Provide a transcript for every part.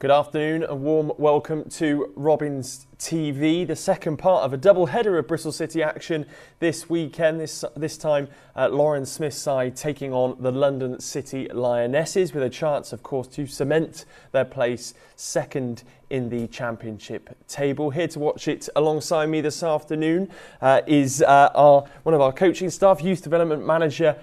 Good afternoon, a warm welcome to Robins TV, the second part of a double header of Bristol City action this weekend. This time, Lauren Smith's side taking on the London City Lionesses with a chance, of course, to cement their place second in the championship table. Here to watch it alongside me this afternoon is one of our coaching staff, youth development manager,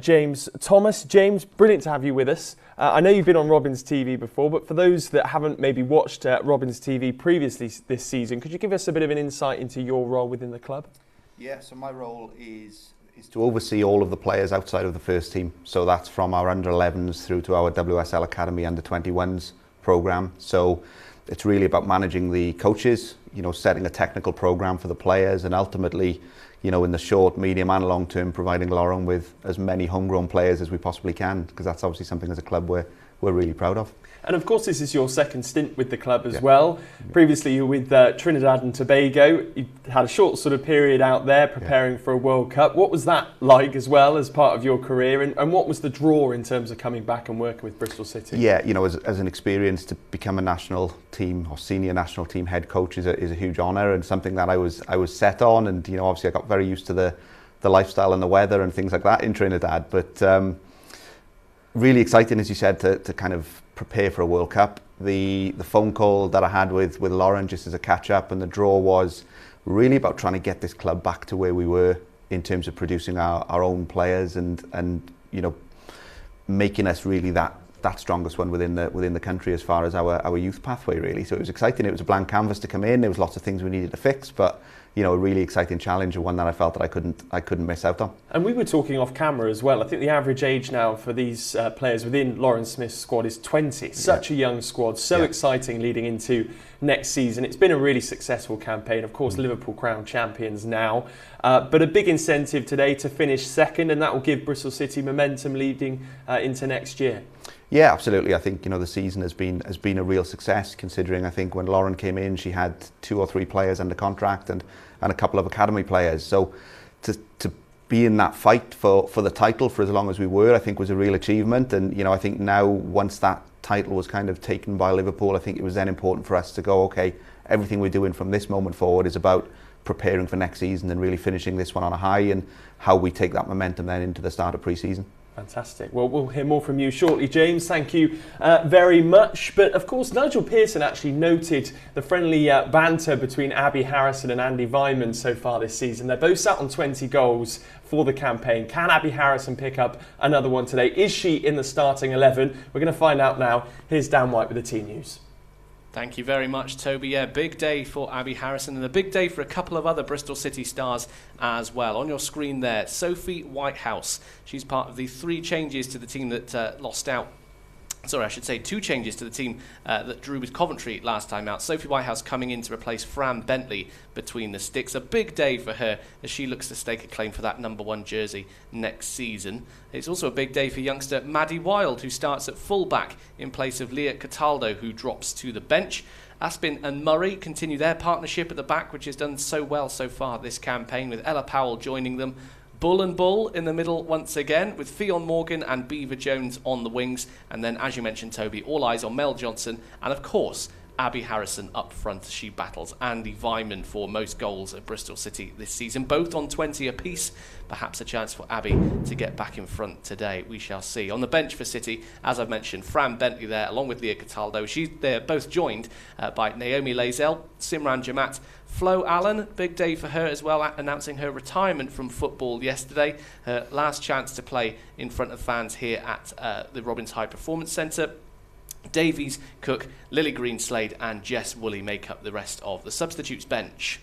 James Thomas. James, brilliant to have you with us. I know you've been on Robins TV before, but for those that haven't maybe watched Robins TV previously this season, could you give us a bit of an insight into your role within the club? Yeah, so my role is to oversee all of the players outside of the first team. So that's from our under-11s through to our WSL Academy under-21s programme. So it's really about managing the coaches, setting a technical programme for the players, and ultimately, in the short, medium and long term, providing Lauren with as many homegrown players as we possibly can, because that's obviously something as a club we're really proud of. And of course, this is your second stint with the club as well. Previously, you were with Trinidad and Tobago. You had a short sort of period out there preparing for a World Cup. What was that like as well as part of your career? And what was the draw in terms of coming back and working with Bristol City? Yeah, as an experience to become a national team or senior national team head coach is a huge honour and something that I was set on. And obviously, I got very used to the lifestyle and the weather and things like that in Trinidad. But really exciting, as you said, to kind of prepare for a World Cup. The phone call that I had with Lauren just as a catch up, and the draw was really about trying to get this club back to where we were in terms of producing our own players and making us really that strongest one within the country as far as our youth pathway, really. So it was exciting. It was a blank canvas to come in. There was lots of things we needed to fix, but a really exciting challenge, and one that I felt that I couldn't miss out on. And we were talking off camera as well. I think the average age now for these players within Lauren Smith's squad is 20. Such a young squad, so exciting leading into next season. It's been a really successful campaign. Of course, Liverpool crowned champions now, but a big incentive today to finish second, and that will give Bristol City momentum leading into next year. Yeah, absolutely. I think the season has been a real success, considering I think when Lauren came in, she had 2 or 3 players under contract and a couple of academy players. So to be in that fight for the title for as long as we were, I think was a real achievement. And I think now, once that title was kind of taken by Liverpool, I think it was then important for us to go, okay, everything we're doing from this moment forward is about preparing for next season and really finishing this one on a high, and how we take that momentum then into the start of pre-season. Fantastic. Well, we'll hear more from you shortly, James. Thank you very much. But of course, Nigel Pearson actually noted the friendly banter between Abby Harrison and Andy Vyman so far this season. They're both sat on 20 goals for the campaign. Can Abby Harrison pick up another one today? Is she in the starting 11? We're going to find out now. Here's Dan White with the team news. Thank you very much, Toby. Yeah, big day for Abby Harrison, and a big day for a couple of other Bristol City stars as well. On your screen there, Sophie Whitehouse. She's part of the 3 changes to the team that lost out. Sorry, I should say 2 changes to the team that drew with Coventry last time out. Sophie Whitehouse coming in to replace Fran Bentley between the sticks. A big day for her as she looks to stake a claim for that #1 jersey next season. It's also a big day for youngster Maddie Wild, who starts at full-back in place of Leah Cataldo, who drops to the bench. Aspin and Murray continue their partnership at the back, which has done so well so far this campaign, with Ella Powell joining them. Bull and Bull in the middle once again, with Fionn Morgan and Beaver Jones on the wings. And then, as you mentioned, Toby, all eyes on Mel Johnson. And of course, Abby Harrison up front as she battles Andy Vyman for most goals at Bristol City this season, both on 20 apiece. Perhaps a chance for Abby to get back in front today. We shall see. On the bench for City, as I've mentioned, Fran Bentley there, along with Leah Cataldo. They're both joined by Naomi Lazell, Simran Jamat, Flo Allen. Big day for her as well, announcing her retirement from football yesterday. Her last chance to play in front of fans here at the Robins High Performance Centre. Davies, Cook, Lily Greenslade and Jess Woolley make up the rest of the substitutes bench.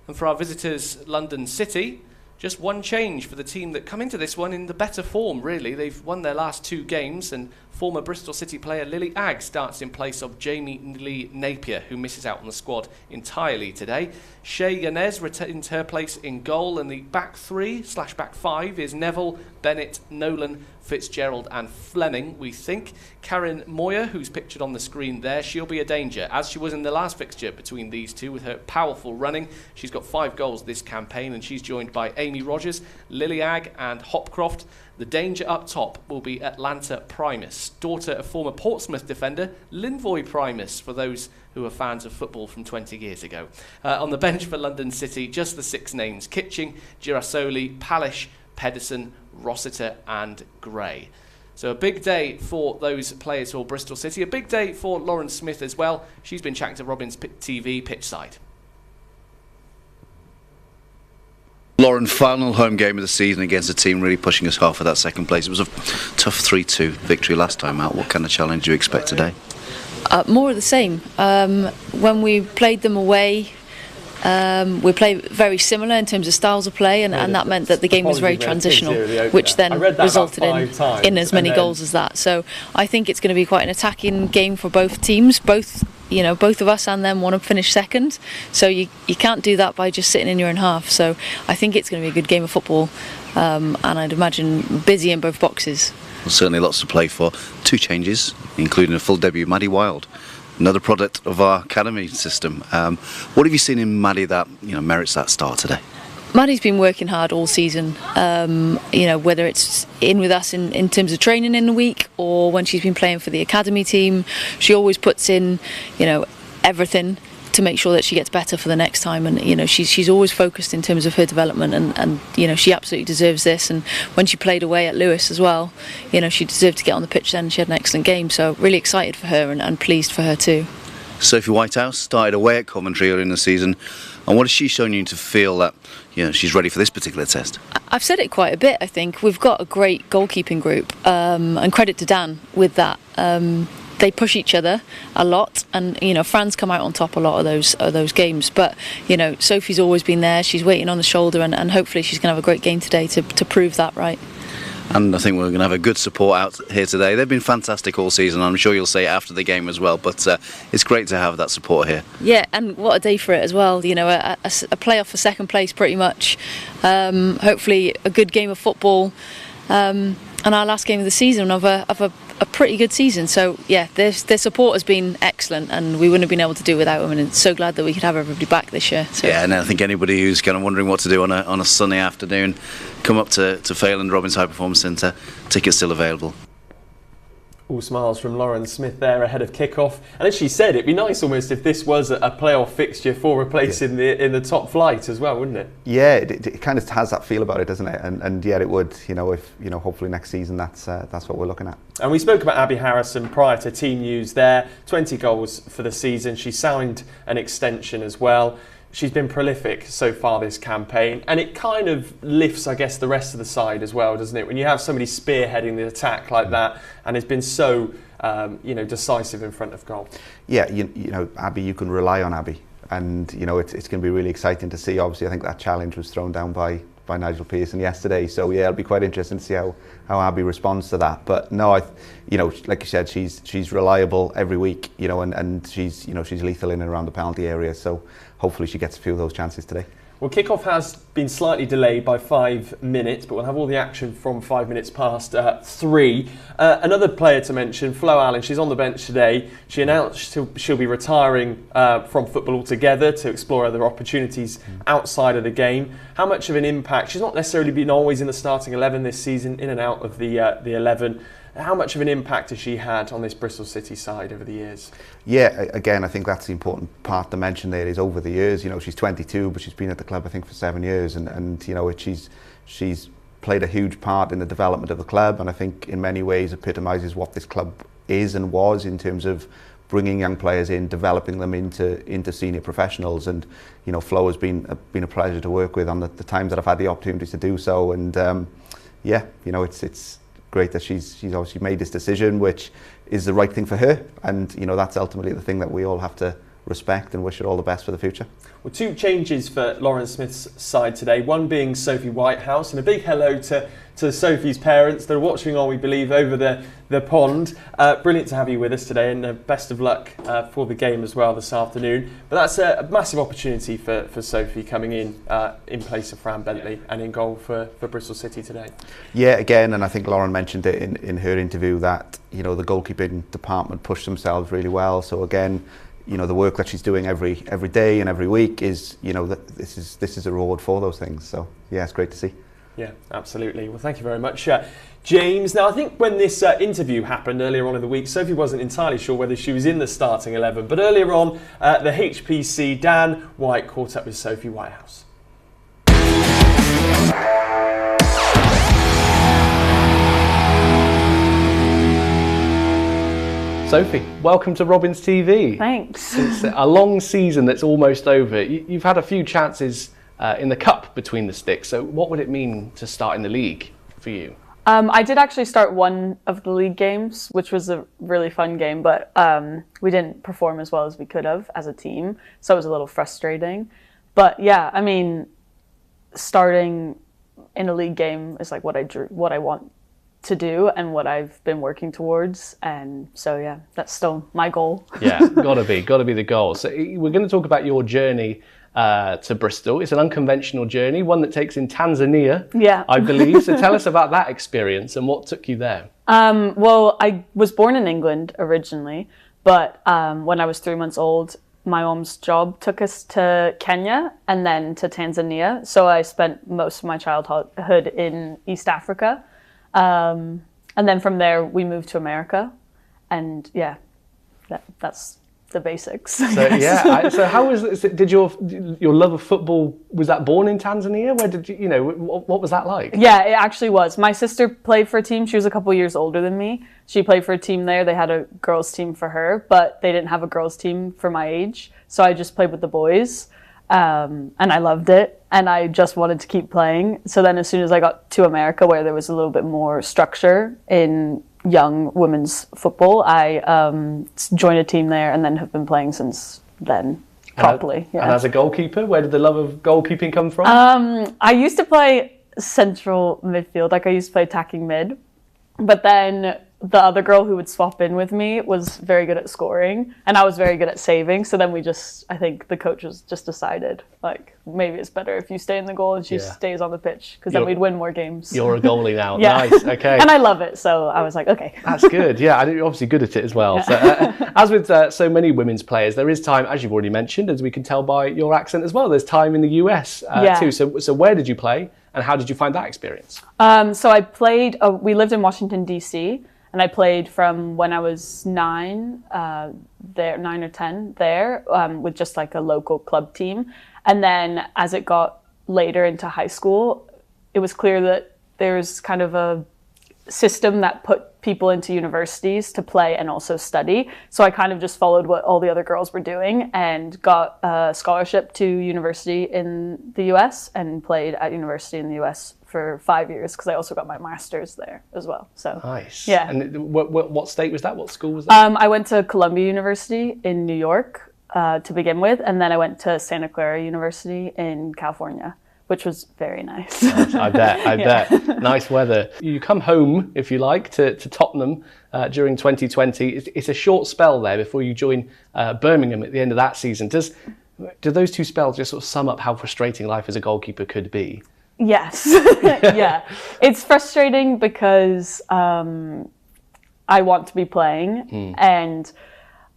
And for our visitors, London City, just one change for the team that come into this one in the better form, really. They've won their last 2 games, and former Bristol City player Lily Agg starts in place of Jamie Lee Napier, who misses out on the squad entirely today. Shay Yanez retains her place in goal, and the back 3/back 5 is Neville, Bennett, Nolan, Fitzgerald and Fleming, we think. Karen Moyer, who's pictured on the screen there, she'll be a danger, as she was in the last fixture between these two with her powerful running. She's got 5 goals this campaign, and she's joined by Amy Rogers, Lily Agg and Hopcroft. The danger up top will be Atlanta Primus, daughter of former Portsmouth defender Linvoy Primus, for those who are fans of football from 20 years ago. On the bench for London City, just the 6 names: Kitching, Girasoli, Palish, Pedersen, Rossiter and Gray. So a big day for those players for Bristol City. A big day for Lauren Smith as well. She's been chatting to Robin's TV pitch side. Lauren, final home game of the season against a team really pushing us hard for that second place. It was a tough 3-2 victory last time out. What kind of challenge do you expect today? More of the same. When we played them away, we played very similar in terms of styles of play, and that meant that the game was very transitional, which then resulted in as many goals as that. So I think it's going to be quite an attacking game for both teams. Both of us and them want to finish second, so you can't do that by just sitting in your own half. So I think it's going to be a good game of football, and I'd imagine busy in both boxes. Well, certainly lots to play for. 2 changes, including a full debut, Maddie Wild, another product of our academy system. What have you seen in Maddie that merits that start today? Maddie's been working hard all season, whether it's in with us in terms of training in the week or when she's been playing for the academy team. She always puts in, everything to make sure that she gets better for the next time, and she's always focused in terms of her development, and she absolutely deserves this. And when she played away at Lewis as well, she deserved to get on the pitch then. She had an excellent game, so really excited for her and pleased for her too. Sophie Whitehouse started away at Coventry earlier in the season, and what has she shown you to feel that she's ready for this particular test? I've said it quite a bit. I think we've got a great goalkeeping group, and credit to Dan with that. They push each other a lot, and Fran's come out on top a lot of those games. But Sophie's always been there. She's waiting on the shoulder, and hopefully she's going to have a great game today to prove that right. And I think we're going to have a good support out here today. They've been fantastic all season. I'm sure you'll say it after the game as well, but it's great to have that support here. Yeah, and what a day for it as well. A playoff for second place pretty much. Hopefully a good game of football, and our last game of the season of a pretty good season. So yeah, their support has been excellent, and we wouldn't have been able to do without them, and it's so glad that we could have everybody back this year. So. Yeah, and I think anybody who's kind of wondering what to do on a Sunday afternoon, come up to Fayland Robbins High Performance Centre. Tickets still available. All smiles from Lauren Smith there ahead of kick-off. And as she said, it'd be nice almost if this was a playoff fixture for replacing in the top flight as well, wouldn't it? Yeah, it kind of has that feel about it, doesn't it? And yeah, it would. If hopefully next season that's what we're looking at. And we spoke about Abby Harrison prior to team news there. 20 goals for the season. She signed an extension as well. She's been prolific so far this campaign, and it kind of lifts, I guess, the rest of the side as well, doesn't it? When you have somebody spearheading the attack like that, and has been so, decisive in front of goal. Yeah, Abby, you can rely on Abby, and it's going to be really exciting to see. Obviously, I think that challenge was thrown down by Nigel Pearson yesterday, so yeah, it'll be quite interesting to see how Abby responds to that. But no, like you said, she's reliable every week, and she's lethal in and around the penalty area. So hopefully she gets a few of those chances today. Well, kick-off has been slightly delayed by 5 minutes, but we'll have all the action from 5 minutes past 3. Another player to mention, Flo Allen, she's on the bench today. She announced she'll be retiring from football altogether to explore other opportunities outside of the game. How much of an impact? She's not necessarily been always in the starting 11 this season, in and out of the 11. How much of an impact has she had on this Bristol City side over the years? Yeah, again, I think that's the important part to mention there is over the years. She's 22, but she's been at the club, I think, for 7 years. And she's played a huge part in the development of the club. And I think in many ways epitomises what this club is and was in terms of bringing young players in, developing them into senior professionals. And, Flo has been a pleasure to work with on the times that I've had the opportunity to do so. And it's great that she's obviously made this decision, which is the right thing for her, and that's ultimately the thing that we all have to respect and wish her all the best for the future. Well, 2 changes for Lauren Smith's side today, one being Sophie Whitehouse, and a big hello to Sophie's parents that are watching on, we believe, over the pond. Brilliant to have you with us today, and best of luck for the game as well this afternoon. But that's a massive opportunity for Sophie coming in place of Fran Bentley and in goal for Bristol City today. Yeah, again, and I think Lauren mentioned it in her interview that the goalkeeping department pushed themselves really well. So again, the work that she's doing every day and every week is, that this is a reward for those things. So yeah, it's great to see. Yeah, absolutely. Well, thank you very much, James. Now, I think when this interview happened earlier on in the week, Sophie wasn't entirely sure whether she was in the starting 11. But earlier on, the HPC, Dan White caught up with Sophie Whitehouse. Sophie, welcome to Robins TV. Thanks. It's a long season that's almost over. You've had a few chances in the cup between the sticks. So what would it mean to start in the league for you? I did actually start one of the league games, which was a really fun game, but we didn't perform as well as we could have as a team. So it was a little frustrating. But yeah, I mean, starting in a league game is like what I want to do and what I've been working towards, and so yeah, that's still my goal. Yeah, gotta be the goal. So we're going to talk about your journey to Bristol. It's an unconventional journey, one that takes in Tanzania, yeah, I believe. So tell us about that experience and what took you there. Well, I was born in England originally, but when I was 3 months old, my mom's job took us to Kenya and then to Tanzania. So I spent most of my childhood in East Africa. And then from there we moved to America, and yeah, that's the basics. So yeah, so how was it? Did your love of football, was that born in Tanzania? Where did you know, what was that like? Yeah, it actually was. My sister played for a team. She was a couple years older than me. She played for a team there. They had a girls team for her, but they didn't have a girls team for my age. So I just played with the boys. And I loved it, and I just wanted to keep playing. So then as soon as I got to America, where there was a little bit more structure in young women's football, I joined a team there and then have been playing since then properly. And as a goalkeeper, where did the love of goalkeeping come from? I used to play central midfield, like I used to play attacking mid, but then the other girl who would swap in with me was very good at scoring and I was very good at saving. So then I think the coaches just decided, like, maybe it's better if you stay in the goal and she stays on the pitch, because then we'd win more games. You're a goalie now. Yeah. Nice, okay. And I love it, so I was like, okay. That's good, yeah. And you're obviously good at it as well. Yeah. So, as with so many women's players, there is time, as you've already mentioned, as we can tell by your accent as well, there's time in the US too. So where did you play and how did you find that experience? So I played, we lived in Washington, D.C., and I played from when I was 9 or 10 there, with just like a local club team. And then as it got later into high school, it was clear that there's kind of a system that put people into universities to play and also study. So I kind of just followed what all the other girls were doing and got a scholarship to university in the US and played at university in the US for 5 years, because I also got my master's there as well. So nice. Yeah. And what state was that? What school was that? I went to Columbia University in New York to begin with, and then I went to Santa Clara University in California, which was very nice. I bet. Nice weather. You come home, if you like, to Tottenham during 2020. It's a short spell there before you join Birmingham at the end of that season. Do those two spells just sort of sum up how frustrating life as a goalkeeper could be? Yes. Yeah. It's frustrating because I want to be playing, and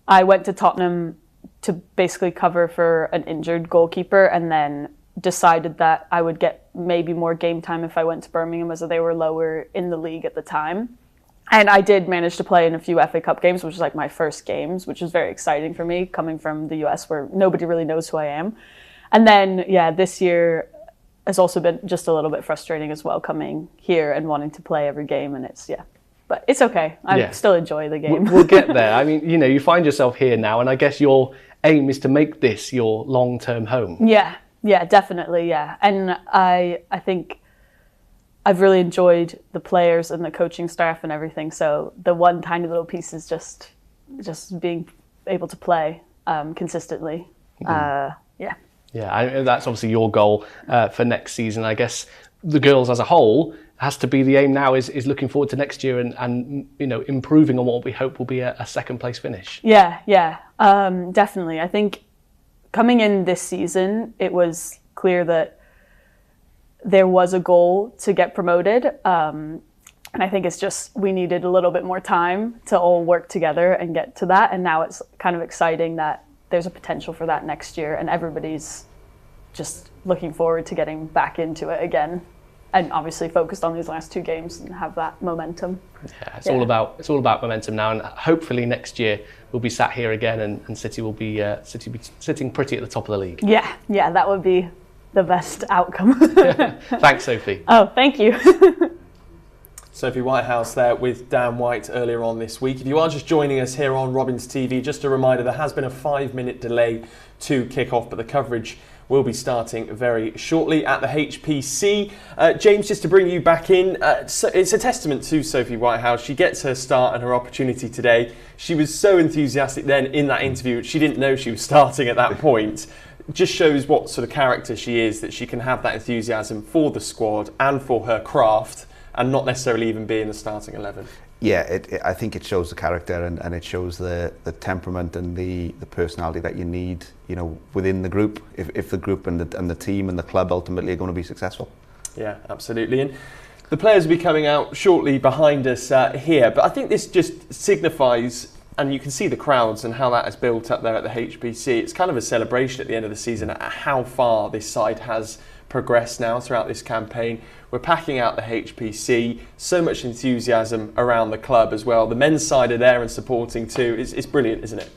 I went to Tottenham to basically cover for an injured goalkeeper, and then decided that I would get maybe more game time if I went to Birmingham, as they were lower in the league at the time. And I did manage to play in a few FA Cup games, which was like my first games, which was very exciting for me, coming from the US where nobody really knows who I am. And then, yeah, this year has also been just a little bit frustrating as well, coming here and wanting to play every game, and but it's okay. I still enjoy the game. We'll get there. I mean, you find yourself here now, and I guess your aim is to make this your long-term home. Yeah, definitely, yeah. And I think I've really enjoyed the players and the coaching staff and everything, so the one tiny little piece is just being able to play consistently. Yeah, that's obviously your goal for next season. I guess the girls as a whole has to be the aim now, is looking forward to next year and improving on what we hope will be a second place finish. Yeah, definitely. I think coming in this season, it was clear that there was a goal to get promoted. And I think it's just we needed a little bit more time to all work together and get to that. And now it's kind of exciting that there's a potential for that next year, and everybody's just looking forward to getting back into it again. and obviously focused on these last 2 games and have that momentum. Yeah, it's all about momentum now, and hopefully next year we'll be sat here again, and City will be sitting pretty at the top of the league. Yeah, that would be the best outcome. Thanks, Sophie. Oh, thank you. Sophie Whitehouse there with Dan White earlier on this week. If you are just joining us here on Robins TV, just a reminder, there has been a 5-minute delay to kick off, but the coverage will be starting very shortly at the HPC. James, just to bring you back in, so it's a testament to Sophie Whitehouse. She gets her start and her opportunity today. She was so enthusiastic then in that interview. She didn't know she was starting at that point. Just shows what sort of character she is, that she can have that enthusiasm for the squad and for her craft and not necessarily even be in the starting 11. Yeah, I think it shows the character and it shows the temperament and the personality that you need, you know, within the group, if the group and the team and the club ultimately are going to be successful. Yeah, absolutely. And the players will be coming out shortly behind us here, but I think this just signifies, and you can see the crowds and how that has built up there at the HPC. It's kind of a celebration at the end of the season at how far this side has progressed now throughout this campaign. We're packing out the HPC, so much enthusiasm around the club as well. The men's side are there and supporting too. It's brilliant, isn't it?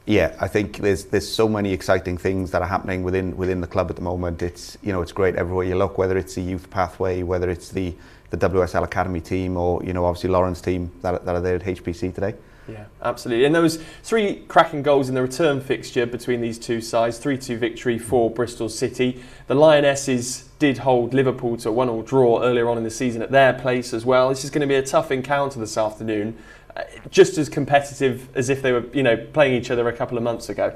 Yeah, I think there's so many exciting things that are happening within the club at the moment. It's, you know, it's great everywhere you look, whether it's the youth pathway, whether it's the WSL Academy team, or, you know, obviously Lauren's team that are there at HPC today. Yeah, absolutely. And there was 3 cracking goals in the return fixture between these two sides. 3-2 victory for Bristol City. The Lionesses did hold Liverpool to a 1-1 draw earlier on in the season at their place as well. This is going to be a tough encounter this afternoon. Just as competitive as if they were, you know, playing each other a couple of months ago.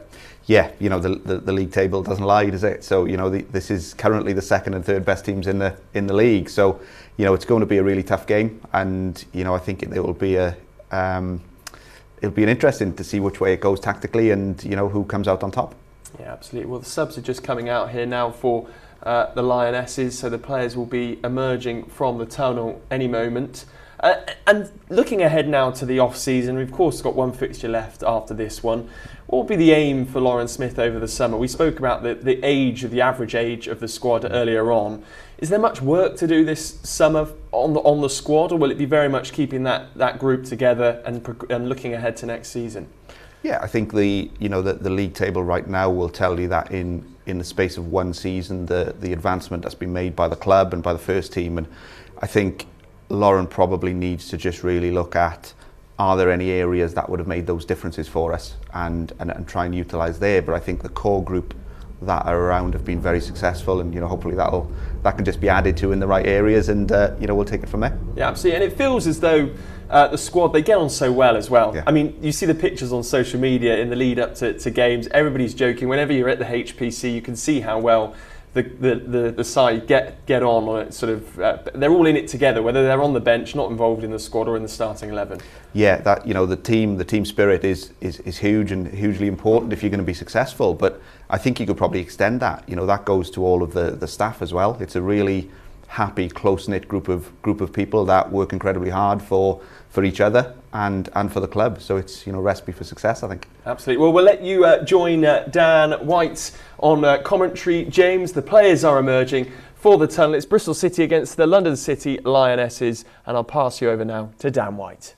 Yeah, you know, the league table doesn't lie, does it? So, you know, this is currently the 2nd and 3rd best teams in the league. So, you know, it's going to be a really tough game, and, you know, I think it will be it'll be interesting to see which way it goes tactically and, you know, who comes out on top. Yeah, absolutely. Well, the subs are just coming out here now for the Lionesses, so the players will be emerging from the tunnel any moment. And looking ahead now to the off-season, we've of course got 1 fixture left after this one. What will be the aim for Lauren Smith over the summer? We spoke about the average age of the squad earlier on. Is there much work to do this summer on the squad, or will it be very much keeping that group together and looking ahead to next season? Yeah, I think the league table right now will tell you that in the space of 1 season, the advancement that's been made by the club and by the first team, and I think Lauren probably needs to just really look at, are there any areas that would have made those differences for us, and try and utilise there. But I think the core group that are around have been very successful, and, you know, hopefully that can just be added to in the right areas, and you know, we'll take it from there. Yeah, absolutely. And it feels as though the squad, they get on so well as well. Yeah. I mean, you see the pictures on social media in the lead up to games. Everybody's joking. Whenever you're at the HPC, you can see how well the side get on it. Sort of, they're all in it together, whether they're on the bench, not involved in the squad, or in the starting 11. Yeah, that, you know, the team spirit is huge and hugely important if you're going to be successful. But I think you could probably extend that. You know, that goes to all of the staff as well. It's a really happy, close-knit group of people that work incredibly hard for each other and for the club. So it's, you know, recipe for success, I think. Absolutely. Well, we'll let you join Dan White on commentary. James, the players are emerging for the tunnel. It's Bristol City against the London City Lionesses, and I'll pass you over now to Dan White.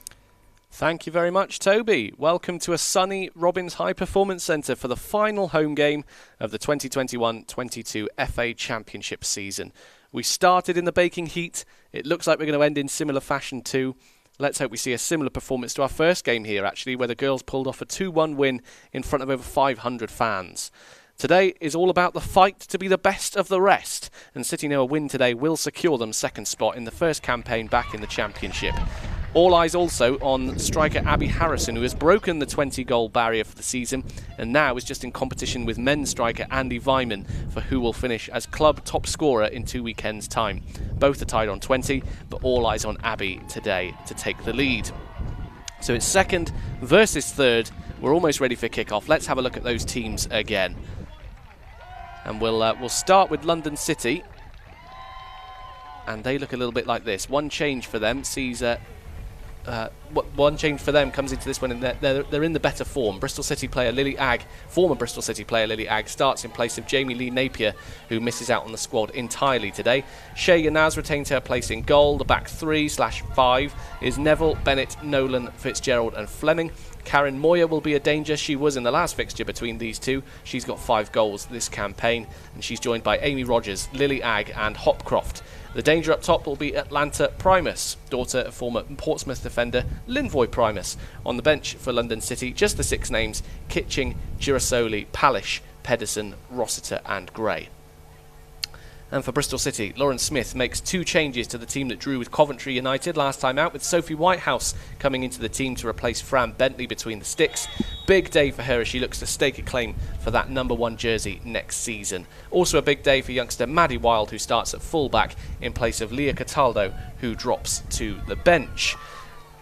Thank you very much, Toby. Welcome to a sunny Robins High Performance Centre for the final home game of the 2021-22 FA Championship season. We started in the baking heat. It looks like we're going to end in similar fashion too. Let's hope we see a similar performance to our first game here, actually, where the girls pulled off a 2-1 win in front of over 500 fans. Today is all about the fight to be the best of the rest, and City know a win today will secure them second spot in the first campaign back in the Championship. All eyes also on striker Abby Harrison, who has broken the 20-goal barrier for the season and now is just in competition with men's striker Andy Vyman for who will finish as club top scorer in 2 weekends' time. Both are tied on 20, but all eyes on Abby today to take the lead. So it's second versus third. We're almost ready for kick-off. Let's have a look at those teams again. And we'll start with London City. And they look a little bit like this. One change for them sees one change for them comes into this one, and they're in the better form. Bristol City player Lily Agg, former Bristol City player Lily Agg, starts in place of Jamie Lee Napier, who misses out on the squad entirely today. Shea Yanaz retains her place in goal. The back 3/5 is Neville, Bennett, Nolan, Fitzgerald and Fleming. Karen Moyer will be a danger. She was in the last fixture between these two. She's got 5 goals this campaign, and she's joined by Amy Rogers, Lily Agg and Hopcroft. The danger up top will be Atlanta Primus, daughter of former Portsmouth defender Linvoy Primus. On the bench for London City, just the 6 names: Kitching, Girasoli, Palish, Pedersen, Rossiter and Gray. And for Bristol City, Lauren Smith makes 2 changes to the team that drew with Coventry United last time out, with Sophie Whitehouse coming into the team to replace Fran Bentley between the sticks. Big day for her as she looks to stake a claim for that number 1 jersey next season. Also a big day for youngster Maddie Wild, who starts at full-back in place of Leah Cataldo, who drops to the bench.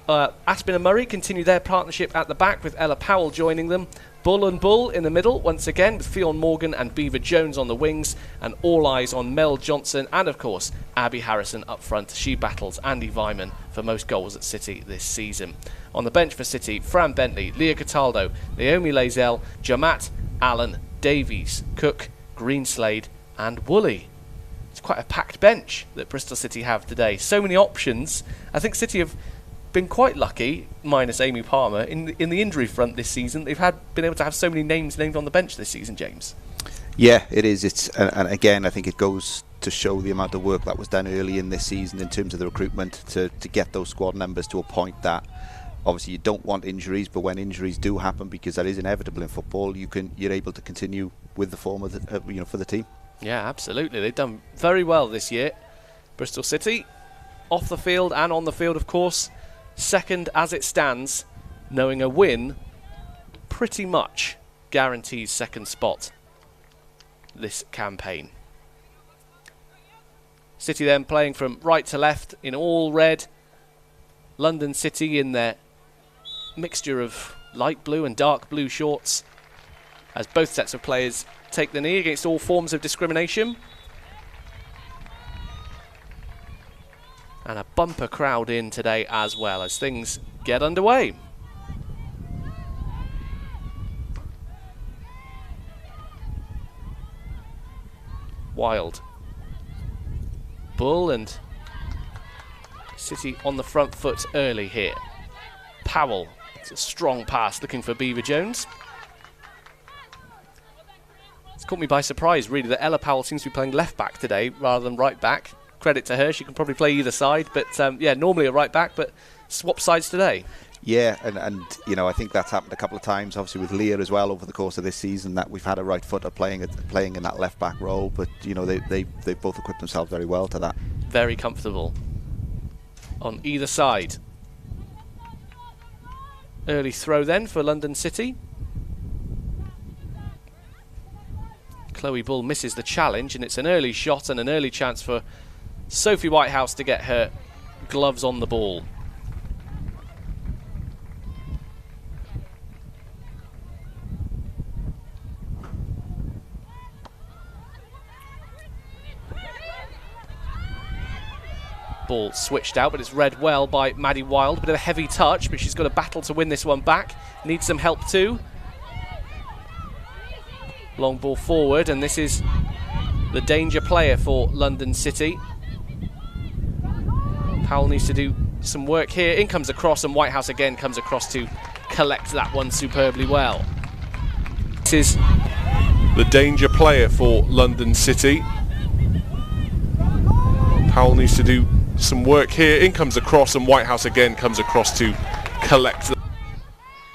Aspin and Murray continue their partnership at the back, with Ella Powell joining them. Bull and Bull in the middle once again, with Fionn Morgan and Beaver Jones on the wings, and all eyes on Mel Johnson and of course Abby Harrison up front. She battles Andy Vyman for most goals at City this season. On the bench for City, Fran Bentley, Leah Cataldo, Naomi Lazell, Jamat, Allen, Davies, Cook, Greenslade and Woolley. It's quite a packed bench that Bristol City have today. So many options. I think City have been quite lucky, minus Amy Palmer, in the injury front this season. They've been able to have so many names named on the bench this season, James. Yeah, it is. And again, I think it goes to show the amount of work that was done early in this season in terms of the recruitment to get those squad numbers to a point that obviously you don't want injuries, but when injuries do happen, because that is inevitable in football, you're able to continue with the form of the, for the team. Yeah, absolutely. They've done very well this year. Bristol City, off the field and on the field, of course. Second as it stands, knowing a win pretty much guarantees second spot this campaign. City then playing from right to left in all red. London City in their mixture of light blue and dark blue shorts, as both sets of players take the knee against all forms of discrimination. And a bumper crowd in today as well as things get underway. Wild. Bull and City on the front foot early here. Powell, it's a strong pass looking for Beaver Jones. It's caught me by surprise really that Ella Powell seems to be playing left back today rather than right back. Credit to her, she can probably play either side, but yeah, normally a right back, but swap sides today. Yeah, and you know, I think that's happened a couple of times, obviously with Leah as well over the course of this season, that we've had a right footer playing in that left back role, but you know, they've both equipped themselves very well to that. Very comfortable on either side. Early throw then for London City. Chloe Bull misses the challenge, and it's an early shot and an early chance for Sophie Whitehouse to get her gloves on the ball. Ball switched out, but it's read well by Maddie Wild. Bit of a heavy touch, but she's got a battle to win this one back. Needs some help too. Long ball forward, and this is the danger player for London City. Powell needs to do some work here. In comes across, and Whitehouse again comes across to collect that one superbly well. This is the danger player for London City. Powell needs to do some work here. In comes across, and Whitehouse again comes across to collect.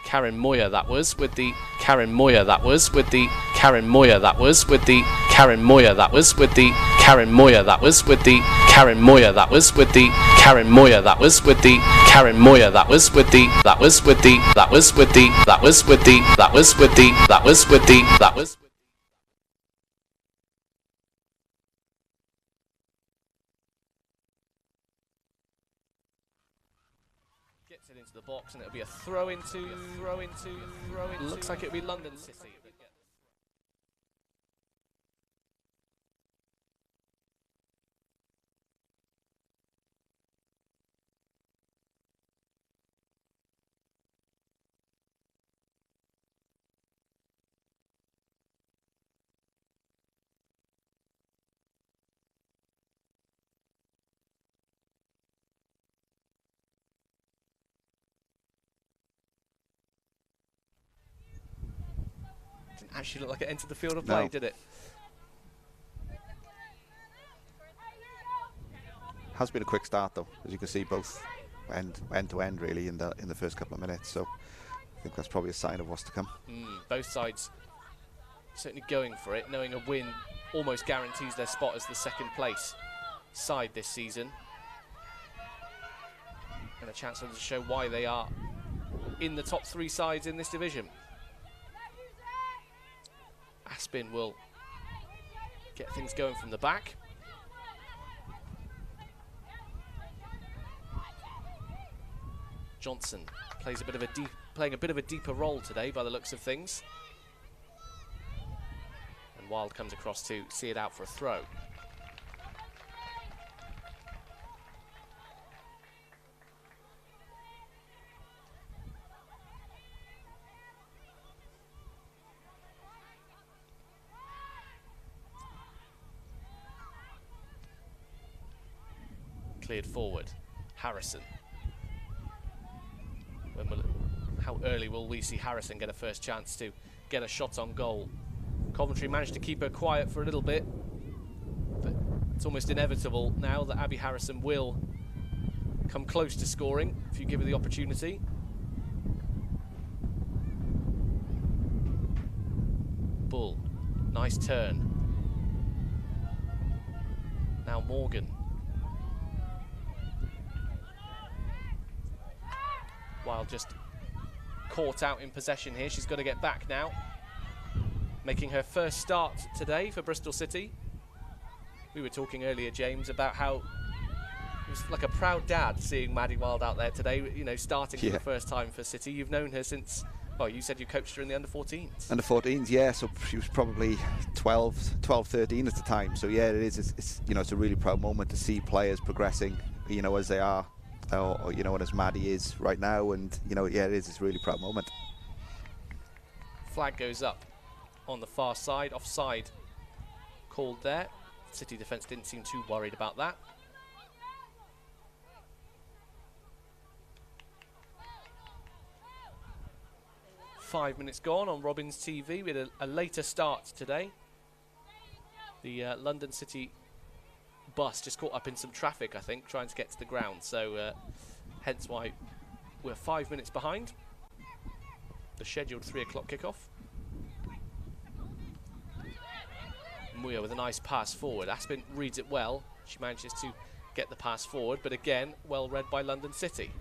Karen Moyer that was with the Karen Moyer that was with the Karen Moyer that was with the Karen Moyer that was with the Karen Moyer that was with the Karen Moyer that was with the Karen Moyer that was with the Karen Moyer that was with the that was with the that was with the that was with the that was with the that was with the that was gets it into the box, and it'll be a throw into looks like it'll be London City. actually look like it entered the field of play, did it? Has been a quick start though, as you can see, both end to end really in the first couple of minutes. So I think that's probably a sign of what's to come. Both sides certainly going for it, knowing a win almost guarantees their spot as the second place side this season. And a chance for them to show why they are in the top 3 sides in this division. Aspin will get things going from the back. Johnson plays playing a bit of a deeper role today by the looks of things. And Wild comes across to see it out for a throw. Cleared forward. Harrison. How early will we see Harrison get a first chance to get a shot on goal? Coventry managed to keep her quiet for a little bit, but it's almost inevitable now that Abby Harrison will come close to scoring if you give her the opportunity. Bull, nice turn. Now Morgan. Wild just caught out in possession here. She's got to get back now. Making her first start today for Bristol City. We were talking earlier, James, about how it was like a proud dad seeing Maddie Wild out there today, you know, starting for the first time for City. You've known her since, well, you said you coached her in the under-14s. Under-14s, yeah, so she was probably 12, 13 at the time. So yeah, it is. It's you know, it's a really proud moment to see players progressing, you know, as they are. Or you know, and as Maddie is right now, and you know, yeah, it is. It's a really proud moment. Flag goes up on the far side, offside called there. City defence didn't seem too worried about that. Five minutes gone on Robins TV. We had a later start today. The London City bus just caught up in some traffic, I think, trying to get to the ground, so hence why we're 5 minutes behind the scheduled 3 o'clock kickoff. Muya with a nice pass forward. Aspin reads it well. She manages to get the pass forward, but again, well read by London City.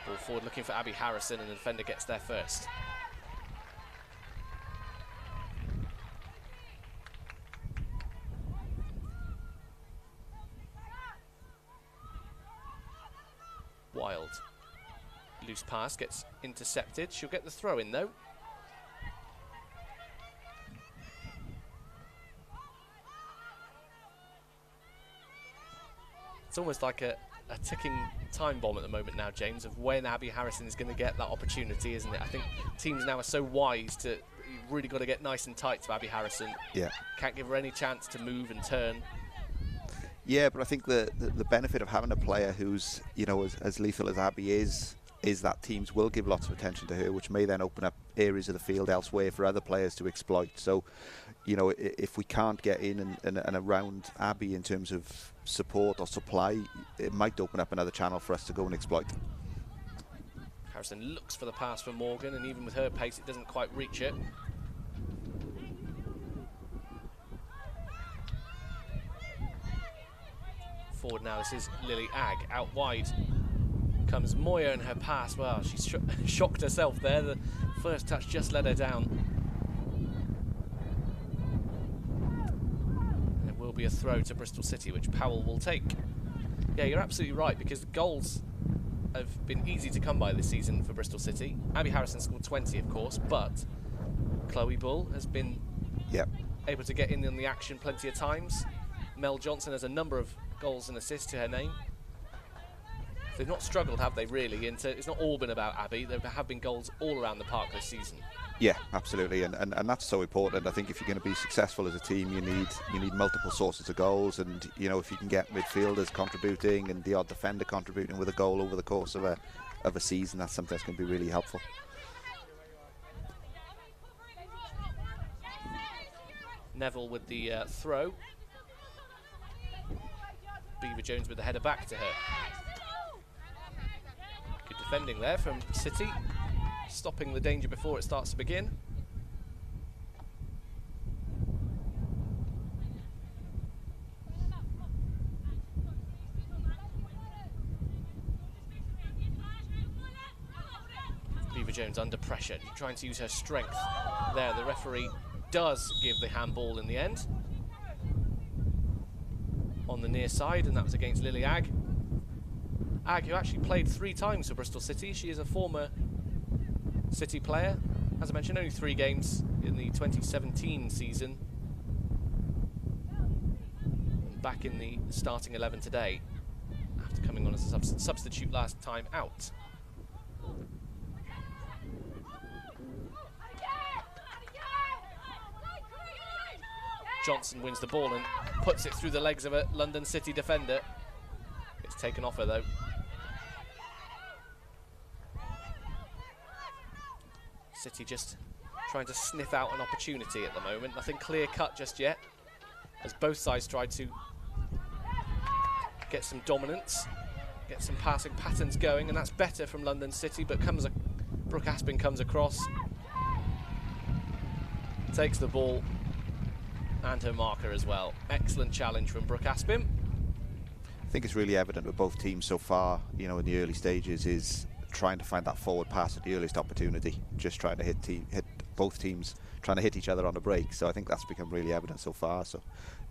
Ball forward looking for Abby Harrison, and the defender gets there first. Wild. Loose pass gets intercepted. She'll get the throw in though. It's almost like a ticking time bomb at the moment now, James, of when Abby Harrison is going to get that opportunity, isn't it? I think teams now are so wise to, you've really got to get nice and tight to Abby Harrison. Yeah. Can't give her any chance to move and turn. Yeah, but I think the benefit of having a player who's, you know, as lethal as Abby is that teams will give lots of attention to her, which may then open up areas of the field elsewhere for other players to exploit. So, you know, if we can't get in and around Abby in terms of support or supply, it might open up another channel for us to go and exploit. Harrison looks for the pass for Morgan, and even with her pace, it doesn't quite reach it. Forward now, this is Lily Agg. Out wide comes Moya, and her pass, well, she's shocked herself there. The first touch just let her down. And it will be a throw to Bristol City, which Powell will take. Yeah, you're absolutely right, because the goals have been easy to come by this season for Bristol City. Abby Harrison scored 20, of course, but Chloe Bull has been able to get in on the action plenty of times. Mel Johnson has a number of goals and assists to her name. They've not struggled, have they, really? It's not all been about Abby. There have been goals all around the park this season. Yeah, absolutely, and that's so important. I think if you're going to be successful as a team, you need multiple sources of goals, and if you can get midfielders contributing and the odd defender contributing with a goal over the course of a season, that's something that's going to be really helpful. Neville with the throw. Beaver Jones with the header back to her. Good defending there from City, stopping the danger before it starts to begin. Beaver Jones under pressure, trying to use her strength there. The referee does give the handball in the end on the near side, and that was against Lily Agg. Agg, who actually played 3 times for Bristol City. She is a former City player. As I mentioned, only 3 games in the 2017 season. Back in the starting 11 today, after coming on as a substitute last time out. Johnson wins the ball and puts it through the legs of a London City defender. It's taken off her though. City just trying to sniff out an opportunity at the moment. Nothing clear cut just yet, as both sides try to get some dominance, get some passing patterns going, and that's better from London City, but Brooke Aspin comes across, takes the ball and her marker as well. Excellent challenge from Brooke Aspin. I think it's really evident with both teams so far, in the early stages, is trying to find that forward pass at the earliest opportunity, just trying to hit both teams, trying to hit each other on the break. So I think that's become really evident so far, so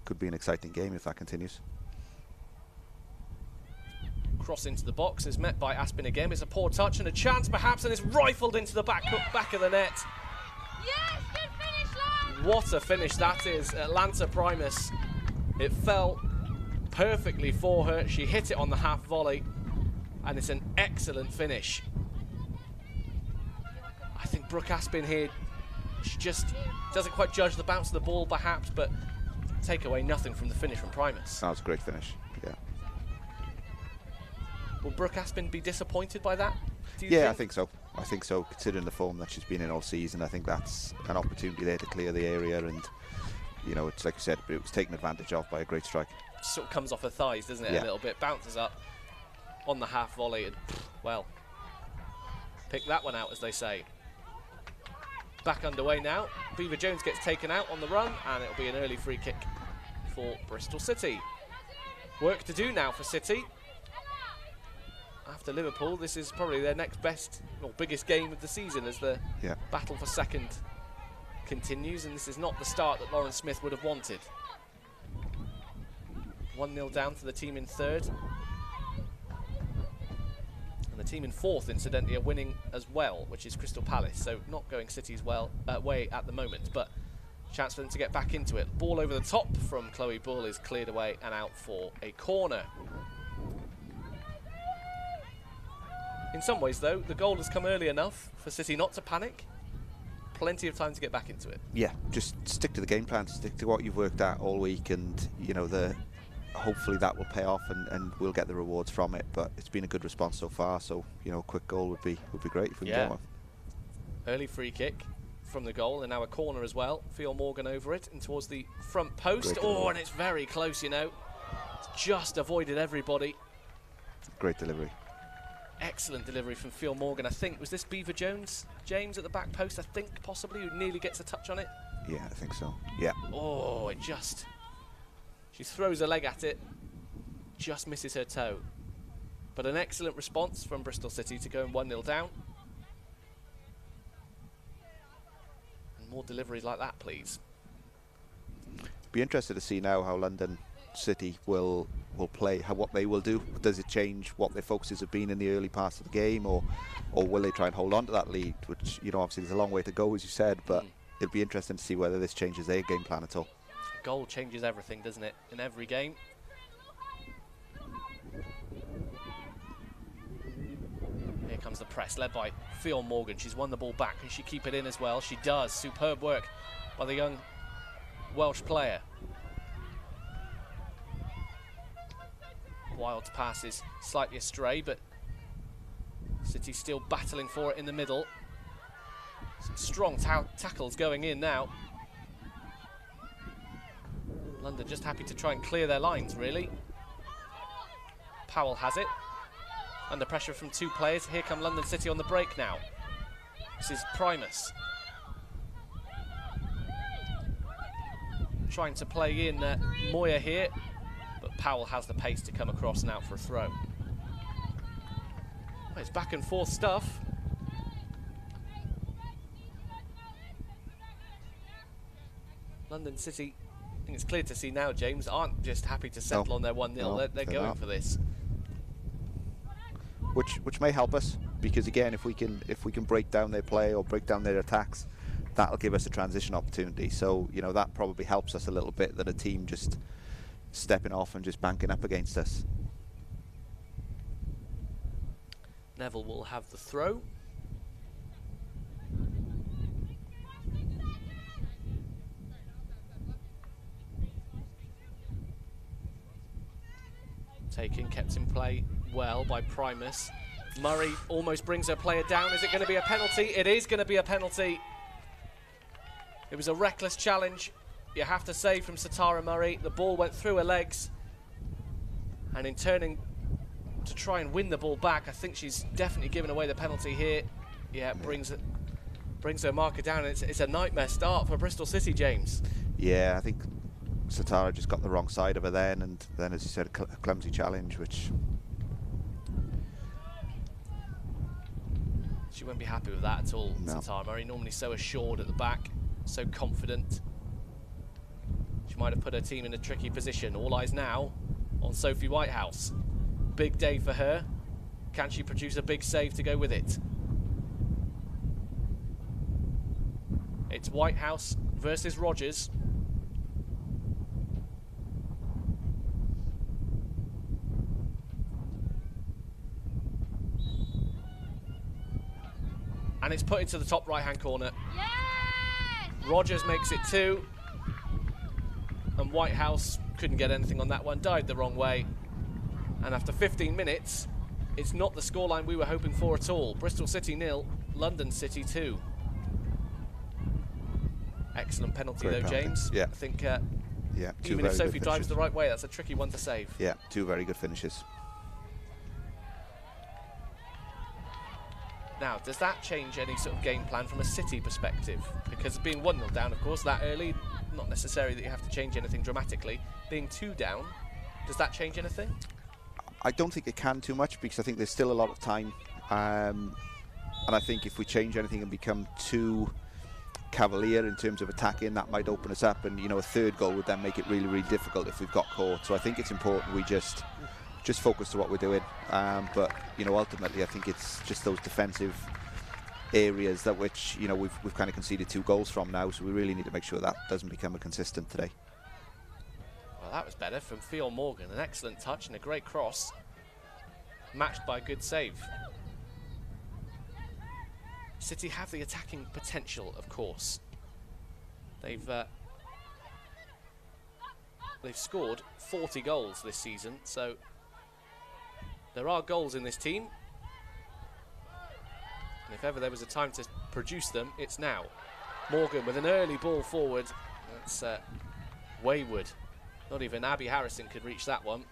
could be an exciting game if that continues. Cross into the box is met by Aspin again. It's a poor touch and a chance perhaps, and it's rifled into the back of the net. Yes, good finish, lad. What a finish that is. Atlanta Primus. It fell perfectly for her. She hit it on the half volley, and it's an excellent finish. I think Brooke Aspin here, she just doesn't quite judge the bounce of the ball perhaps, but take away nothing from the finish from Primus. That was a great finish, yeah. Will Brooke Aspin be disappointed by that? Yeah, I think so. I think so, considering the form that she's been in all season. I think that's an opportunity there to clear the area, and it's like you said, it was taken advantage of by a great strike. Sort of comes off her thighs, doesn't it? Yeah. A little bit, bounces up on the half volley, and well, pick that one out, as they say. Back underway now. Beaver Jones gets taken out on the run, and it'll be an early free kick for Bristol City. Work to do now for City. After Liverpool, this is probably their next best or biggest game of the season, as the battle for second continues, and this is not the start that Lauren Smith would have wanted. 1-0 down to the team in third. And the team in fourth, incidentally, are winning as well, which is Crystal Palace, so not going City's way at the moment, but chance for them to get back into it. Ball over the top from Chloe Bull is cleared away and out for a corner. In some ways, though, the goal has come early enough for City not to panic. Plenty of time to get back into it. Yeah, just stick to the game plan, stick to what you've worked at all week, and hopefully that will pay off, and we'll get the rewards from it. But it's been a good response so far, so a quick goal would be great if we can get one. Early free kick from the goal, and now a corner as well. Phil Morgan over it and towards the front post. Oh, and it's very close, It's just avoided everybody. Great delivery. Excellent delivery from Phil Morgan. I think, was this Beaver Jones, James, at the back post, I think, possibly, who nearly gets a touch on it? Yeah, I think so. Yeah. Oh, she throws a leg at it, just misses her toe. But an excellent response from Bristol City to go 1-0 down. And more deliveries like that, please. Be interested to see now how London City will play, what they will do. Does it change what their focuses have been in the early parts of the game, or will they try and hold on to that lead, which obviously there's a long way to go, as you said, but it'll be interesting to see whether this changes their game plan at all. Goal changes everything, doesn't it, in every game? press led by Fionn Morgan. She's won the ball back. Can she keep it in as well? She does. Superb work by the young Welsh player. Wild's pass is slightly astray, but City still battling for it in the middle. Some strong tackles going in now. London just happy to try and clear their lines, really. Powell has it. Under pressure from 2 players. Here come London City on the break now. This is Primus. Trying to play in Moya here, but Powell has the pace to come across and out for a throw. Well, it's back and forth stuff. London City, I think it's clear to see now, James, aren't just happy to settle on their 1-0. No, they're going for this. Which may help us, because again, if we can break down their play or break down their attacks, that'll give us a transition opportunity. So, you know, that probably helps us a little bit, that a team just stepping off and just banking up against us. Neville will have the throw. Taken, kept in play well by Primus. Murray almost brings her player down. Is it going to be a penalty? It is going to be a penalty. It was a reckless challenge, you have to say, from Satara Murray. The ball went through her legs, and in turning to try and win the ball back, I think she's definitely given away the penalty here. Yeah, brings her marker down. It's a nightmare start for Bristol City, James. Yeah, I think Satara just got the wrong side of her then, and then, as you said, a clumsy challenge, which... She won't be happy with that at all, no. Satara Murray, normally so assured at the back, so confident. She might have put her team in a tricky position. All eyes now on Sophie Whitehouse. Big day for her. Can she produce a big save to go with it? It's Whitehouse versus Rogers. And it's put into the top right-hand corner. Yes! Rogers makes it 2. And Whitehouse couldn't get anything on that one, dived the wrong way. And after 15 minutes, it's not the scoreline we were hoping for at all. Bristol City 0, London City 2. Excellent penalty though, James. Yeah. I think yeah, even if Sophie drives the right way, that's a tricky one to save. Yeah, 2 very good finishes. Now, does that change any sort of game plan from a City perspective? Because being 1-0 down, of course, that early, not necessarily that you have to change anything dramatically. Being 2 down, does that change anything? I don't think it can too much, because I think there's still a lot of time. And I think if we change anything and become too cavalier in terms of attacking, that might open us up. And, you know, a 3rd goal would then make it really, really difficult if we've got caught. So I think it's important we just focus to what we're doing, but you know, ultimately I think it's just those defensive areas that which, you know, we've kind of conceded 2 goals from now, so we really need to make sure that doesn't become a consistent today. Well, that was better from Fionn Morgan. An excellent touch and a great cross, matched by a good save. City have the attacking potential, of course. They've scored 40 goals this season, so there are goals in this team, and if ever there was a time to produce them, it's now. Morgan with an early ball forward. That's wayward. Not even Abby Harrison could reach that one.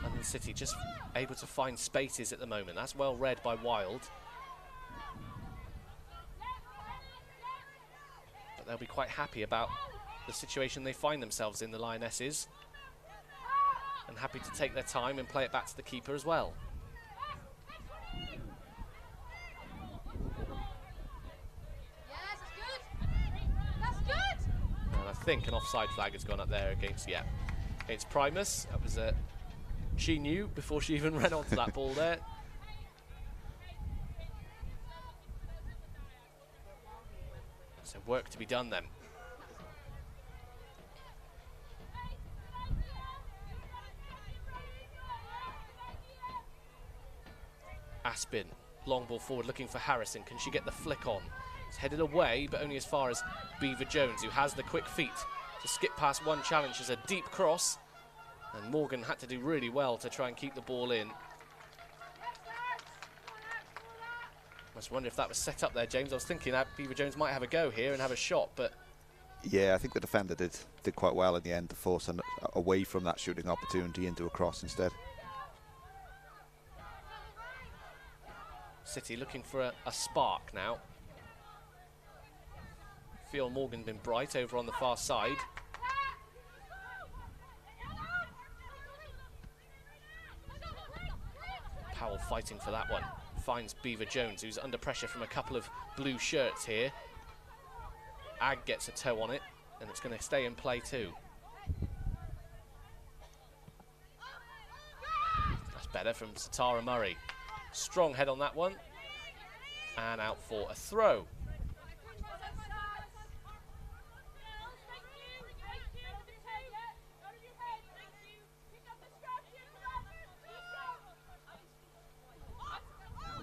London City just able to find spaces at the moment. That's well read by Wild. But they'll be quite happy about the situation they find themselves in, the Lionesses, and happy to take their time and play it back to the keeper as well. Yes, that's good. That's good. And I think an offside flag has gone up there against Primus. That was she knew before she even ran onto that ball there. So work to be done then. Aspin, long ball forward looking for Harrison. Can she get the flick on? It's headed away, but only as far as Beaver Jones, who has the quick feet to skip past one challenge. As a deep cross, and Morgan had to do really well to try and keep the ball in. I just wonder if that was set up there, James. I was thinking that Beaver Jones might have a go here and have a shot, but... Yeah, I think the defender did quite well in the end to force him away from that shooting opportunity into a cross instead. City looking for a spark now. Fionn Morgan been bright over on the far side. Powell fighting for that one. Finds Beaver Jones, who's under pressure from a couple of blue shirts here. Ag gets a toe on it, and it's going to stay in play too. That's better from Satara Murray. Strong head on that one. And out for a throw.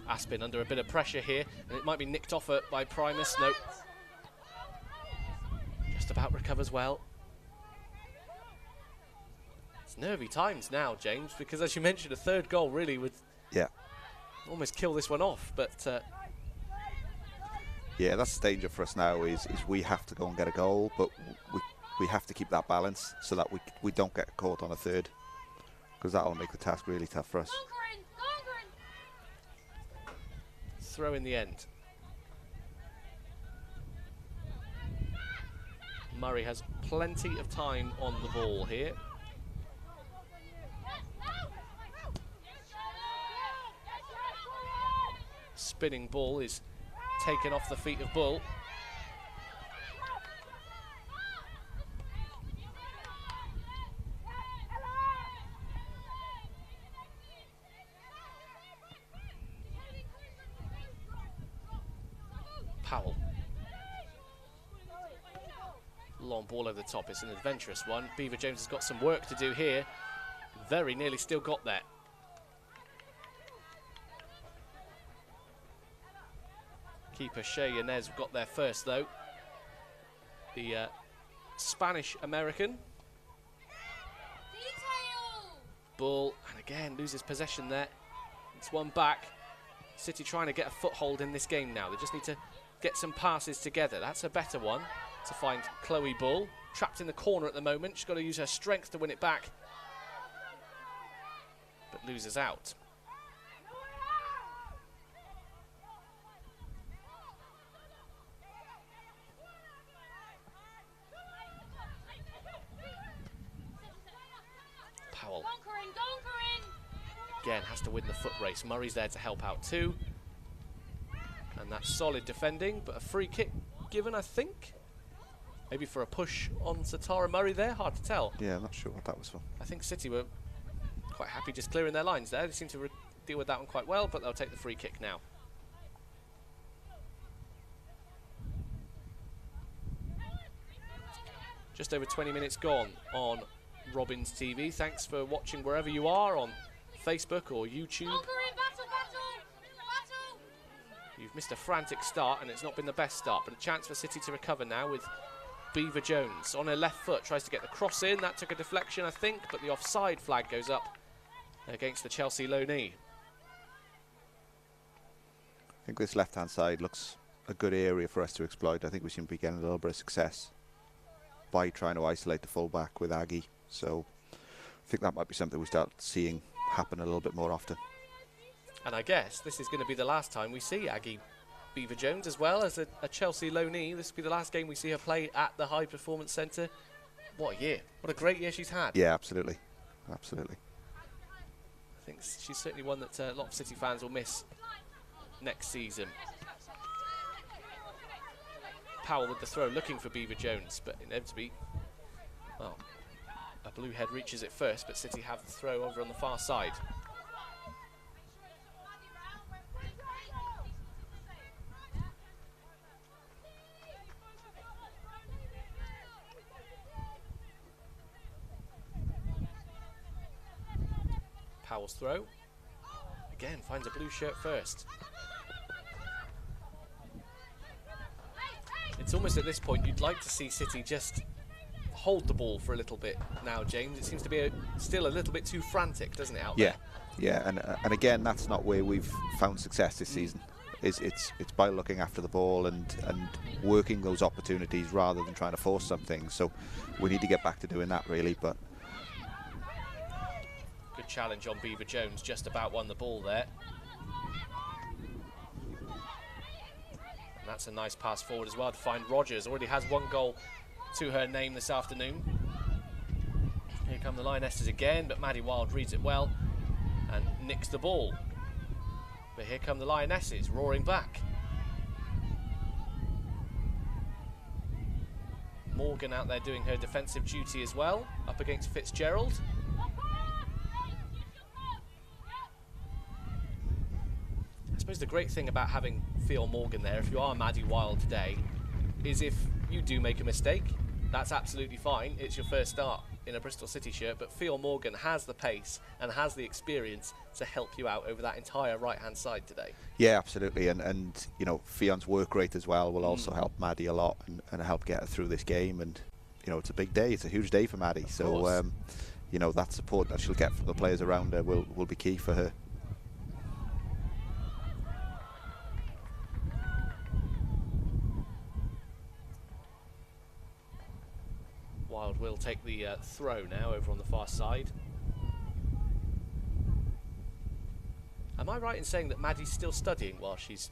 Aspin under a bit of pressure here, and it might be nicked off by Primus. No. Just about recovers well. It's nervy times now, James, because as you mentioned, a third goal really would almost kill this one off. But yeah, that's the danger for us now. Is we have to go and get a goal, but we have to keep that balance so that we don't get caught on a third, because that'll make the task really tough for us. Throw in the end. Murray has plenty of time on the ball here. Spinning ball is taken off the feet of Bull. Powell. Long ball over the top. It's an adventurous one. Beaver Jones has got some work to do here. Very nearly still got there. Keeper Shea Yanez got there first though. The Spanish-American. Bull, and again loses possession there. It's one back. City trying to get a foothold in this game now. They just need to get some passes together. That's a better one to find Chloe Bull. Trapped in the corner at the moment. She's got to use her strength to win it back. But loses out. Powell. Again, has to win the foot race. Murray's there to help out too. And that's solid defending, but a free kick given, I think. Maybe for a push on Satara Murray there, hard to tell. Yeah, I'm not sure what that was for. I think City were quite happy just clearing their lines there. They seem to deal with that one quite well, but they'll take the free kick now. Just over 20 minutes gone on Robins TV. Thanks for watching wherever you are, on Facebook or YouTube. You've missed a frantic start and it's not been the best start, but a chance for City to recover now with Beaver Jones on her left foot, tries to get the cross in. That took a deflection, I think, but the offside flag goes up against the Chelsea low knee. I think this left-hand side looks a good area for us to exploit. I think we seem to be getting a little bit of success by trying to isolate the full-back with Aggie. So I think that might be something we start seeing happen a little bit more often. And I guess this is going to be the last time we see Aggie Beaver Jones, as well as a Chelsea low knee. This will be the last game we see her play at the High Performance Centre. What a year. What a great year she's had. Yeah, absolutely. Absolutely. I think she's certainly one that a lot of City fans will miss next season. Powell with the throw, looking for Beaver Jones, but inevitably, well, a blue head reaches it first, but City have the throw over on the far side. Howell's throw. Again, finds a blue shirt first. It's almost at this point you'd like to see City just hold the ball for a little bit now, James. It seems to be still a little bit too frantic, doesn't it, out there? Yeah, and again, that's not where we've found success this season. It's by looking after the ball and working those opportunities rather than trying to force something. So we need to get back to doing that, really. But good challenge on Beaver Jones, just about won the ball there. And that's a nice pass forward as well to find Rogers. Already has 1 goal to her name this afternoon. Here come the Lionesses again, but Maddie Wild reads it well and nicks the ball. But here come the Lionesses roaring back. Morgan out there doing her defensive duty as well, up against Fitzgerald. I suppose the great thing about having Phil Morgan there, if you are Maddie Wild today, is if you do make a mistake, that's absolutely fine. It's your first start in a Bristol City shirt, but Phil Morgan has the pace and has the experience to help you out over that entire right-hand side today. yeah, absolutely, and you know, Fion's work rate as well will also help Maddie a lot and help get her through this game. And you know, it's a big day, it's a huge day for Maddie. So you know, that support that she'll get from the players around her will be key for her. Wild will take the throw now over on the far side. Am I right in saying that Maddie's still studying while she's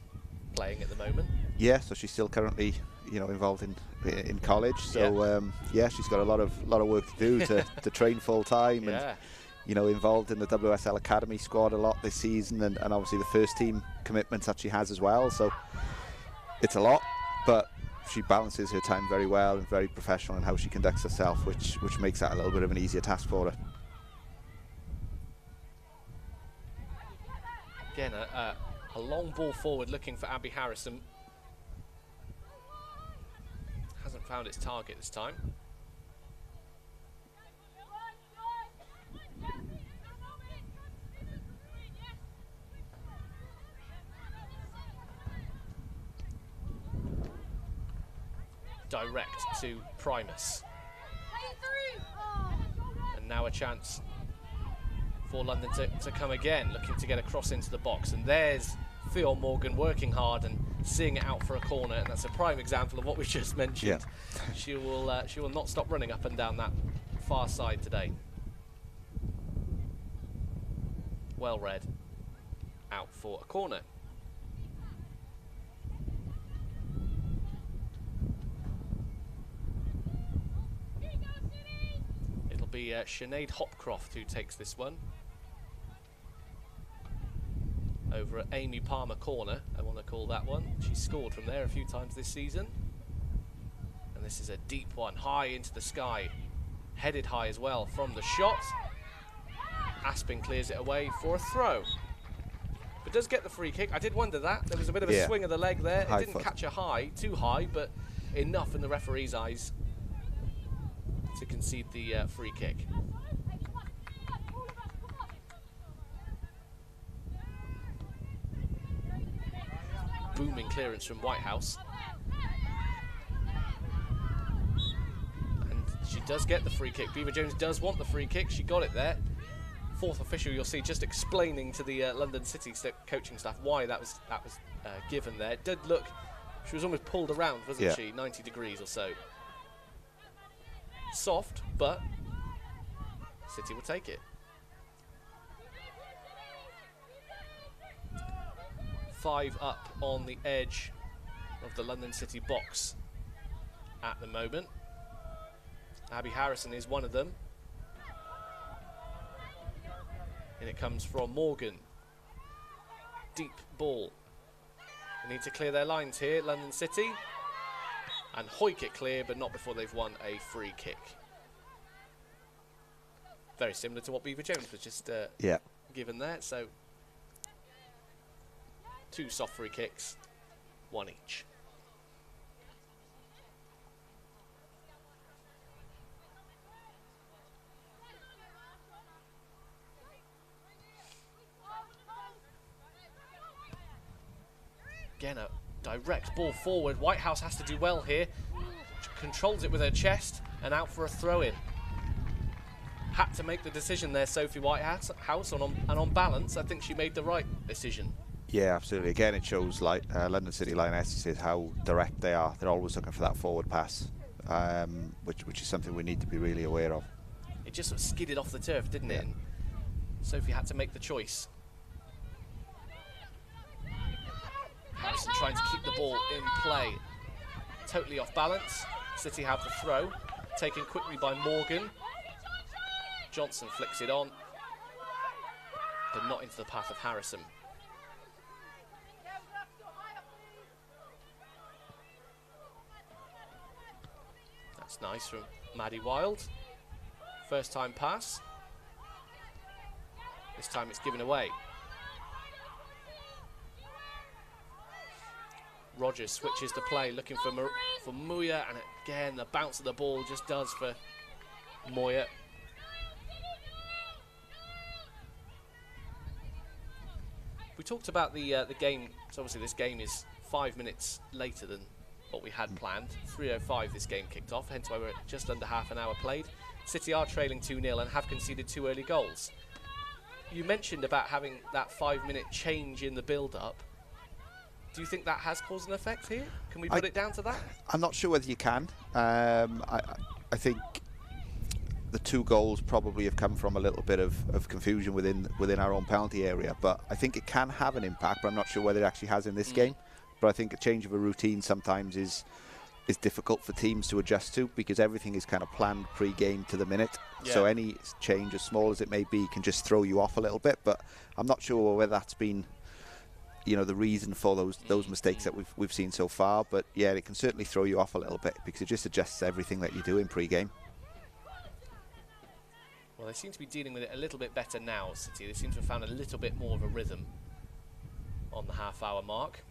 playing at the moment? Yeah, so she's still currently, you know, involved in college. So yeah, she's got a lot of work to do to train full time, and you know, involved in the WSL Academy squad a lot this season, and obviously the first team commitments that she has as well. So it's a lot, but she balances her time very well and very professional in how she conducts herself, which makes that a little bit of an easier task for her. Again, a long ball forward looking for Abby Harrison. Hasn't found its target this time. Direct to Primus. And now a chance for London to come again, looking to get a cross into the box. And there's Phil Morgan working hard and seeing it out for a corner, and that's a prime example of what we just mentioned. Yeah. She will not stop running up and down that far side today. Well read. Out for a corner. It'll be Sinead Hopcroft who takes this one. Over at Amy Palmer corner, I want to call that one. She's scored from there a few times this season. And this is a deep one, high into the sky. Headed high as well from the shot. Aspin clears it away for a throw. But does get the free kick. I did wonder that. There was a bit of a swing of the leg there. It didn't catch her too high, but enough in the referee's eyes to concede the free kick. Booming clearance from Whitehouse. And she does get the free kick. Beaver Jones does want the free kick. She got it there. Fourth official, you'll see, just explaining to the London City coaching staff why that was given there. It did look, she was almost pulled around, wasn't she? 90 degrees or so. Soft, but City will take it. 5 up on the edge of the London City box at the moment. Abby Harrison is one of them. And it comes from Morgan. Deep ball. They need to clear their lines here, London City. And hoik it clear, but not before they've won a free kick. Very similar to what Beaver Jones was just given there. So 2 soft free kicks, 1 each. Again, a direct ball forward. Whitehouse has to do well here. Controls it with her chest and out for a throw-in. Had to make the decision there, Sophie Whitehouse, and on balance, I think she made the right decision. Yeah, absolutely. Again, it shows like London City Lionesses how direct they are. They're always looking for that forward pass, which is something we need to be really aware of. It just sort of skidded off the turf, didn't it? And Sophie had to make the choice. Harrison trying to keep the ball in play. Totally off balance. City have the throw, taken quickly by Morgan. Johnson flicks it on, but not into the path of Harrison. That's nice from Maddie Wild. First time pass. This time it's given away. Rogers switches the play, looking for Muya, and again the bounce of the ball just does for Moya. We talked about the game, so obviously this game is 5 minutes later than what we had planned. 3:05 this game kicked off, hence why we're at just under half an hour played. City are trailing 2-0 and have conceded 2 early goals. You mentioned about having that 5-minute change in the build-up. Do you think that has caused an effect here? Can we put it down to that? I'm not sure whether you can. I think the 2 goals probably have come from a little bit of confusion within our own penalty area, but I think it can have an impact, but I'm not sure whether it actually has in this game. But I think a change of a routine sometimes is difficult for teams to adjust to, because everything is kind of planned pre-game to the minute. Yeah. So any change, as small as it may be, can just throw you off a little bit. But I'm not sure whether that's been, the reason for those mistakes that we've seen so far. But yeah, it can certainly throw you off a little bit, because it just adjusts everything that you do in pre-game. Well, they seem to be dealing with it a little bit better now, City. They seem to have found a little bit more of a rhythm on the half-hour mark.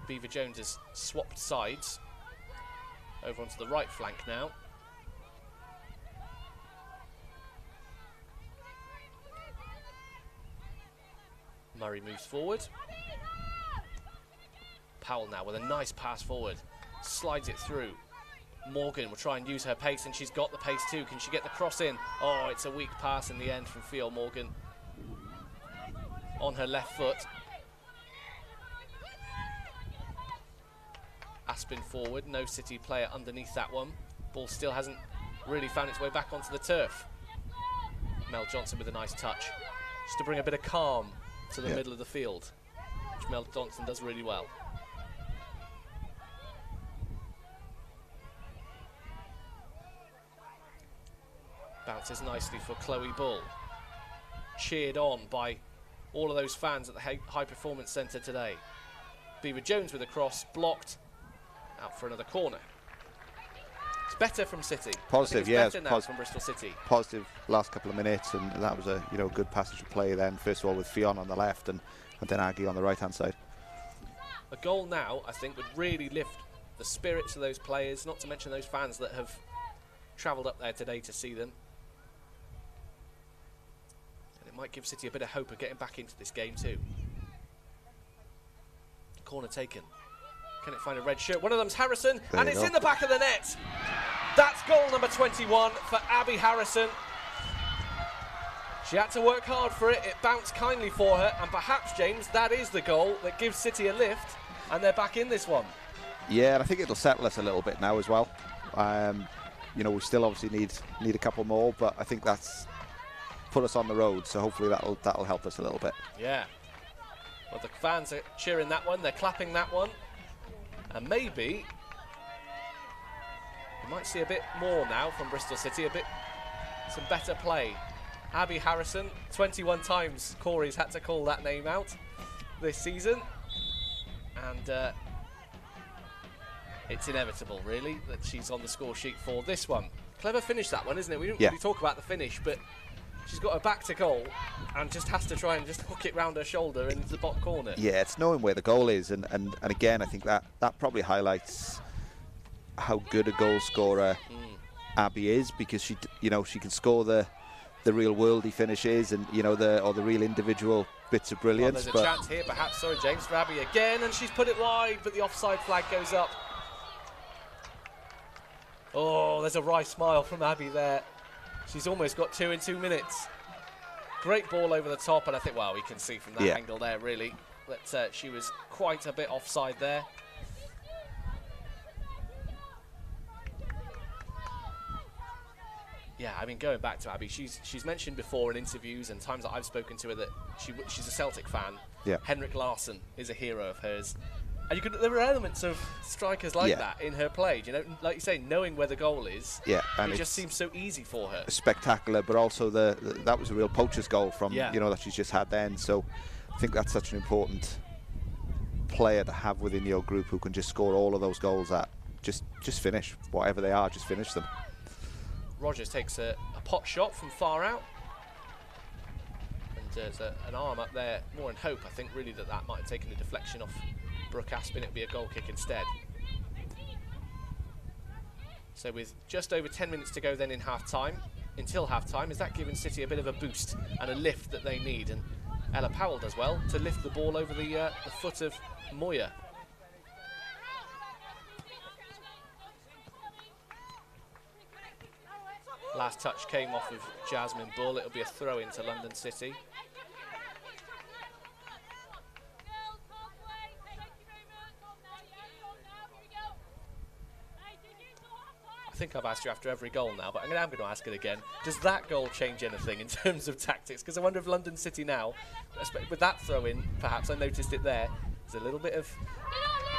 Beaver Jones has swapped sides over onto the right flank now. Murray moves forward. Powell now with a nice pass forward, slides it through. Morgan will try and use her pace, and she's got the pace too. Can she get the cross in? Oh, it's a weak pass in the end from Theo Morgan on her left foot. Aspin forward, no City player underneath that one. Ball still hasn't really found its way back onto the turf. Mel Johnson with a nice touch, just to bring a bit of calm to the middle of the field, which Mel Johnson does really well. Bounces nicely for Chloe Bull. Cheered on by all of those fans at the High Performance Centre today. Beaver Jones with a cross, blocked. Out for another corner. It's better from City. Positive, yeah. Better now from Bristol City. Positive last couple of minutes, and that was a good passage of play then. First of all with Fionn on the left, and then Aggie on the right hand side. A goal now, I think, would really lift the spirits of those players, not to mention those fans that have travelled up there today to see them. And it might give City a bit of hope of getting back into this game too. Corner taken. Can it find a red shirt? One of them's Harrison, and it's in the back of the net. That's goal number 21 for Abby Harrison. She had to work hard for it. It bounced kindly for her, and perhaps, James, that is the goal that gives City a lift, and they're back in this one. Yeah, and I think it'll settle us a little bit now as well. We still obviously need a couple more, but I think that's put us on the road, so hopefully that'll help us a little bit. Yeah. Well, the fans are cheering that one. They're clapping that one. And maybe we might see a bit more now from Bristol City, some better play. Abby Harrison, 21 times Corey's had to call that name out this season. And it's inevitable, really, that she's on the score sheet for this one. Clever finish, that one, isn't it? We didn't really talk about the finish, but she's got her back to goal and just has to try and just hook it round her shoulder into the bottom corner. Yeah, it's knowing where the goal is, and again, I think that probably highlights how good a goal scorer Abby is, because she can score the real worldy finishes, and the real individual bits of brilliance. Well, there's a chance here, perhaps. Sorry, James, for Abby again, and she's put it wide, but the offside flag goes up. Oh, there's a wry smile from Abby there. She's almost got 2 in 2 minutes. Great ball over the top, and I think, well, we can see from that angle there, really, that she was quite a bit offside there. Yeah, I mean, going back to Abby, she's mentioned before in interviews and times that I've spoken to her that she's a Celtic fan. Yeah. Henrik Larsson is a hero of hers. And there were elements of strikers like that in her play. You know, like you say, knowing where the goal is. Yeah, and it just seems so easy for her. Spectacular, but also that was a real poacher's goal from you know, that she's just had then. So I think that's such an important player to have within your group who can just score all of those goals that just finish whatever they are, just finish them. Rogers takes a pot shot from far out. And there's an arm up there, more in hope, I think, really, that might have taken the deflection off Brooke Aspin. It'll be a goal kick instead. So with just over 10 minutes to go then in half-time, until half-time, is that giving City a bit of a boost and a lift that they need? And Ella Powell does well to lift the ball over the foot of Moya. Last touch came off of Jasmine Bull. It'll be a throw into London City. I think I've asked you after every goal now, but I'm going to ask it again. Does that goal change anything in terms of tactics? Because I wonder if London City now, with that throw-in, perhaps, I noticed it there, there's a little bit of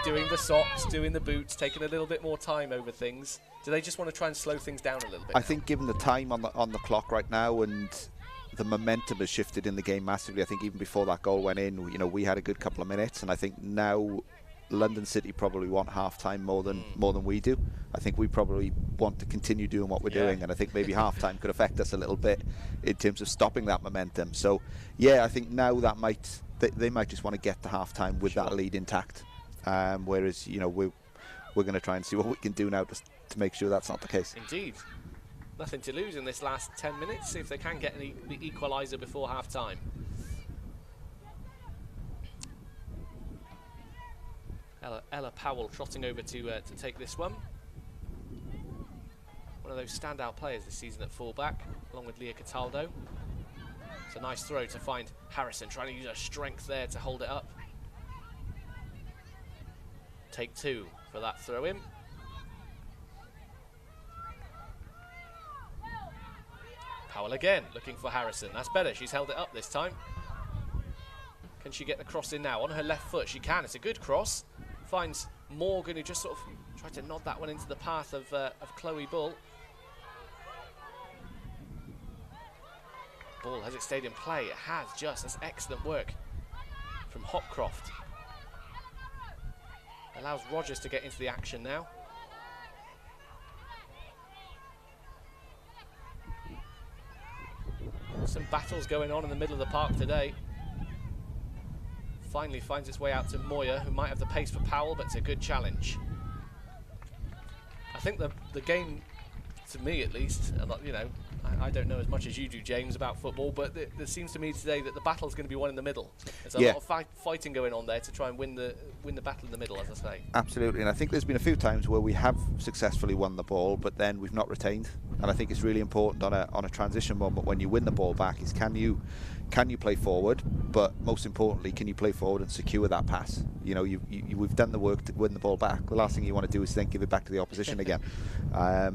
doing the socks, doing the boots, taking a little bit more time over things. Do they just want to try and slow things down a little bit? I think given the time on the clock right now, and the momentum has shifted in the game massively. I think even before that goal went in, you know, we had a good couple of minutes, and I think now London City probably want half-time more than we do. I think we probably want to continue doing what we're doing, and I think maybe half-time could affect us a little bit in terms of stopping that momentum. So yeah, I think now that they might just want to get to half-time with that lead intact, whereas, you know, we're going to try and see what we can do now to make sure that's not the case. Indeed. Nothing to lose in this last 10 minutes, see if they can get the equaliser before half-time. Ella Powell trotting over to take this one. One of those standout players this season at fullback, along with Leah Cataldo. It's a nice throw to find Harrison, trying to use her strength there to hold it up. Take two for that throw-in. Powell again, looking for Harrison. That's better, she's held it up this time. Can she get the cross in now? On her left foot, she can. It's a good cross. Finds Morgan, who just sort of tried to nod that one into the path of Chloe Bull. Ball, has it stayed in play? It has just. That's excellent work from Hopcroft. Allows Rogers to get into the action now. Some battles going on in the middle of the park today. Finally finds its way out to Moya, who might have the pace for Powell, but it's a good challenge. I think the game, to me at least, you know, I don't know as much as you do, James, about football, but it seems to me today that the battle's going to be won in the middle. There's a lot of fighting going on there to try and win the battle in the middle, as I say. Absolutely, and I think there's been a few times where we have successfully won the ball, but then we've not retained. And I think it's really important on a transition moment when you win the ball back is can you play forward, but most importantly, can you play forward and secure that pass? You know, we've done the work to win the ball back. The last thing you want to do is then give it back to the opposition again.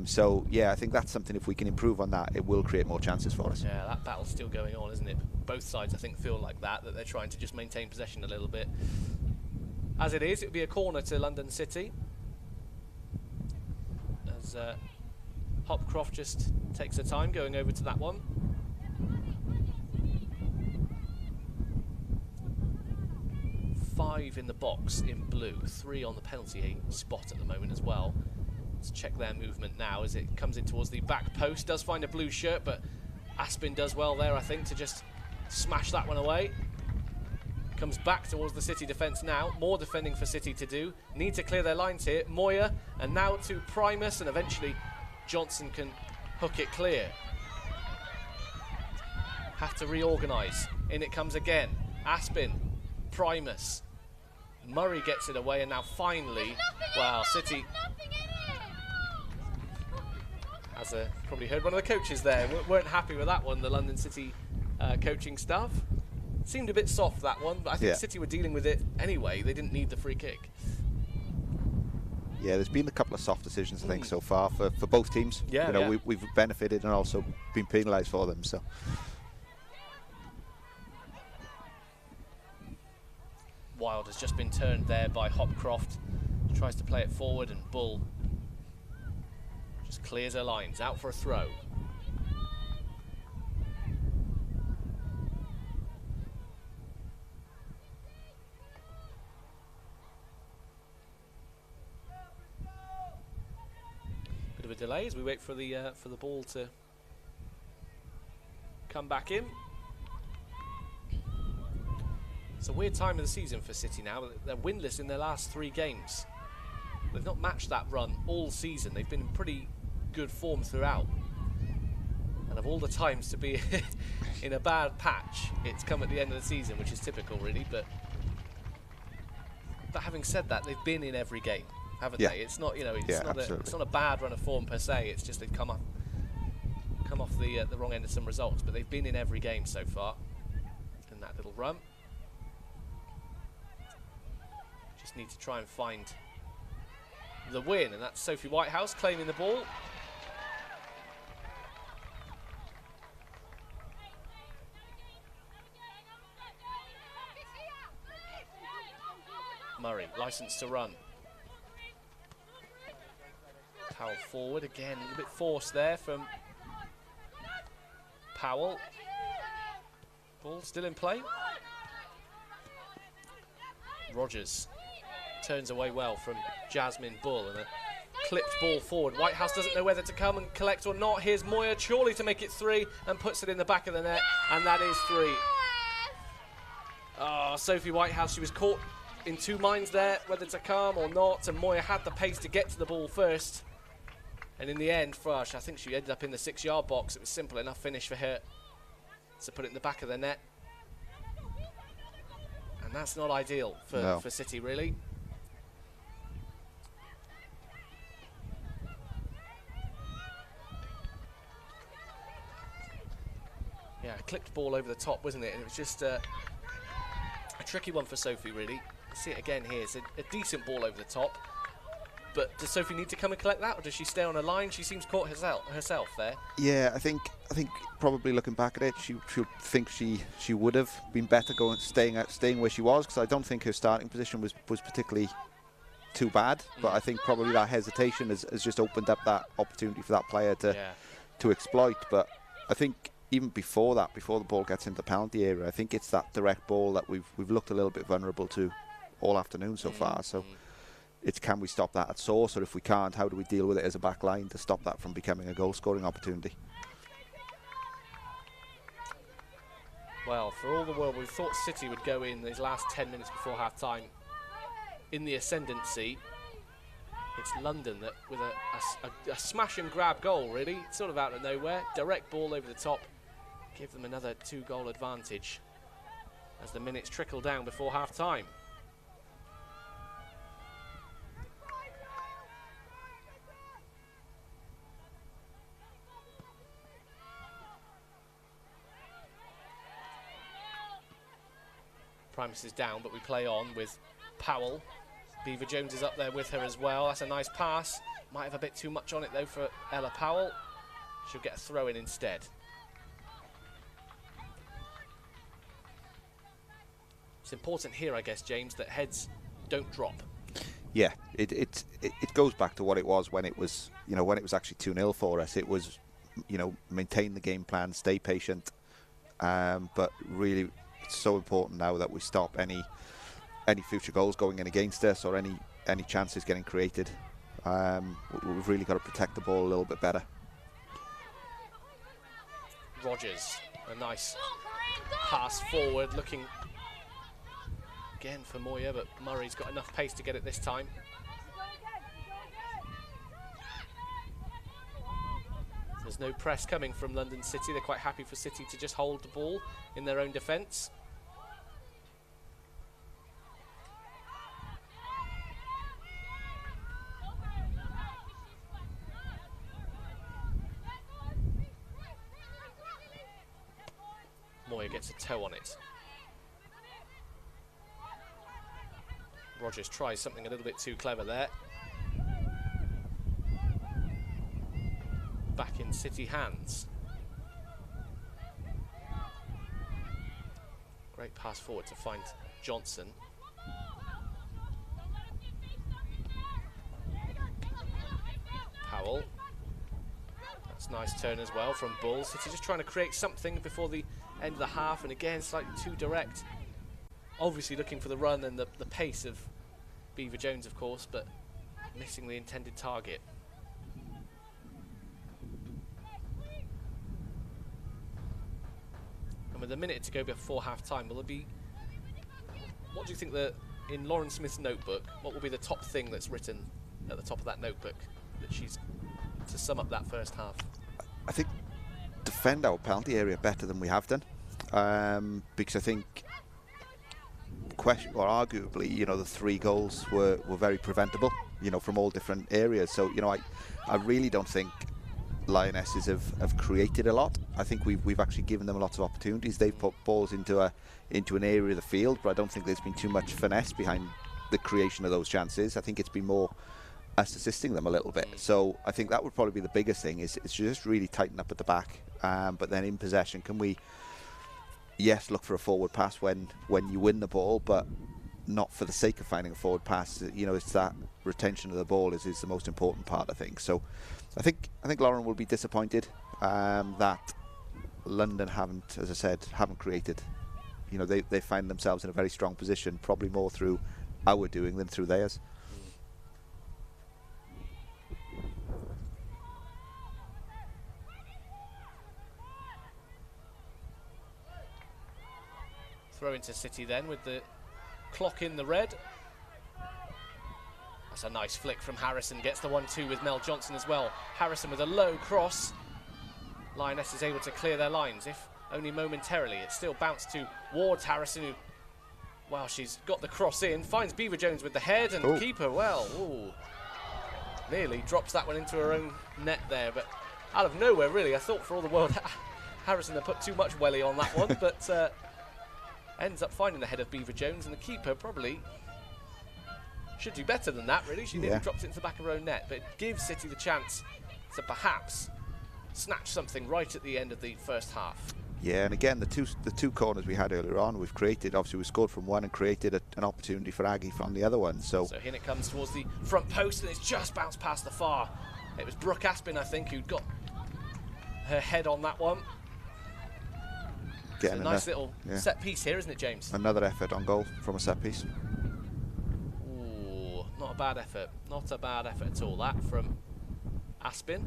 So yeah, I think that's something, if we can improve on that, it will create more chances for us. Yeah, that battle's still going on, isn't it? Both sides, I think, feel like that they're trying to just maintain possession a little bit. As it is, it would be a corner to London City. As Hopcroft just takes her time going over to that one. Five in the box in blue, 3 on the penalty spot at the moment as well. Let's check their movement now as it comes in towards the back post. Does find a blue shirt, but Aspin does well there, I think, to just smash that one away. Comes back towards the City defence now. More defending for City to do. Need to clear their lines here. Moya, and now to Primus, and eventually Johnson can hook it clear. Have to reorganise. In it comes again. Aspin, Primus, Murray gets it away, and now finally, well, City, as I probably heard one of the coaches there, weren't happy with that one, the London City coaching staff. Seemed a bit soft, that one, but I think City were dealing with it anyway. They didn't need the free kick. Yeah, there's been a couple of soft decisions, I think, so far for both teams. Yeah, you know, we've benefited and also been penalised for them. So. Wild has just been turned there by Hopcroft. Tries to play it forward, and Bull just clears her lines, out for a throw. Bit of a delay as we wait for the ball to come back in. It's a weird time of the season for City now. They're winless in their last 3 games. They've not matched that run all season. They've been in pretty good form throughout. And of all the times to be in a bad patch, it's come at the end of the season, which is typical, really. But having said that, they've been in every game, haven't they? It's not, you know, it's not a bad run of form per se. It's just they've come off the wrong end of some results. But they've been in every game so far in that little run. Just need to try and find the win, and that's Sophie Whitehouse claiming the ball. Murray, licence to run. Powell forward again, a bit forced there from Powell. Ball still in play. Rogers turns away well from Jasmine Bull, and a clipped ball forward. Whitehouse doesn't know whether to come and collect or not. Here's Moya Chorley to make it 3 and puts it in the back of the net, and that is 3. Oh, Sophie Whitehouse, she was caught in 2 minds there, whether to come or not, and Moya had the pace to get to the ball first. And in the end, I think she ended up in the 6-yard box. It was simple enough finish for her to put it in the back of the net. And that's not ideal for City, really. Yeah, a clipped ball over the top, wasn't it? And it was just a tricky one for Sophie, really. See it again here. It's a decent ball over the top. But does Sophie need to come and collect that, or does she stay on a line? She seems caught herself there. Yeah, I think probably looking back at it, she think she would have been better staying where she was, because I don't think her starting position was particularly too bad. But I think probably that hesitation has just opened up that opportunity for that player to exploit. But I think even before that, before the ball gets into the penalty area, I think it's that direct ball that we've looked a little bit vulnerable to all afternoon so far. So it's, can we stop that at source, or if we can't, how do we deal with it as a back line to stop that from becoming a goal scoring opportunity? Well, for all the world, we thought City would go in these last 10 minutes before half time in the ascendancy. It's London that with a smash and grab goal, really, sort of out of nowhere, direct ball over the top, give them another 2-goal advantage as the minutes trickle down before half time. Primus is down, but we play on with Powell. Beaver Jones is up there with her as well. That's a nice pass. Might have a bit too much on it though for Ella Powell. She'll get a throw in instead. It's important here, I guess, James, that heads don't drop. Yeah, it goes back to what it was when it was, you know, when it was actually 2-0 for us. It was, you know, maintain the game plan, stay patient, but really it's so important now that we stop any future goals going in against us, or any chances getting created. We've really got to protect the ball a little bit better. Rogers, a nice pass forward, looking again for Moya, but Murray's got enough pace to get it this time. There's no press coming from London City. They're quite happy for City to just hold the ball in their own defence. gets a toe on it. Rogers tries something a little bit too clever there. Back in City hands. Great pass forward to find Johnson. Powell. That's a nice turn as well from Bull. City just trying to create something before the end of the half, and again slightly too direct. Obviously looking for the run and the pace of Beaver Jones, of course, but missing the intended target. And with a minute to go before half-time, will there be... What do you think in Lauren Smith's notebook, what will be the top thing that's written at the top of that notebook that she's to sum up that first half? I think defend our penalty area better than we have done, because I think arguably, you know, the 3 goals were very preventable, you know, from all different areas. So, you know, I really don't think Lionesses have created a lot. I think we've actually given them lots of opportunities. They've put balls into an area of the field, but I don't think there's been too much finesse behind the creation of those chances. I think it's been more us assisting them a little bit. So I think that would probably be the biggest thing, is it's just really tighten up at the back. But then in possession, can we, yes, look for a forward pass when you win the ball, but not for the sake of finding a forward pass. You know, it's that retention of the ball is the most important part, I think. So I think Lauren will be disappointed that London haven't, as I said, created. You know, they find themselves in a very strong position, probably more through our doing than through theirs. Throw into City then with the clock in the red. That's a nice flick from Harrison. Gets the 1-2 with Mel Johnson as well. Harrison with a low cross. Lioness is able to clear their lines, if only momentarily. It still bounced towards Harrison, who, well, she's got the cross in. Finds Beaver Jones with the head, and the keeper, well, nearly drops that one into her own net there. But out of nowhere, really. I thought for all the world Harrison had put too much welly on that one, but ends up finding the head of Beaver Jones, and the keeper probably should do better than that, really. She nearly dropped it into the back of her own net, but it gives City the chance to perhaps snatch something right at the end of the first half. Yeah, and again, the two corners we had earlier on, we've created, obviously we scored from one and created an opportunity for Aggie from the other one. So in it comes towards the front post, and it's just bounced past the far. It was Brooke Aspin, I think, who'd got her head on that one. It's a nice little set piece here, isn't it, James? Another effort on goal from a set piece. Ooh, not a bad effort. Not a bad effort at all, that from Aspin.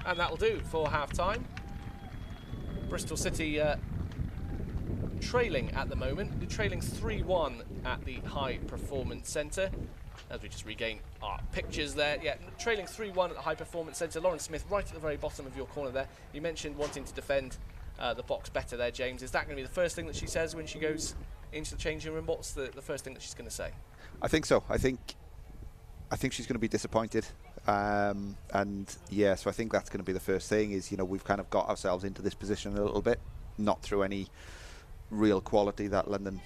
And that'll do for half-time. Bristol City trailing at the moment. They're trailing 3-1 at the High Performance Centre. As we just regain our pictures there. Yeah, trailing 3-1 at the High Performance Centre. Lauren Smith right at the very bottom of your corner there. You mentioned wanting to defend the box better there, James. Is that going to be the first thing that she says when she goes into the changing room? What's the first thing that she's going to say? I think so. I think she's going to be disappointed. And yeah, so I think that's going to be the first thing, is, you know, we've kind of got ourselves into this position a little bit, not through any real quality that London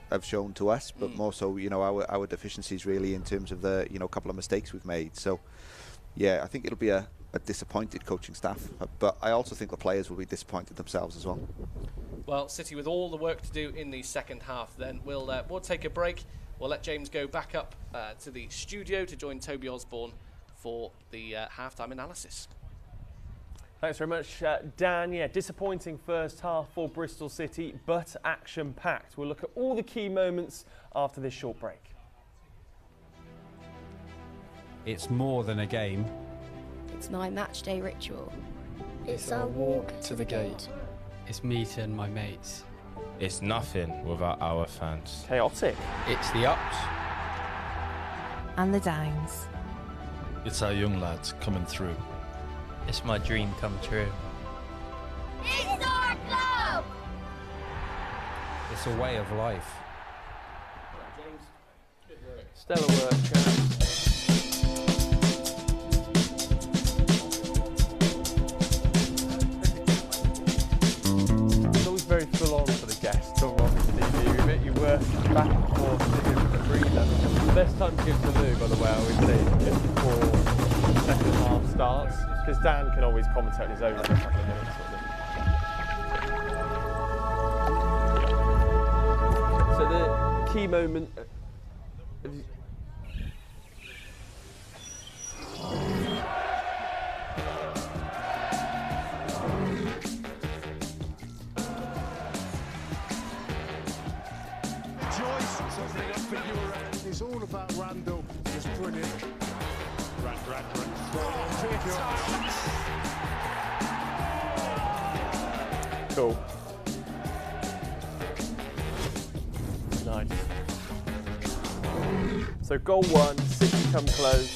have shown to us, but more so, you know, our deficiencies really in terms of the, you know, couple of mistakes we've made. So yeah, I think it'll be a disappointed coaching staff, but I also think the players will be disappointed themselves as well. Well, City with all the work to do in the second half, then we'll take a break. We'll let James go back up to the studio to join Toby Osborne for the half-time analysis. Thanks very much, Dan. Yeah, disappointing first half for Bristol City, but action-packed. We'll look at all the key moments after this short break. It's more than a game. It's my match day ritual. It's our walk to the gate. It's meeting my mates. It's nothing without our fans. Chaotic. It's the ups and the downs. It's our young lads coming through. It's my dream come true. It's our club! It's a way of life. James, Stellar work, It's always very full on for the guests on Robin's TV. You work back and forth to give them a breather. The best time to give the loo, by the way, I always say, just before the second half starts, because Dan can always commentate on his own for a couple of minutes. So the key moment. It's all about Randall. It's brilliant. Cool. Nice. So goal one, City come close.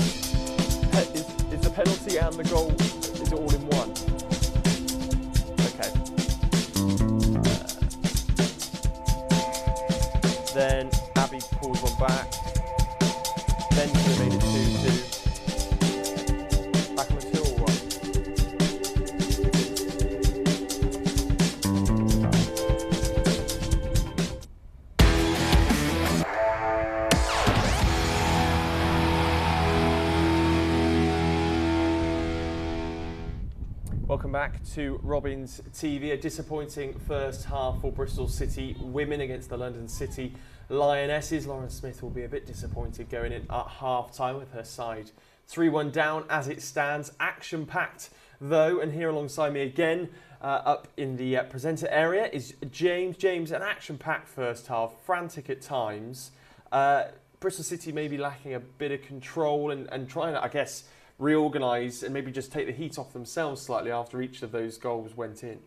Is the penalty and the goal, is it all in one? Okay. Then Abby pulls one back. Then could have made it 2-2. Back on the 2 or what? Welcome back to Robin's TV. A disappointing first half for Bristol City women against the London City Lionesses. Lauren Smith will be a bit disappointed going in at half-time with her side 3-1 down as it stands. Action-packed though, and here alongside me again up in the presenter area is James. James, an action-packed first half, frantic at times. Bristol City maybe lacking a bit of control and trying to, I guess, reorganise and maybe just take the heat off themselves slightly after each of those goals went in.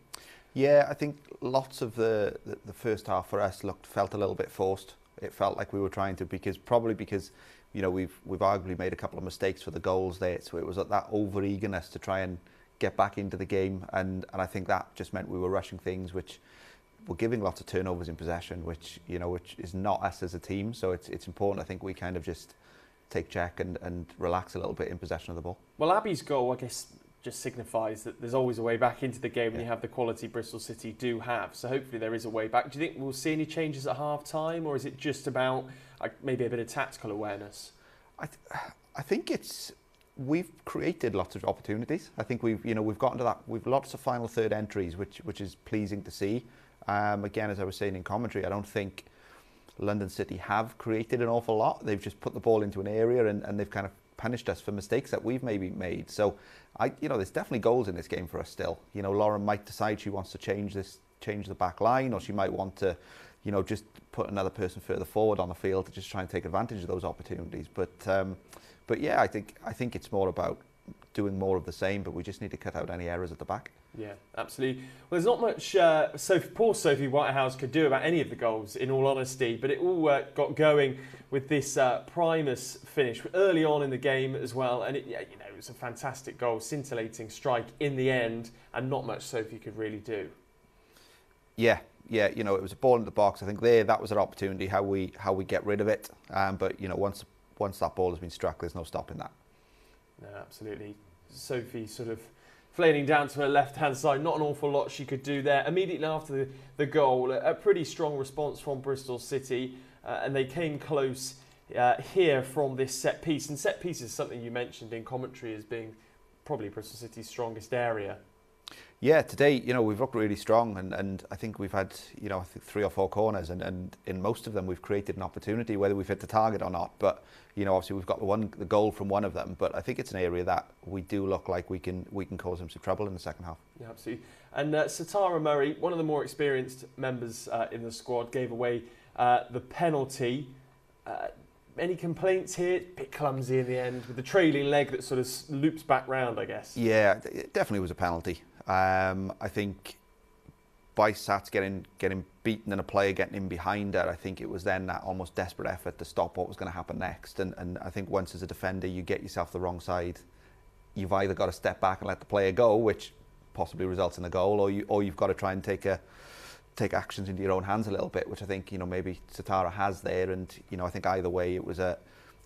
Yeah, I think lots of the first half for us felt a little bit forced. It felt like we were trying to, because you know, we've arguably made a couple of mistakes for the goals there, so it was that over eagerness to try and get back into the game, and I think that just meant we were rushing things, which were giving lots of turnovers in possession, which is not us as a team. So it's important, I think, we kind of just take check and relax a little bit in possession of the ball. Well, Abby's goal, I guess, just signifies that there's always a way back into the game when you have the quality Bristol City do have. So hopefully there is a way back. Do you think we'll see any changes at half-time, or is it just about maybe a bit of tactical awareness? I think we've created lots of opportunities. I think we've gotten to that. We've lots of final third entries, which is pleasing to see. Again, as I was saying in commentary, I don't think London City have created an awful lot. They've just put the ball into an area and they've kind of punished us for mistakes that we've maybe made. So there's definitely goals in this game for us still. Lauren might decide she wants to change the back line, or she might want to, just put another person further forward on the field to just try and take advantage of those opportunities. But yeah, I think it's more about doing more of the same, but we just need to cut out any errors at the back. Yeah, absolutely. Well, there's not much poor Sophie Whitehouse could do about any of the goals, in all honesty, but it all got going with this Primus finish early on in the game as well, and it was a fantastic goal, scintillating strike in the end, and not much Sophie could really do. Yeah, it was a ball into the box. I think that was an opportunity how we get rid of it. But once that ball has been struck, there's no stopping that. No, absolutely. Sophie sort of flailing down to her left-hand side, not an awful lot she could do there. Immediately after the goal, a pretty strong response from Bristol City, and they came close here from this set piece. And set piece is something you mentioned in commentary as being probably Bristol City's strongest area. Yeah, today, we've looked really strong, and I think we've had, I think 3 or 4 corners, and in most of them we've created an opportunity, whether we've hit the target or not. But obviously we've got the goal from one of them. But I think it's an area that we do look like we can cause them some trouble in the second half. Yeah, absolutely. And Satara Murray, one of the more experienced members in the squad, gave away the penalty. Any complaints here? A bit clumsy in the end with the trailing leg that sort of loops back round, I guess. Yeah, it definitely was a penalty. I think by Sats getting beaten and a player getting in behind her, I think it was then that almost desperate effort to stop what was going to happen next. And I think once as a defender you get yourself the wrong side, you've either got to step back and let the player go, which possibly results in a goal, or you've got to try and take actions into your own hands a little bit, which I think maybe Satara has there. And I think either way it was a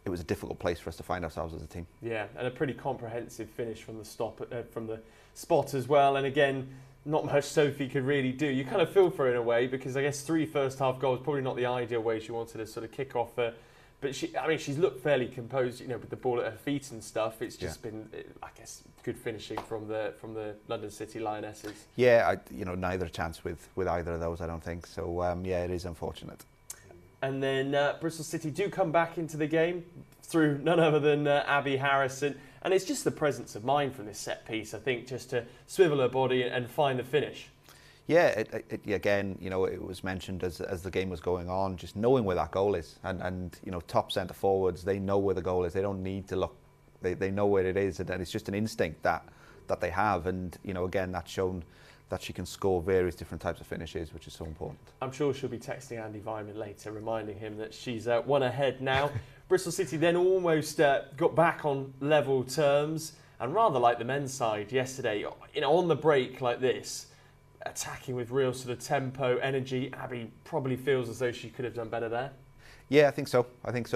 it was a difficult place for us to find ourselves as a team. Yeah, and a pretty comprehensive finish from the spot as well. And again, not much Sophie could really do. You kind of feel for her in a way, because I guess 3 first-half goals, probably not the ideal way she wanted to sort of kick off. But she's looked fairly composed, with the ball at her feet and stuff. It's just been, I guess, good finishing from the London City Lionesses. Yeah, neither a chance with either of those, I don't think. So it is unfortunate. And then Bristol City do come back into the game through none other than Abby Harrison. And it's just the presence of mind from this set piece, I think, just to swivel her body and find the finish. Yeah, again, it was mentioned as the game was going on, just knowing where that goal is. And top centre forwards, they know where the goal is. They don't need to look. They know where it is. And it's just an instinct that they have. And, again, that's shown that she can score various different types of finishes, which is so important. I'm sure she'll be texting Andy Vyman later, reminding him that she's one ahead now. Bristol City then almost got back on level terms, and rather like the men's side yesterday, on the break like this, attacking with real sort of tempo, energy. Abby probably feels as though she could have done better there. Yeah, I think so.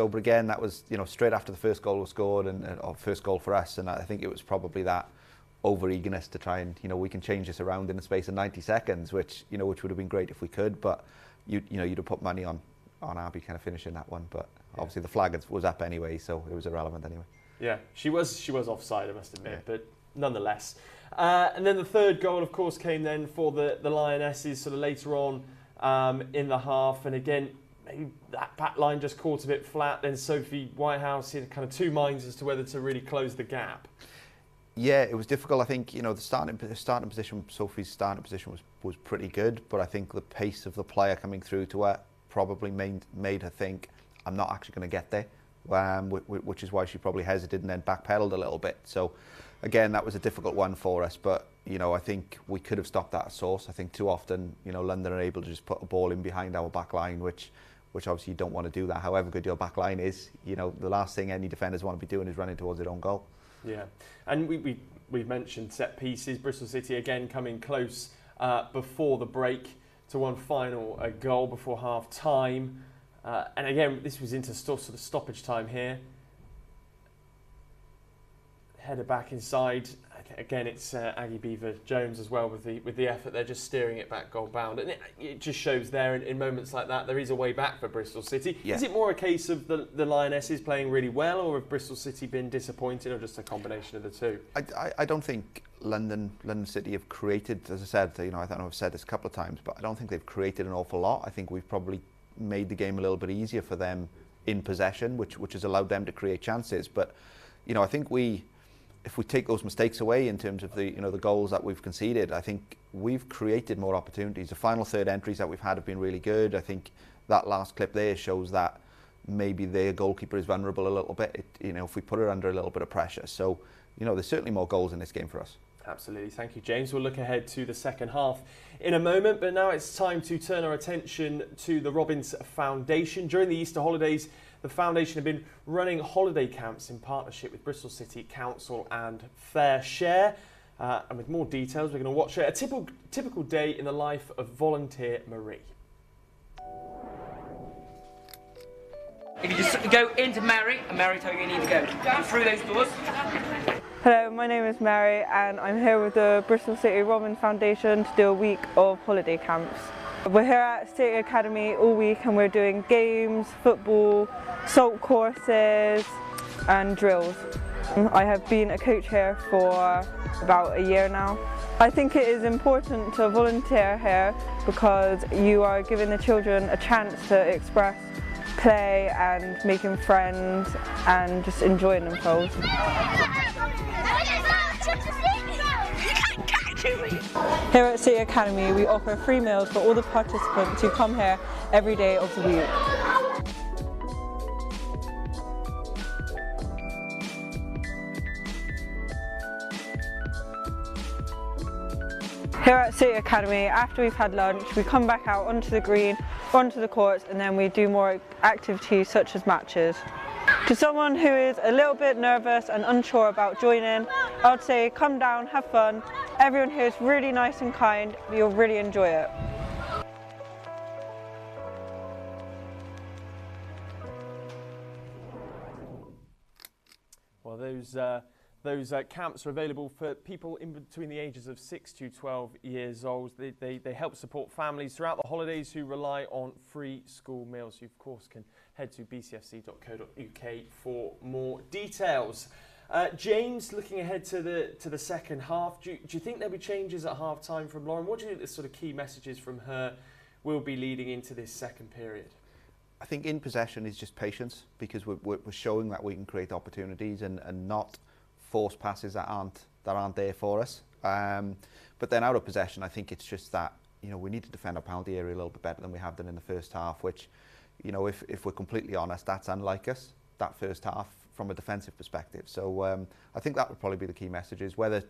But again, that was straight after the first goal was scored, or first goal for us, and I think it was probably that over eagerness to try and we can change this around in the space of 90 seconds, which would have been great if we could, but you'd have put money on Abby kind of finishing that one, but obviously the flag was up anyway, so it was irrelevant anyway. Yeah, she was offside, I must admit, but nonetheless. And then the third goal, of course, came then for the Lionesses sort of later on in the half, and again, maybe that back line just caught a bit flat. Then Sophie Whitehouse had kind of two minds as to whether to really close the gap. Yeah, it was difficult. I think the starting position, Sophie's starting position was pretty good, but I think the pace of the player coming through to her probably made her think, I'm not actually going to get there, which is why she probably hesitated and then backpedaled a little bit. So again, that was a difficult one for us, but I think we could have stopped that at source. I think too often London are able to just put a ball in behind our back line, which obviously you don't want to do that. However good your back line is, the last thing any defenders want to be doing is running towards their own goal. Yeah, and we've mentioned set pieces. Bristol City again coming close before the break to one final goal before half time, and again this was into sort of stoppage time here. Header back inside. Again, it's Aggie Beaver-Jones as well with the effort. They're just steering it back goal bound, and it just shows there in moments like that there is a way back for Bristol City. Yeah. Is it more a case of the Lionesses playing really well, or have Bristol City been disappointed, or just a combination of the two? I don't think London City have created, as I said, I don't know, I've said this a couple of times, but I don't think they've created an awful lot. I think we've probably made the game a little bit easier for them in possession, which has allowed them to create chances. But I think if we take those mistakes away in terms of the goals that we've conceded, I think we've created more opportunities. The final third entries that we've had have been really good. I think that last clip there shows that maybe their goalkeeper is vulnerable a little bit. If we put her under a little bit of pressure. So there's certainly more goals in this game for us. Absolutely, thank you, James. We'll look ahead to the second half in a moment, but now it's time to turn our attention to the Robins Foundation. During the Easter holidays, the Foundation have been running holiday camps in partnership with Bristol City Council and Fair Share. And with more details, we're going to watch a typical day in the life of volunteer Marie. If you just go into Mary, and Mary tells you you need to go through those doors. Hello, my name is Mary and I'm here with the Bristol City Robin Foundation to do a week of holiday camps. We're here at City Academy all week and we're doing games, football, salt courses and drills. I have been a coach here for about a year now. I think it is important to volunteer here because you are giving the children a chance to express, play and making friends and just enjoying themselves. Here at City Academy we offer free meals for all the participants who come here every day of the week. Here at City Academy, after we've had lunch, we come back out onto the green, onto the courts, and then we do more activities such as matches. To someone who is a little bit nervous and unsure about joining, I would say come down, have fun. Everyone here is really nice and kind, you'll really enjoy it. those camps are available for people in between the ages of 6 to 12 years old. They help support families throughout the holidays who rely on free school meals. You, of course, can head to bcfc.co.uk for more details. James, looking ahead to the second half, do you think there'll be changes at half-time from Lauren? What do you think the sort of key messages from her will be leading into this second period? I think in possession is just patience, because we're showing that we can create opportunities and not force passes that aren't there for us. But then out of possession, I think it's just that, you know, we need to defend our penalty area a little bit better than we have done in the first half, which, you know, if we're completely honest, that's unlike us, that first half from a defensive perspective. So I think that would probably be the key messages, whether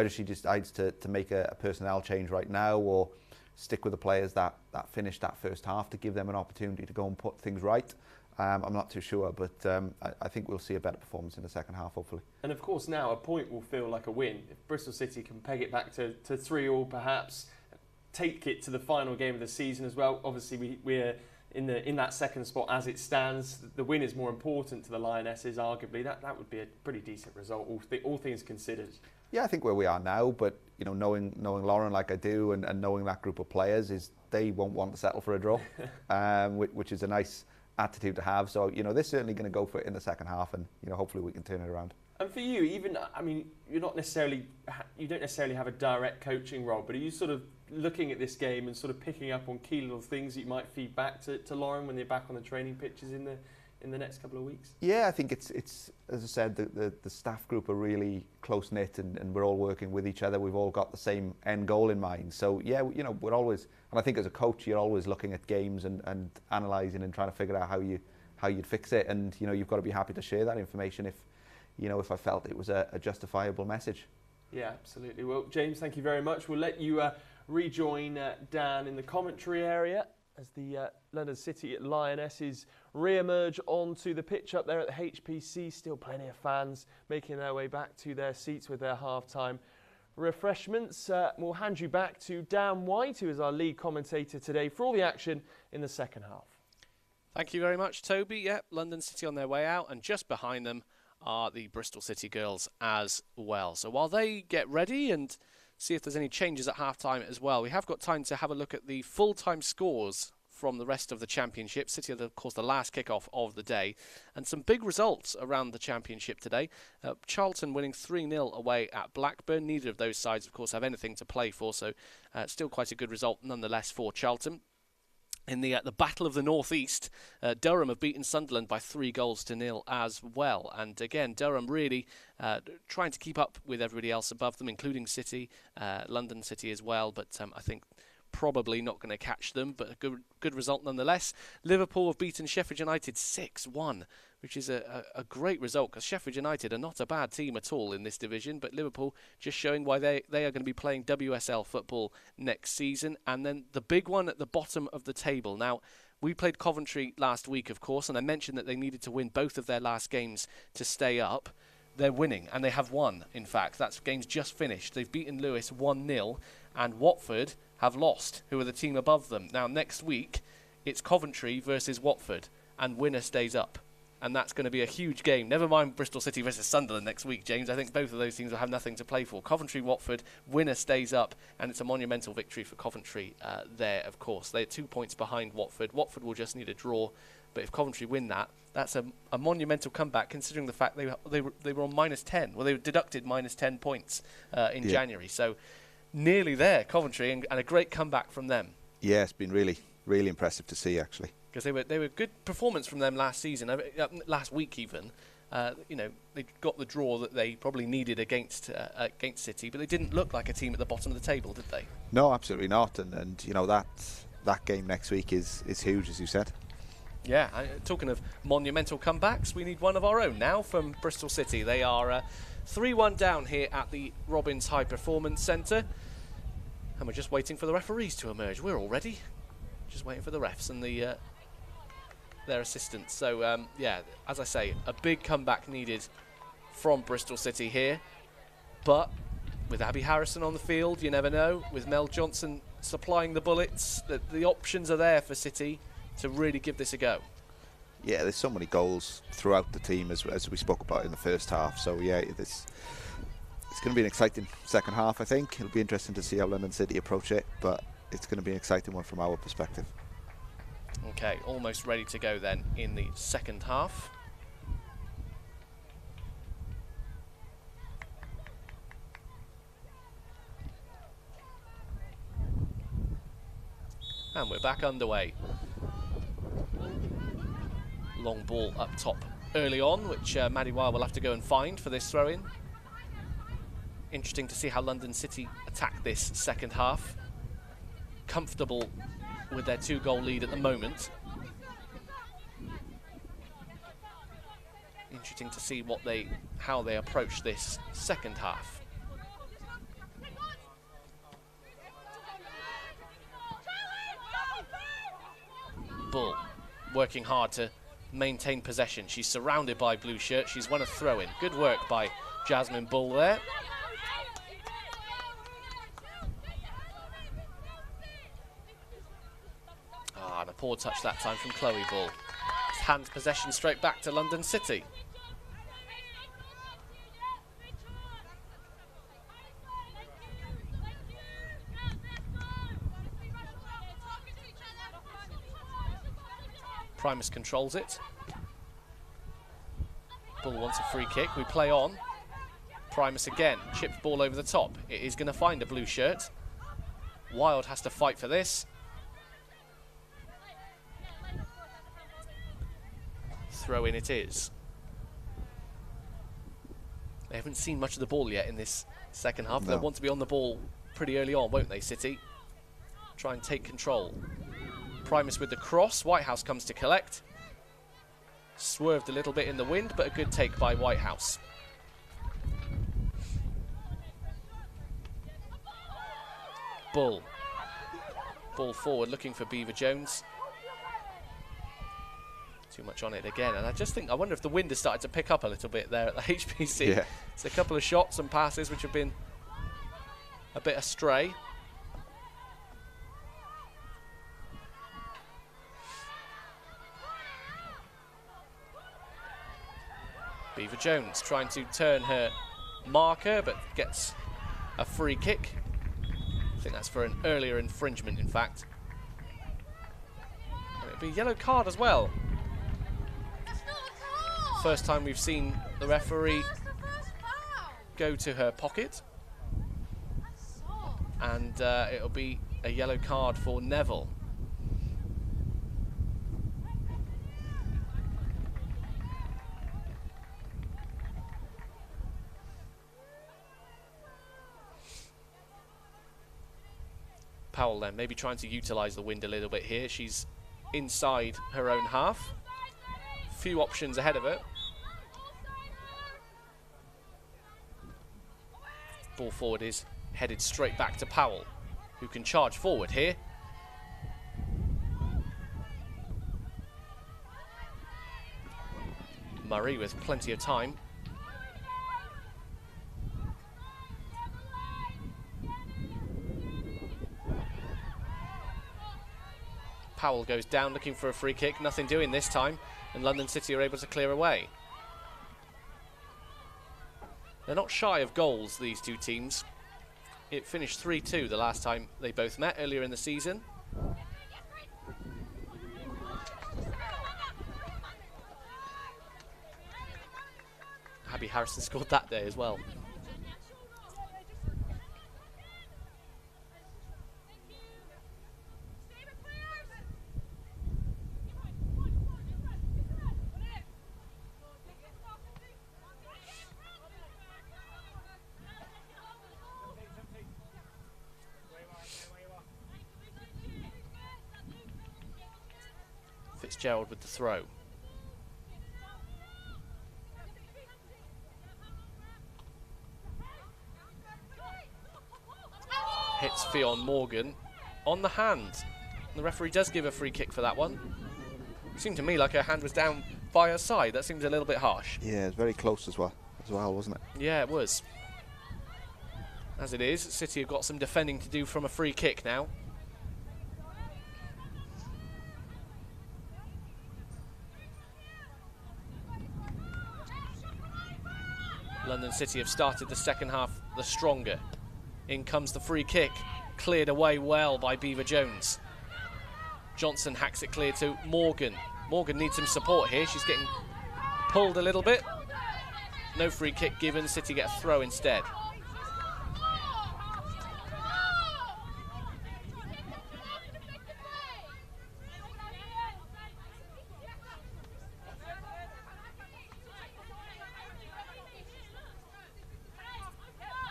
she decides to make a personnel change right now or stick with the players that finished that first half to give them an opportunity to go and put things right. I'm not too sure, but I think we'll see a better performance in the second half, hopefully. And of course now a point will feel like a win. If Bristol City can peg it back to 3-3 perhaps, take it to the final game of the season as well. Obviously we're in that second spot as it stands. The win is more important to the Lionesses, arguably. That would be a pretty decent result, all things considered. Yeah, I think where we are now, but you know, knowing Lauren like I do and knowing that group of players, is they won't want to settle for a draw, which is a nice attitude to have. So, you know, they're certainly going to go for it in the second half, and, you know, hopefully we can turn it around. And for you, even, I mean, you don't necessarily have a direct coaching role, but are you sort of looking at this game and sort of picking up on key little things that you might feed back to Lauren when they're back on the training pitches in the next couple of weeks? Yeah, I think it's as I said, the staff group are really close knit, and we're all working with each other. We've all got the same end goal in mind. So yeah, you know, we're always, and I think as a coach, you're always looking at games and analysing and trying to figure out how you'd fix it. And you know, you've got to be happy to share that information if I felt it was a justifiable message. Yeah, absolutely. Well, James, thank you very much. We'll let you rejoin Dan in the commentary area as the London City Lionesses re-emerge onto the pitch up there at the HPC. Still plenty of fans making their way back to their seats with their half-time refreshments. We'll hand you back to Dan White, who is our lead commentator today, for all the action in the second half. Thank you very much, Toby. Yep, London City on their way out, and just behind them are the Bristol City girls as well. So while they get ready and see if there's any changes at half-time as well, we have got time to have a look at the full-time scores from the rest of the Championship. City are, of course, the last kick-off of the day. And some big results around the Championship today. Charlton winning 3-0 away at Blackburn. Neither of those sides, of course, have anything to play for, so still quite a good result nonetheless for Charlton. In the Battle of the North East, Durham have beaten Sunderland by 3-0 as well. And again, Durham really trying to keep up with everybody else above them, including City, London City as well. But I think probably not going to catch them, but a good result nonetheless. Liverpool have beaten Sheffield United 6-1, which is a great result, because Sheffield United are not a bad team at all in this division, but Liverpool just showing why they are going to be playing WSL football next season. And then the big one at the bottom of the table. Now, we played Coventry last week, of course, and I mentioned that they needed to win both of their last games to stay up. They're winning, and they have won, in fact. That game's just finished. They've beaten Lewes 1-0, and Watford have lost, who are the team above them. Now, next week, it's Coventry versus Watford, and winner stays up. And that's going to be a huge game. Never mind Bristol City versus Sunderland next week, James. I think both of those teams will have nothing to play for. Coventry, Watford, winner stays up, and it's a monumental victory for Coventry there, of course. They're 2 points behind Watford. Watford will just need a draw. But if Coventry win that, that's a monumental comeback, considering the fact they were on -10. Well, they deducted -10 points in January. So nearly there, Coventry, and a great comeback from them. Yeah, it's been really, really impressive to see, actually. Because they were good performance from them last season, last week even. You know, they got the draw that they probably needed against City, but they didn't look like a team at the bottom of the table, did they? No, absolutely not. And you know, that game next week is huge, as you said. Yeah, talking of monumental comebacks, we need one of our own now from Bristol City. They are 3-1 down here at the Robbins High Performance Centre, and we're just waiting for the referees to emerge. We're all ready, just waiting for the refs and their assistants. So yeah, as I say, a big comeback needed from Bristol City here, but with Abby Harrison on the field, you never know. With Mel Johnson supplying the bullets, the options are there for City to really give this a go. yeah, there's so many goals throughout the team as we spoke about in the first half. So yeah, it's going to be an exciting second half. I think it'll be interesting to see how London City approach it, but it's going to be an exciting one from our perspective. Okay, almost ready to go then in the second half. And we're back underway. Long ball up top early on, which Maddie Wilde will have to go and find for this throw-in. Interesting to see how London City attack this second half. Comfortable with their 2-goal lead at the moment. Interesting to see how they approach this second half. Bull working hard to maintain possession. She's surrounded by blue shirts. She's won a throw-in. Good work by Jasmine Bull there. And a poor touch that time from Chloe Bull. Hands possession straight back to London City. Primus controls it. Bull wants a free kick. We play on. Primus again. Chipped ball over the top. It is going to find a blue shirt. Wilde has to fight for this. Throw in it is. They haven't seen much of the ball yet in this second half. No. They'll want to be on the ball pretty early on, won't they, City? Try and take control. Primus with the cross. Whitehouse comes to collect. Swerved a little bit in the wind, but a good take by Whitehouse. Bull. Ball forward, looking for Beaver Jones. Too much on it again, and I wonder if the wind has started to pick up a little bit there at the HPC. Yeah. It's a couple of shots and passes which have been a bit astray. Beaver Jones trying to turn her marker, but gets a free kick. I think that's for an earlier infringement, in fact. And it'll be a yellow card as well. First time we've seen the referee go to her pocket. And it'll be a yellow card for Neville. Powell then, maybe trying to utilise the wind a little bit here. She's inside her own half. Few options ahead of her. Ball forward is headed straight back to Powell, who can charge forward here. Murray with plenty of time. Powell goes down looking for a free kick, nothing doing this time, and London City are able to clear away. They're not shy of goals, these two teams. It finished 3-2 the last time they both met earlier in the season. Abby Harrison scored that day as well. Fitzgerald with the throw. Hits Fionn Morgan on the hand. The referee does give a free kick for that one. It seemed to me like her hand was down by her side. That seems a little bit harsh. Yeah, it's very close as well, wasn't it? Yeah, it was. As it is, City have got some defending to do from a free kick now. London City have started the second half the stronger. In comes the free kick, cleared away well by Beaver Jones. Johnson hacks it clear to Morgan. Morgan needs some support here. She's getting pulled a little bit. No free kick given. City get a throw instead.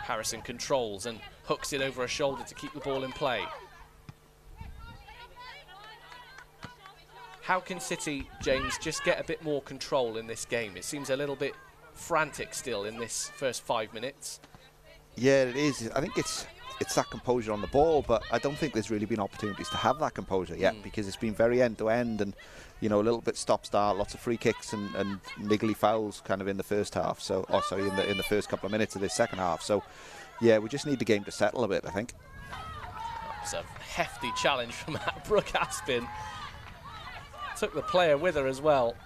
Harrison controls and hooks it over her shoulder to keep the ball in play. How can City, James, just get a bit more control in this game? It seems a little bit frantic still in this first 5 minutes. Yeah, it is. I think it's that composure on the ball, but I don't think there's really been opportunities to have that composure yet because it's been very end-to-end and, you know, a little bit stop-start, lots of free kicks and niggly fouls kind of in the first half. So, in the first couple of minutes of this second half. So, yeah, we just need the game to settle a bit, I think. It's a hefty challenge from Brooke Aspin. Took the player with her as well.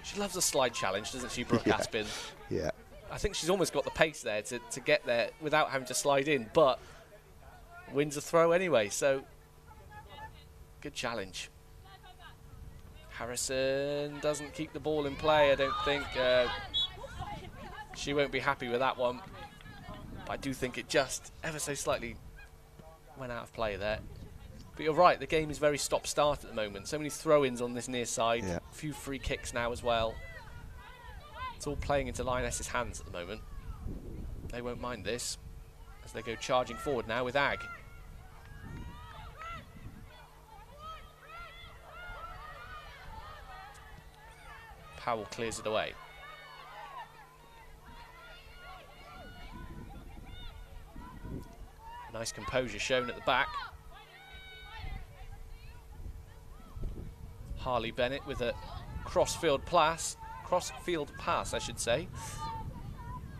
She loves a slide challenge, doesn't she, Brooke Aspin? Yeah. I think she's almost got the pace there to get there without having to slide in, but wins a throw anyway, so good challenge. Harrison doesn't keep the ball in play, I don't think. She won't be happy with that one. But I do think it just ever so slightly went out of play there. But you're right, the game is very stop-start at the moment. So many throw-ins on this near side, a few free kicks now as well. It's all playing into Lionesses' hands at the moment. They won't mind this as they go charging forward now with Ag. Powell clears it away. Nice composure shown at the back. Harley Bennett with a cross-field pass, I should say.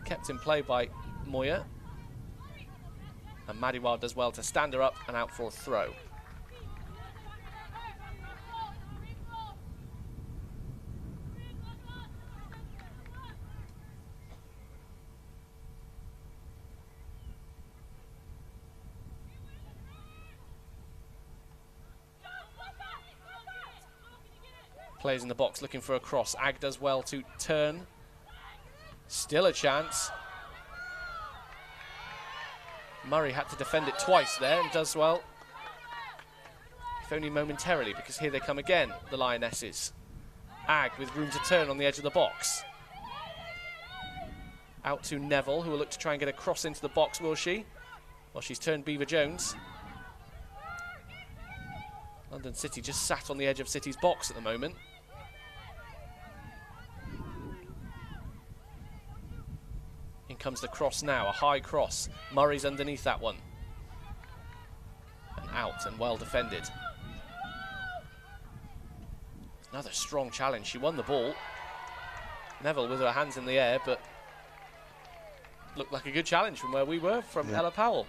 Kept in play by Moya. And Madiwal does well to stand her up and out for a throw. Players in the box looking for a cross. Ag does well to turn. Still a chance. Murray had to defend it twice there and does well. If only momentarily, because here they come again, the Lionesses. Ag with room to turn on the edge of the box. Out to Neville, who will look to try and get a cross into the box, will she? Well, she's turned Beaver Jones. London City just sat on the edge of City's box at the moment. In comes the cross now, a high cross. Murray's underneath that one. And out and well defended. Another strong challenge. She won the ball. Neville with her hands in the air, but looked like a good challenge from where we were, from Ella Powell.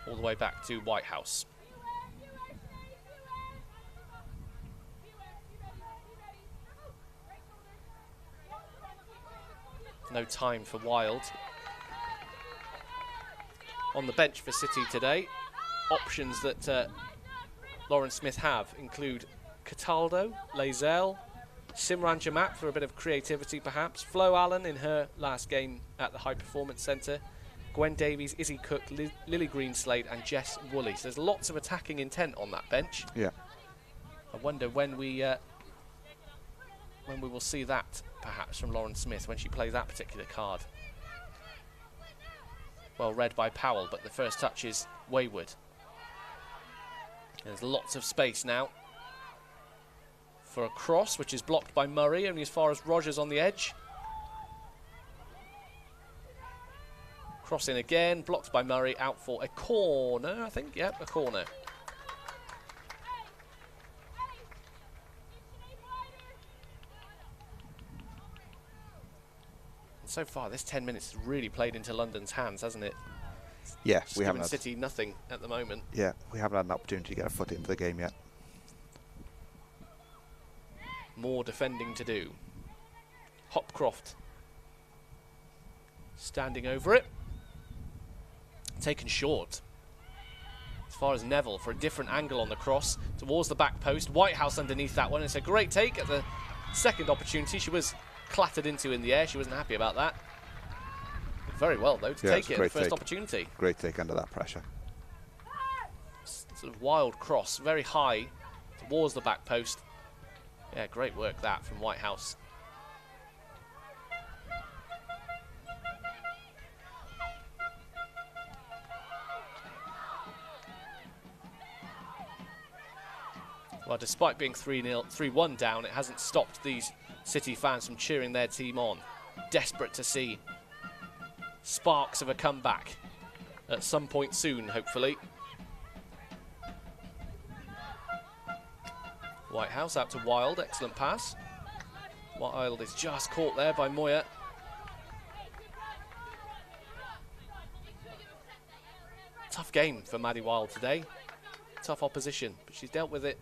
All the way back to Whitehouse. No time for Wild. On the bench for City today, options that Lauren Smith have include Cataldo, Lazelle, Simran Jamat for a bit of creativity perhaps, Flo Allen in her last game at the High Performance Centre, Gwen Davies, Izzy Cook, Lily Greenslade and Jess Woolley. So there's lots of attacking intent on that bench. Yeah. I wonder when we will see that perhaps from Lauren Smith when she plays that particular card. Well read by Powell, but the first touch is wayward. There's lots of space now for a cross, which is blocked by Murray, only as far as Rogers on the edge. Cross in again, blocked by Murray, out for a corner, I think. Yep, a corner. So far, this 10 minutes has really played into London's hands, hasn't it? Yeah, Just we haven't given had, City nothing at the moment. Yeah, we haven't had an opportunity to get a foot into the game yet. More defending to do. Hopcroft standing over it. Taken short. As far as Neville for a different angle on the cross towards the back post. Whitehouse underneath that one. It's a great take at the second opportunity. She was clattered into in the air. She wasn't happy about that. Very well, though, to take it at the first opportunity. Great take under that pressure. Sort of wild cross, very high towards the back post. Yeah, great work that from Whitehouse. Well, despite being 3-1 down, it hasn't stopped these City fans from cheering their team on. Desperate to see sparks of a comeback at some point soon, hopefully. Whitehouse out to Wild, excellent pass. Wild is just caught there by Moya. Tough game for Maddie Wild today. Tough opposition, but she's dealt with it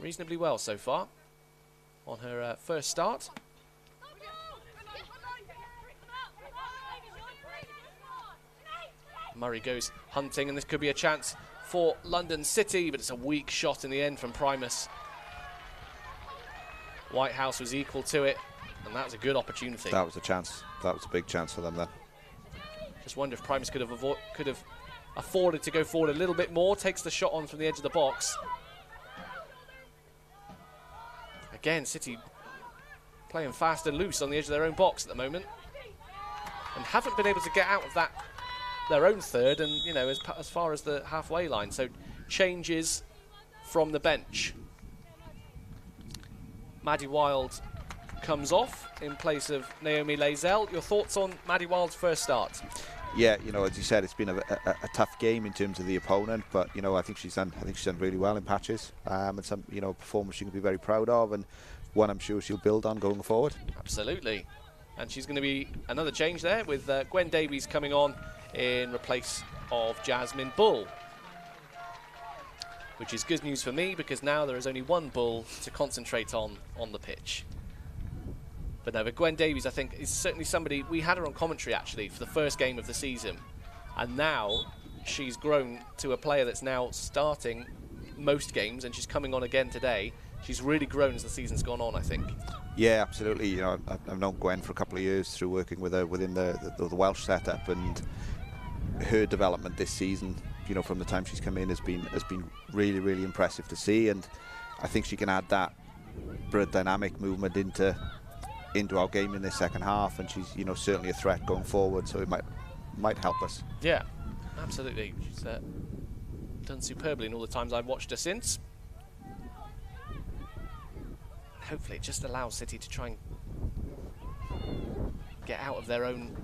reasonably well so far on her first start. Murray goes hunting, and this could be a chance for London City, but it's a weak shot in the end from Primus. Whitehouse was equal to it, and that was a good opportunity. That was a chance. That was a big chance for them then. Just wonder if Primus could have afforded to go forward a little bit more. Takes the shot on from the edge of the box. Again, City playing fast and loose on the edge of their own box at the moment, and haven't been able to get out of that their own third, and you know, as far as the halfway line. So changes from the bench. Maddie Wild comes off in place of Naomi Lazell. Your thoughts on Maddie Wild's first start? Yeah, you know, as you said, it's been a tough game in terms of the opponent, but you know, I think she's done really well in patches, and some, you know, performance she can be very proud of, and one I'm sure she'll build on going forward. Absolutely, and she's going to be another change there with Gwen Davies coming on in replace of Jasmine Bull, which is good news for me because now there is only one Bull to concentrate on the pitch. But no, but Gwen Davies, I think, is certainly somebody. We had her on commentary actually for the first game of the season, and now she's grown to a player that's now starting most games, and she's coming on again today. She's really grown as the season's gone on, I think. Yeah, absolutely. You know, I've known Gwen for a couple of years through working with her within the Welsh setup, and her development this season, you know, from the time she's come in has been really, really impressive to see, and I think she can add that dynamic movement into our game in this second half, and she's, you know, certainly a threat going forward, so it might help us. Yeah, absolutely. She's done superbly in all the times I've watched her since. Hopefully it just allows City to try and get out of their own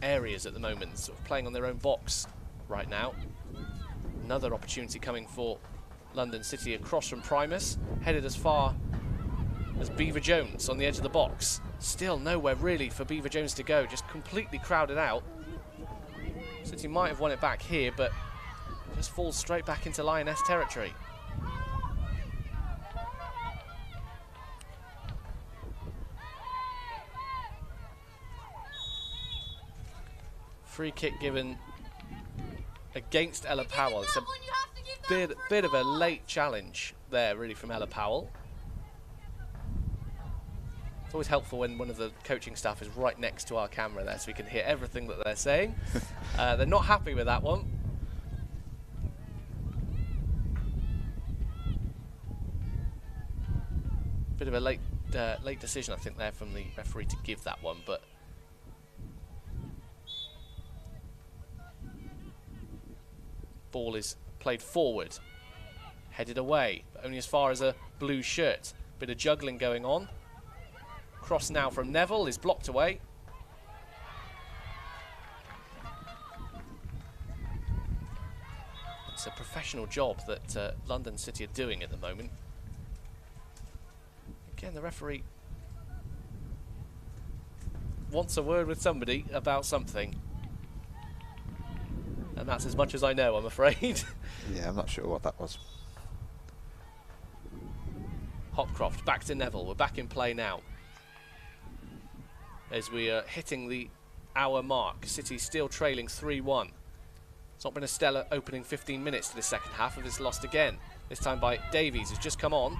areas at the moment, sort of playing on their own box right now. Another opportunity coming for London City across from Primus, headed as far as Beaver Jones on the edge of the box. Still nowhere really for Beaver Jones to go, just completely crowded out. City might have won it back here, but just falls straight back into Lioness territory. Free kick given against Ella Powell. It's a bit of a late challenge there, really, from Ella Powell. It's always helpful when one of the coaching staff is right next to our camera there, so we can hear everything that they're saying. They're not happy with that one. Bit of a late decision, I think, there from the referee to give that one, but ball is played forward, headed away, but only as far as a blue shirt. Bit of juggling going on. Cross now from Neville is blocked away. It's a professional job that London City are doing at the moment. Again, the referee wants a word with somebody about something. And that's as much as I know, I'm afraid. Yeah, I'm not sure what that was. Hopcroft back to Neville. We're back in play now. As we are hitting the hour mark. City still trailing 3-1. It's not been a stellar opening 15 minutes to the second half, and it's lost again. This time by Davies, who's just come on.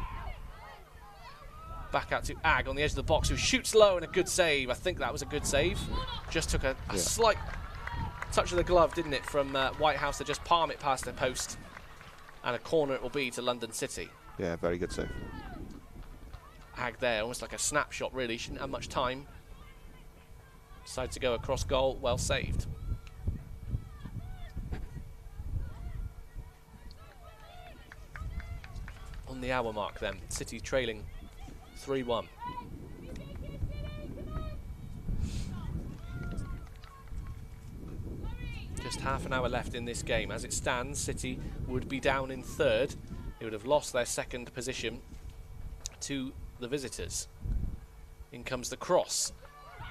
Back out to Ag on the edge of the box, who shoots low, and a good save. I think that was a good save. Just took a slight touch of the glove, didn't it, from Whitehouse to just palm it past the post. And a corner it will be to London City. Yeah, very good save. Ag there, almost like a snapshot, really. Shouldn't have much time. Decided to go across goal, well saved. On the hour mark then, City trailing 3-1. Just half an hour left in this game. As it stands, City would be down in third. They would have lost their second position to the visitors. In comes the cross.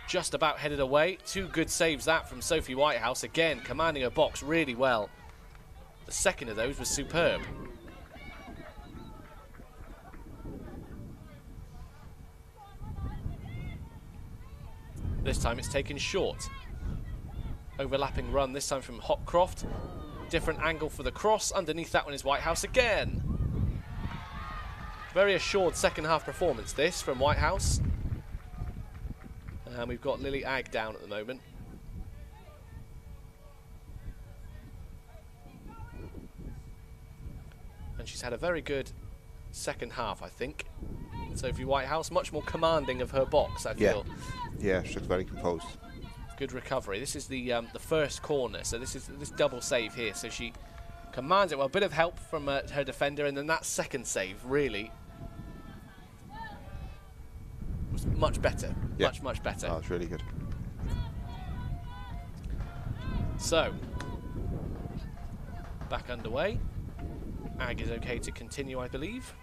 Just about headed away. Two good saves that from Sophie Whitehouse. Again, commanding her box really well. The second of those was superb. This time it's taken short. Overlapping run, this time from Hopcroft. Different angle for the cross. Underneath that one is Whitehouse again. Very assured second half performance this from Whitehouse. And we've got Lily Ag down at the moment. And she's had a very good second half, I think. Sophie Whitehouse, much more commanding of her box, I feel. Yeah, she looks very composed. Good recovery. This is the first corner, so this is this double save here. So she commands it well. A bit of help from her defender, and then that second save really was much better. Yeah. Much better. Oh, it's really good. So back underway. Ag is okay to continue, I believe.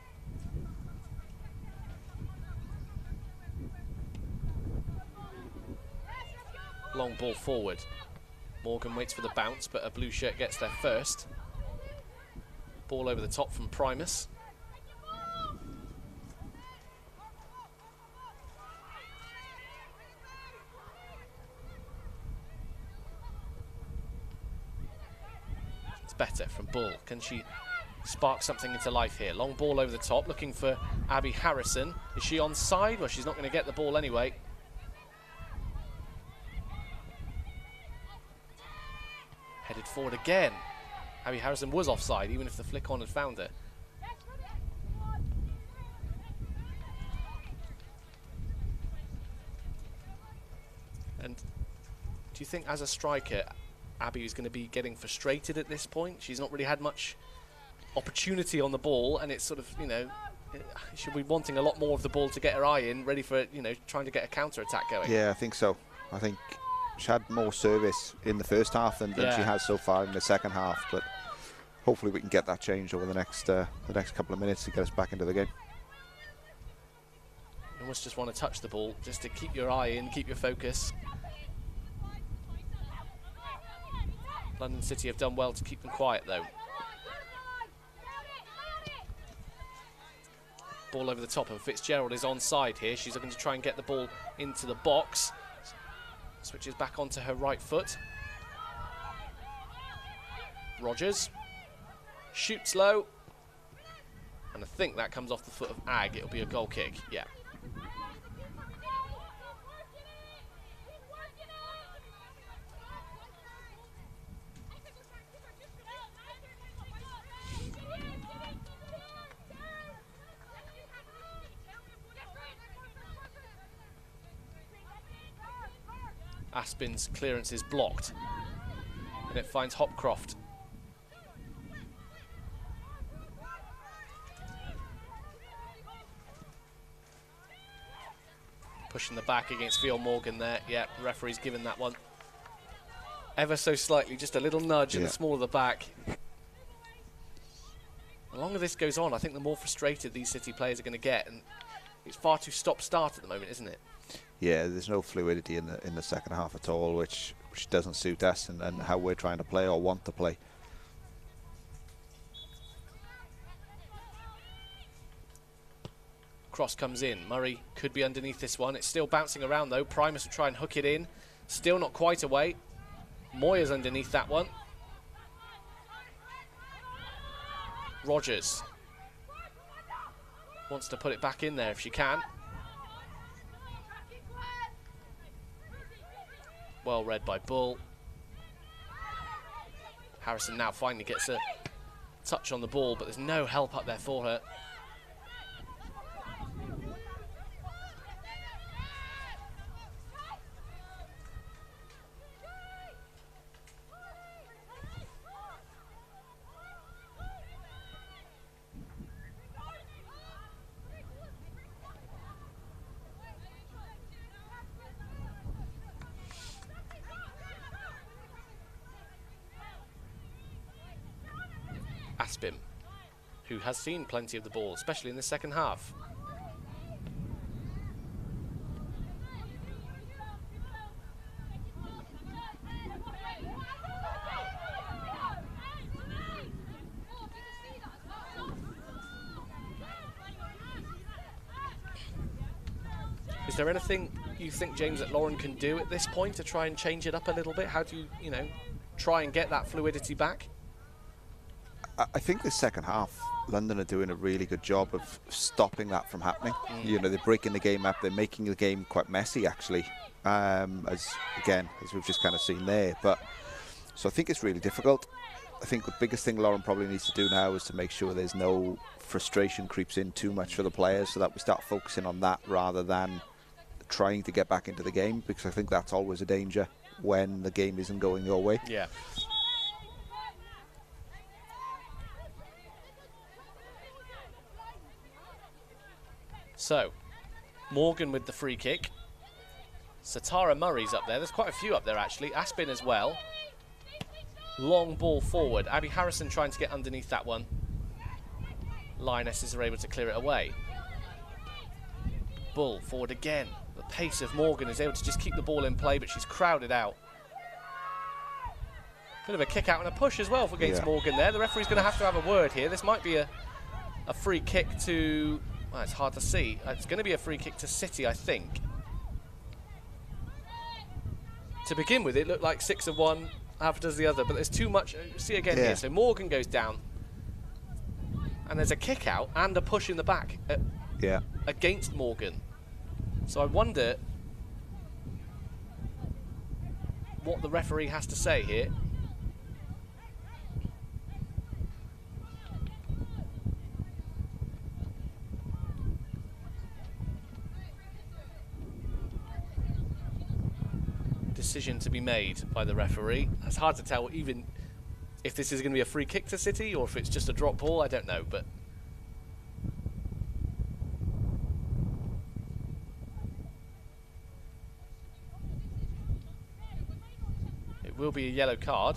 Long ball forward. Morgan waits for the bounce, but a blue shirt gets there first. Ball over the top from Primus. It's better from Bull. Can she spark something into life here? Long ball over the top, looking for Abby Harrison. Is she onside? Well, she's not going to get the ball anyway. Headed forward again. Abby Harrison was offside, even if the flick on had found her. And do you think as a striker, Abby is going to be getting frustrated at this point? She's not really had much opportunity on the ball, and it's sort of, you know, she'll be wanting a lot more of the ball to get her eye in, ready for, you know, trying to get a counter-attack going. Yeah, I think so. I think she had more service in the first half than she has so far in the second half, but hopefully we can get that changed over the next couple of minutes to get us back into the game. You almost just want to touch the ball just to keep your eye in, keep your focus. London City have done well to keep them quiet though. Ball over the top, and Fitzgerald is onside here. She's looking to try and get the ball into the box. Switches back onto her right foot. Rogers shoots low, and I think that comes off the foot of Ag. It'll be a goal kick. Yeah. Aspin's clearance is blocked, and it finds Hopcroft. Pushing the back against Fiona Morgan there. Yeah, the referee's given that one. Ever so slightly, just a little nudge in the small of the back. The longer this goes on, I think the more frustrated these City players are going to get, and it's far too stop-start at the moment, isn't it? Yeah, there's no fluidity in the second half at all, which doesn't suit us and how we're trying to play or want to play. Cross comes in. Murray could be underneath this one. It's still bouncing around though. Primus will try and hook it in. Still not quite away. Moyer's underneath that one. Rogers wants to put it back in there if she can. Well read by Bull. Harrison now finally gets a touch on the ball, but there's no help up there for her. Aspin, who has seen plenty of the ball, especially in the second half. Is there anything you think, James, that Lauren can do at this point to try and change it up a little bit? How do you know, try and get that fluidity back? I think the second half, London are doing a really good job of stopping that from happening. You know, they're breaking the game up. They're making the game quite messy, actually, as we've just kind of seen there. But so I think it's really difficult. I think the biggest thing Lauren probably needs to do now is to make sure there's no frustration creeps in too much for the players, so that we start focusing on that rather than trying to get back into the game, because I think that's always a danger when the game isn't going your way. Yeah. So, Morgan with the free kick. Satara Murray's up there. There's quite a few up there, actually. Aspin as well. Long ball forward. Abby Harrison trying to get underneath that one. Lionesses are able to clear it away. Bull forward again. The pace of Morgan is able to just keep the ball in play, but she's crowded out. Bit of a kick out and a push as well against Morgan there. The referee's going to have a word here. This might be a free kick to... Well, it's hard to see. It's going to be a free kick to City, I think. To begin with, it looked like 6 of one, half does the other, but there's too much. See again here. So Morgan goes down, and there's a kick out and a push in the back against Morgan. So I wonder what the referee has to say here. Decision to be made by the referee. It's hard to tell even if this is going to be a free kick to City or if it's just a drop ball. I don't know, but it will be a yellow card.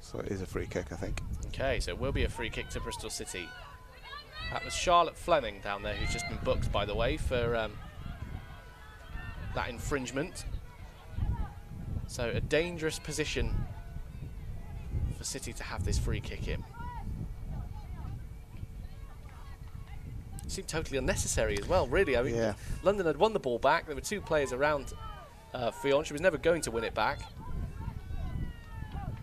So it is a free kick, I think. Okay, so it will be a free kick to Bristol City. That was Charlotte Fleming down there, who's just been booked, by the way, for that infringement. So a dangerous position for City to have this free kick in. It seemed totally unnecessary as well, really. I mean, London had won the ball back. There were 2 players around Fionn. She was never going to win it back.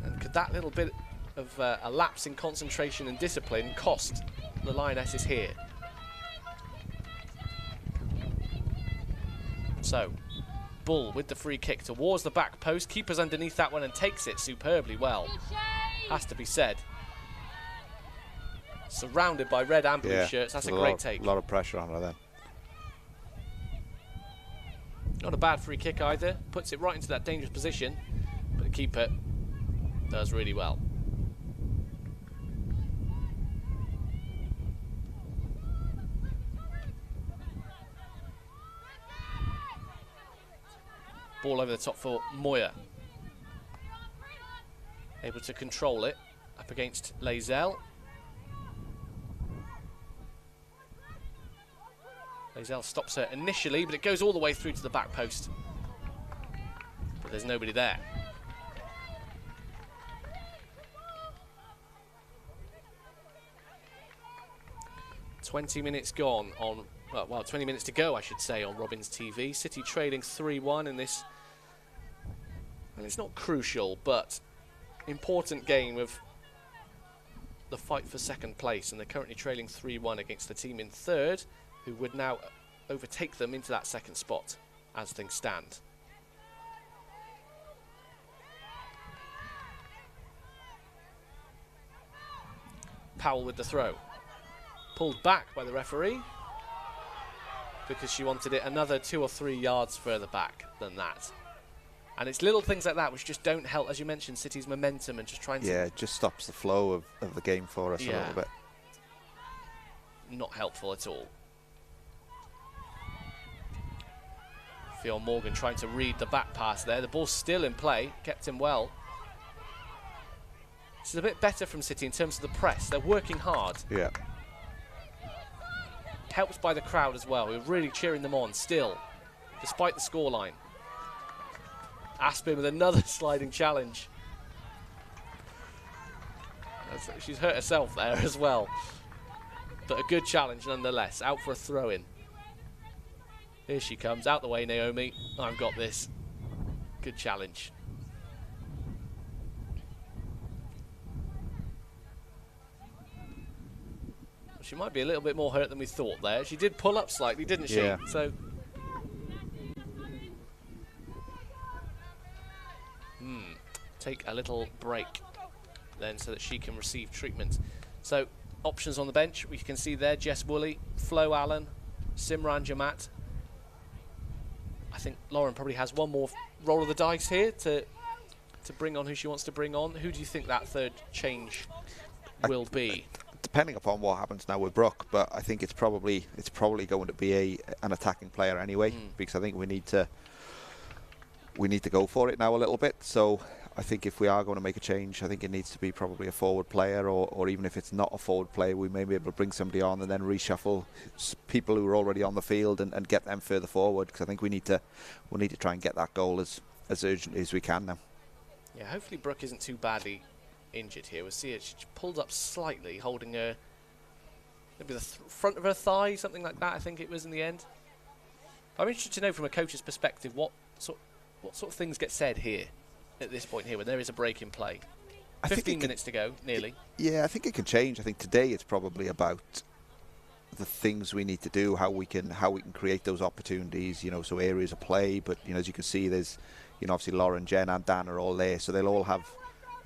And could that little bit of a lapse in concentration and discipline cost the Lionesses here? So, Bull with the free kick towards the back post. Keeper's underneath that one and takes it superbly well. Has to be said. Surrounded by red and blue shirts. That's a great take. A lot of pressure on her then. Not a bad free kick either. Puts it right into that dangerous position. But the keeper does really well. Ball over the top for Moya. Able to control it up against Lazelle. Lazelle stops her initially, but it goes all the way through to the back post. But there's nobody there. 20 minutes gone on, well, 20 minutes to go, I should say, on Robins TV. City trailing 3-1 in this, and it's not crucial, but important game of the fight for second place, and they're currently trailing 3-1 against the team in third, who would now overtake them into that second spot as things stand. Powell with the throw. Pulled back by the referee because she wanted it another 2 or 3 yards further back than that. And it's little things like that which just don't help, as you mentioned, City's momentum and just trying to... Yeah, it just stops the flow of the game for us a little bit. Not helpful at all. Fionn Morgan trying to read the back pass there. The ball's still in play, kept him well. This is a bit better from City in terms of the press. They're working hard. Yeah. Helped by the crowd as well, who are really cheering them on still, despite the scoreline. Aspin with another sliding challenge. She's hurt herself there as well. But a good challenge nonetheless. Out for a throw-in. Here she comes. Out the way, Naomi. I've got this. Good challenge. She might be a little bit more hurt than we thought there. She did pull up slightly, didn't she? Yeah. So, take a little break then so that she can receive treatment. So, options on the bench. We can see there Jess Woolley, Flo Allen, Simran Jamat. I think Lauren probably has one more roll of the dice here to bring on who she wants to bring on. Who do you think that third change will be? Depending upon what happens now with Brooke, but I think it's probably going to be an attacking player anyway, because I think we need to go for it now a little bit. So I think if we are going to make a change, I think it needs to be probably a forward player, or even if it's not a forward player, we may be able to bring somebody on and then reshuffle people who are already on the field and get them further forward, because I think we need to try and get that goal as urgently as we can now. Yeah, hopefully Brooke isn't too badly injured here. We'll see it. She pulled up slightly, holding her maybe the front of her thigh, something like that. I think it was in the end. I'm interested to know from a coach's perspective what sort of things get said here at this point here when there is a break in play. 15 minutes to go, nearly. Yeah, I think it can change. I think today it's probably about the things we need to do, how we can create those opportunities. You know, so areas of play. But you know, as you can see, there's obviously Lauren, Jen, and Dan are all there, so they'll all have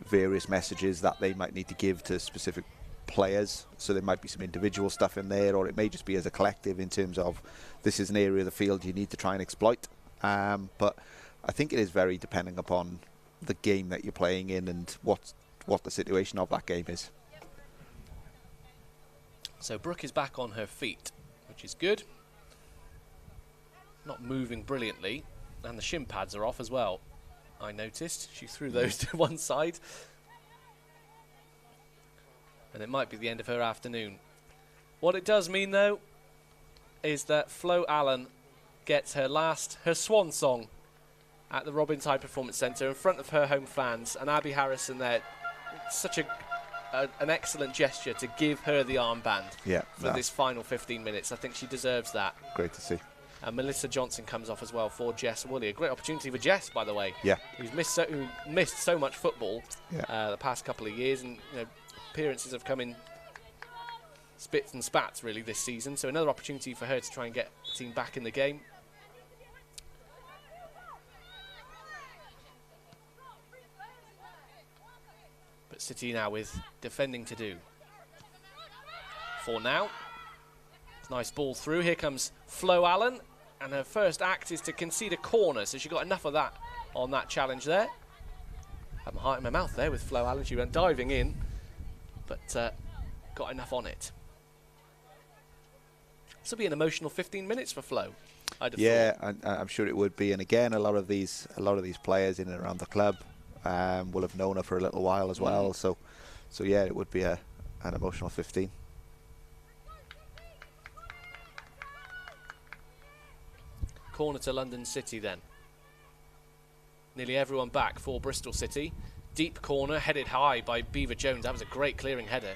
various messages that they might need to give to specific players. So there might be some individual stuff in there, or it may just be as a collective in terms of this is an area of the field you need to try and exploit. But I think it is very depending upon the game that you're playing in and what the situation of that game is. So Brooke is back on her feet, which is good. Not moving brilliantly, and the shin pads are off as well. I noticed. She threw those to one side. And it might be the end of her afternoon. What it does mean, though, is that Flo Allen gets her swan song at the Robins High Performance Centre in front of her home fans. And Abby Harrison there, such an excellent gesture to give her the armband for this final 15 minutes. I think she deserves that. Great to see. And Melissa Johnson comes off as well for Jess Woolley. A great opportunity for Jess, by the way. Yeah. Who missed so much football the past couple of years, and appearances have come in spits and spats really this season. So another opportunity for her to try and get the team back in the game. But City now with defending to do. For now. Nice ball through. Here comes Flo Allen. And her first act is to concede a corner, so she got enough of that on that challenge there. I had my heart in my mouth there with Flo Allen. She went diving in, but got enough on it. This will be an emotional 15 minutes for Flo. I'd have yeah, thought. I'm sure it would be. And again, a lot of these players in and around the club will have known her for a little while as well. So yeah, it would be an emotional 15. Corner to London City then. Nearly everyone back for Bristol City. Deep corner, headed high by Beaver Jones. That was a great clearing header.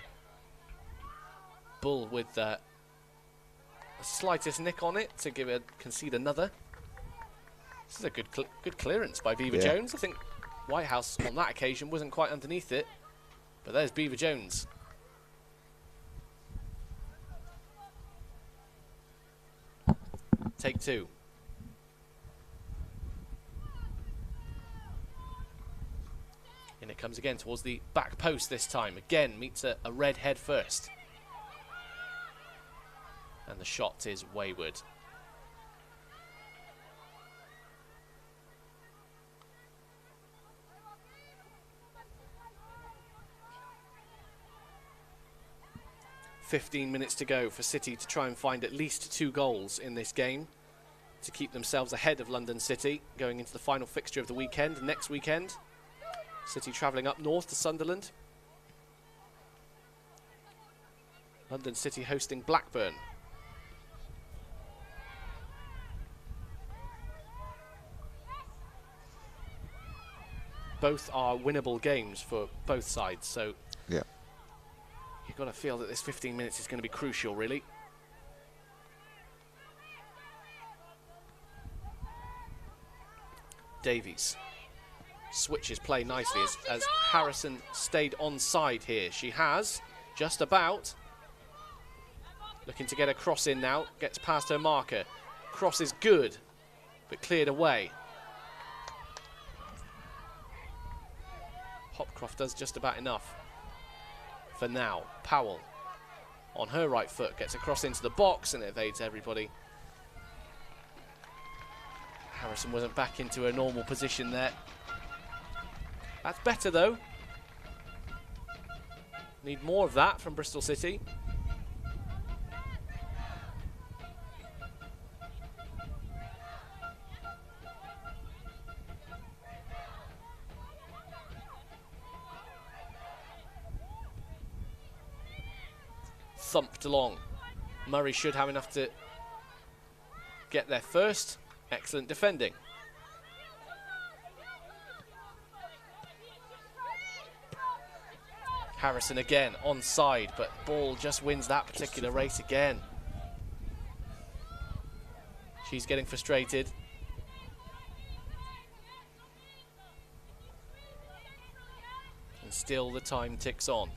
Bull with the slightest nick on it to concede another. This is a good clearance by Beaver Jones. I think Whitehouse on that occasion wasn't quite underneath it, but there's Beaver Jones. Take two. And it comes again towards the back post this time. Again, meets a red head first. And the shot is wayward. "15 minutes to go for City to try and find at least 2 goals in this game to keep themselves ahead of London City going into the final fixture of the weekend, next weekend. City travelling up north to Sunderland. London City hosting Blackburn. Both are winnable games for both sides, so yeah, you've got to feel that this 15 minutes is going to be crucial, really. Davies switches play nicely as Harrison stayed onside here. She has, just about. Looking to get a cross in now, gets past her marker. Cross is good, but cleared away. Hopcroft does just about enough for now. Powell on her right foot gets a cross into the box and evades everybody. Harrison wasn't back into her normal position there. That's better though. Need more of that from Bristol City. Thumped along. Murray should have enough to get there first. Excellent defending. Harrison again onside, but ball just wins that particular race again. She's getting frustrated. And still the time ticks on.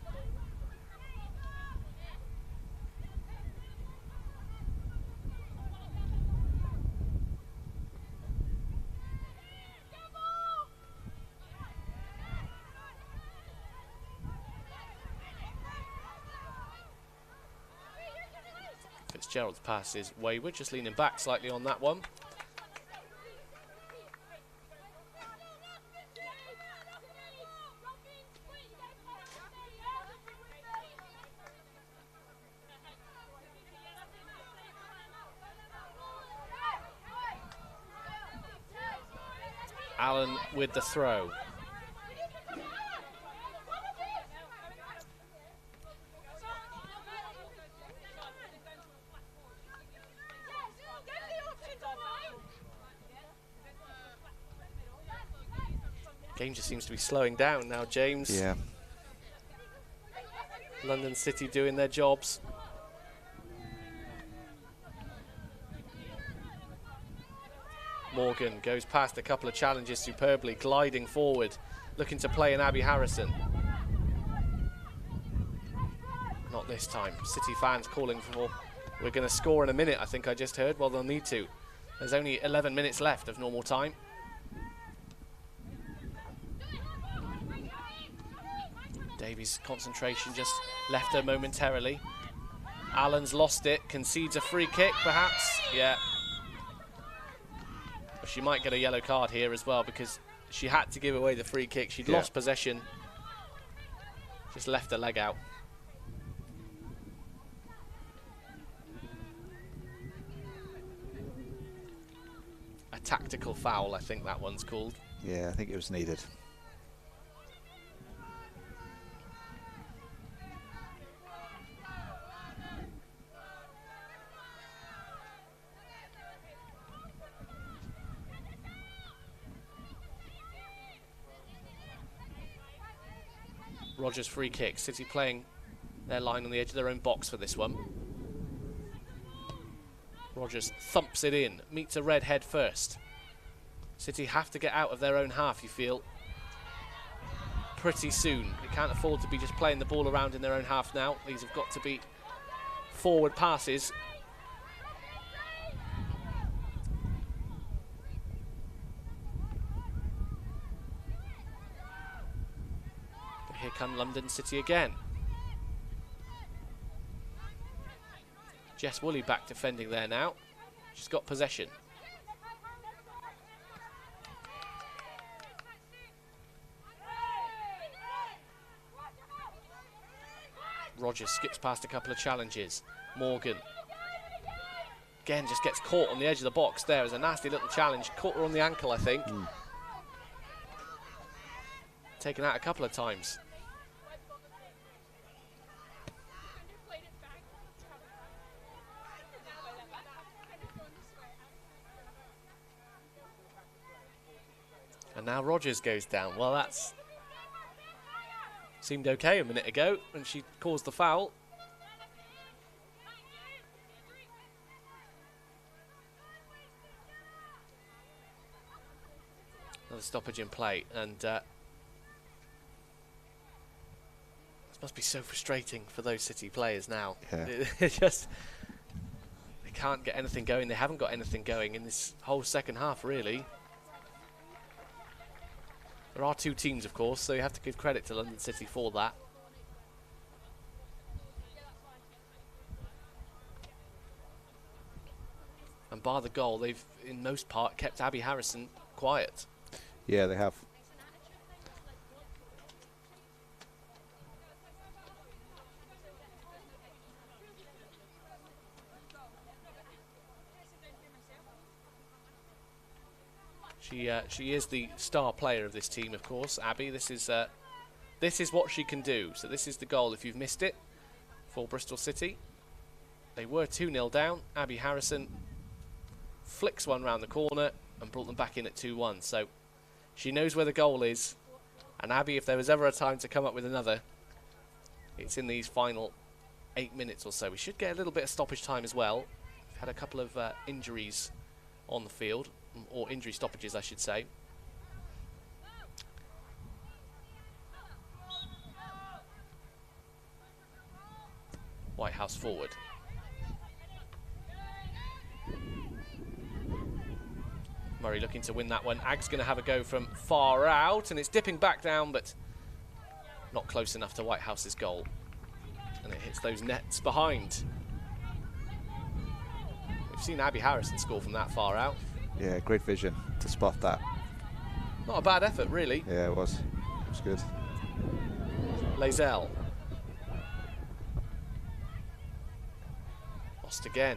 Fitzgerald's pass is wayward, just leaning back slightly on that one. Allen with the throw. Game just seems to be slowing down now, James. Yeah. London City doing their jobs. Morgan goes past a couple of challenges superbly, gliding forward, looking to play in Abby Harrison. Not this time. City fans calling for, we're going to score in a minute, I think I just heard. Well, they'll need to. There's only 11 minutes left of normal time. Davies' concentration just left her momentarily. Allen's lost it, concedes a free kick perhaps. Yeah. But she might get a yellow card here as well because she had to give away the free kick. She'd lost possession. Just left her leg out. Tactical foul, I think that one's called. Yeah, I think it was needed. Rogers free kick. City playing their line on the edge of their own box for this one. Rogers thumps it in, meets a red head first. City have to get out of their own half, you feel, pretty soon. They can't afford to be just playing the ball around in their own half now. These have got to be forward passes. Here come London City again. Jess Woolley back defending there now. She's got possession. Rogers skips past a couple of challenges. Morgan again just gets caught on the edge of the box there. It was a nasty little challenge. Caught her on the ankle, I think. Taken out a couple of times. And now Rogers goes down. Well, that's seemed okay a minute ago when she caused the foul. Another stoppage in play, and this must be so frustrating for those City players now. Yeah. They can't get anything going. They haven't got anything going in this whole second half, really. There are two teams, of course, so you have to give credit to London City for that. And bar the goal, they've, in most part, kept Abby Harrison quiet. Yeah, they have. She is the star player of this team, of course, Abby. This is what she can do. So this is the goal, if you've missed it, for Bristol City. They were 2-0 down. Abby Harrison flicks one round the corner and brought them back in at 2-1. So she knows where the goal is. And Abby, if there was ever a time to come up with another, it's in these final 8 minutes or so. We should get a little bit of stoppage time as well. We've had a couple of injuries on the field. Or injury stoppages, I should say. Whitehouse forward. Murray looking to win that one. Ag's going to have a go from far out, and it's dipping back down, but not close enough to Whitehouse's goal. And it hits those nets behind. We've seen Abby Harrison score from that far out. Yeah, great vision to spot that. Not a bad effort, really. Yeah, it was. It was good. Lazelle. Lost again.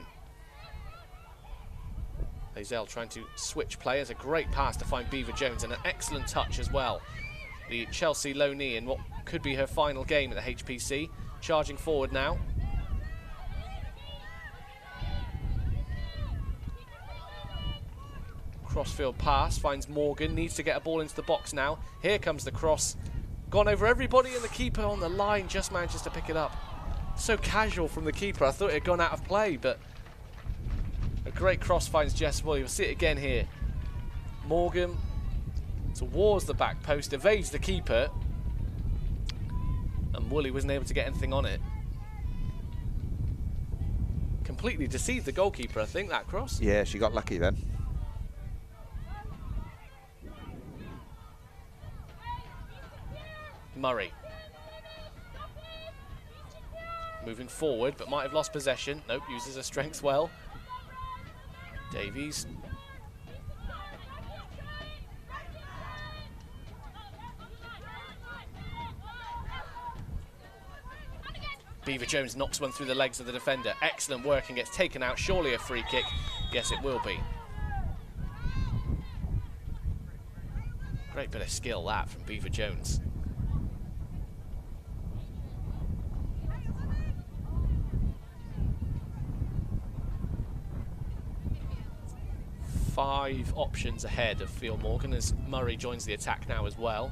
Lazelle trying to switch players. A great pass to find Beaver Jones and an excellent touch as well. The Chelsea loanee in what could be her final game at the HPC. Charging forward now. Crossfield pass, finds Morgan, needs to get a ball into the box now. Here comes the cross. Gone over everybody, and the keeper on the line just manages to pick it up. So casual from the keeper. I thought it had gone out of play, but a great cross finds Jess Woolley. You'll see it again here. Morgan towards the back post, evades the keeper, and Woolley wasn't able to get anything on it. Completely deceived the goalkeeper, I think, that cross. Yeah, she got lucky then. Murray. Moving forward, but might have lost possession. Nope, uses her strength well. Davies. Beaver Jones knocks one through the legs of the defender. Excellent work and gets taken out. Surely a free kick. Yes, it will be. Great bit of skill that from Beaver Jones. Five options ahead of Field Morgan as Murray joins the attack now as well.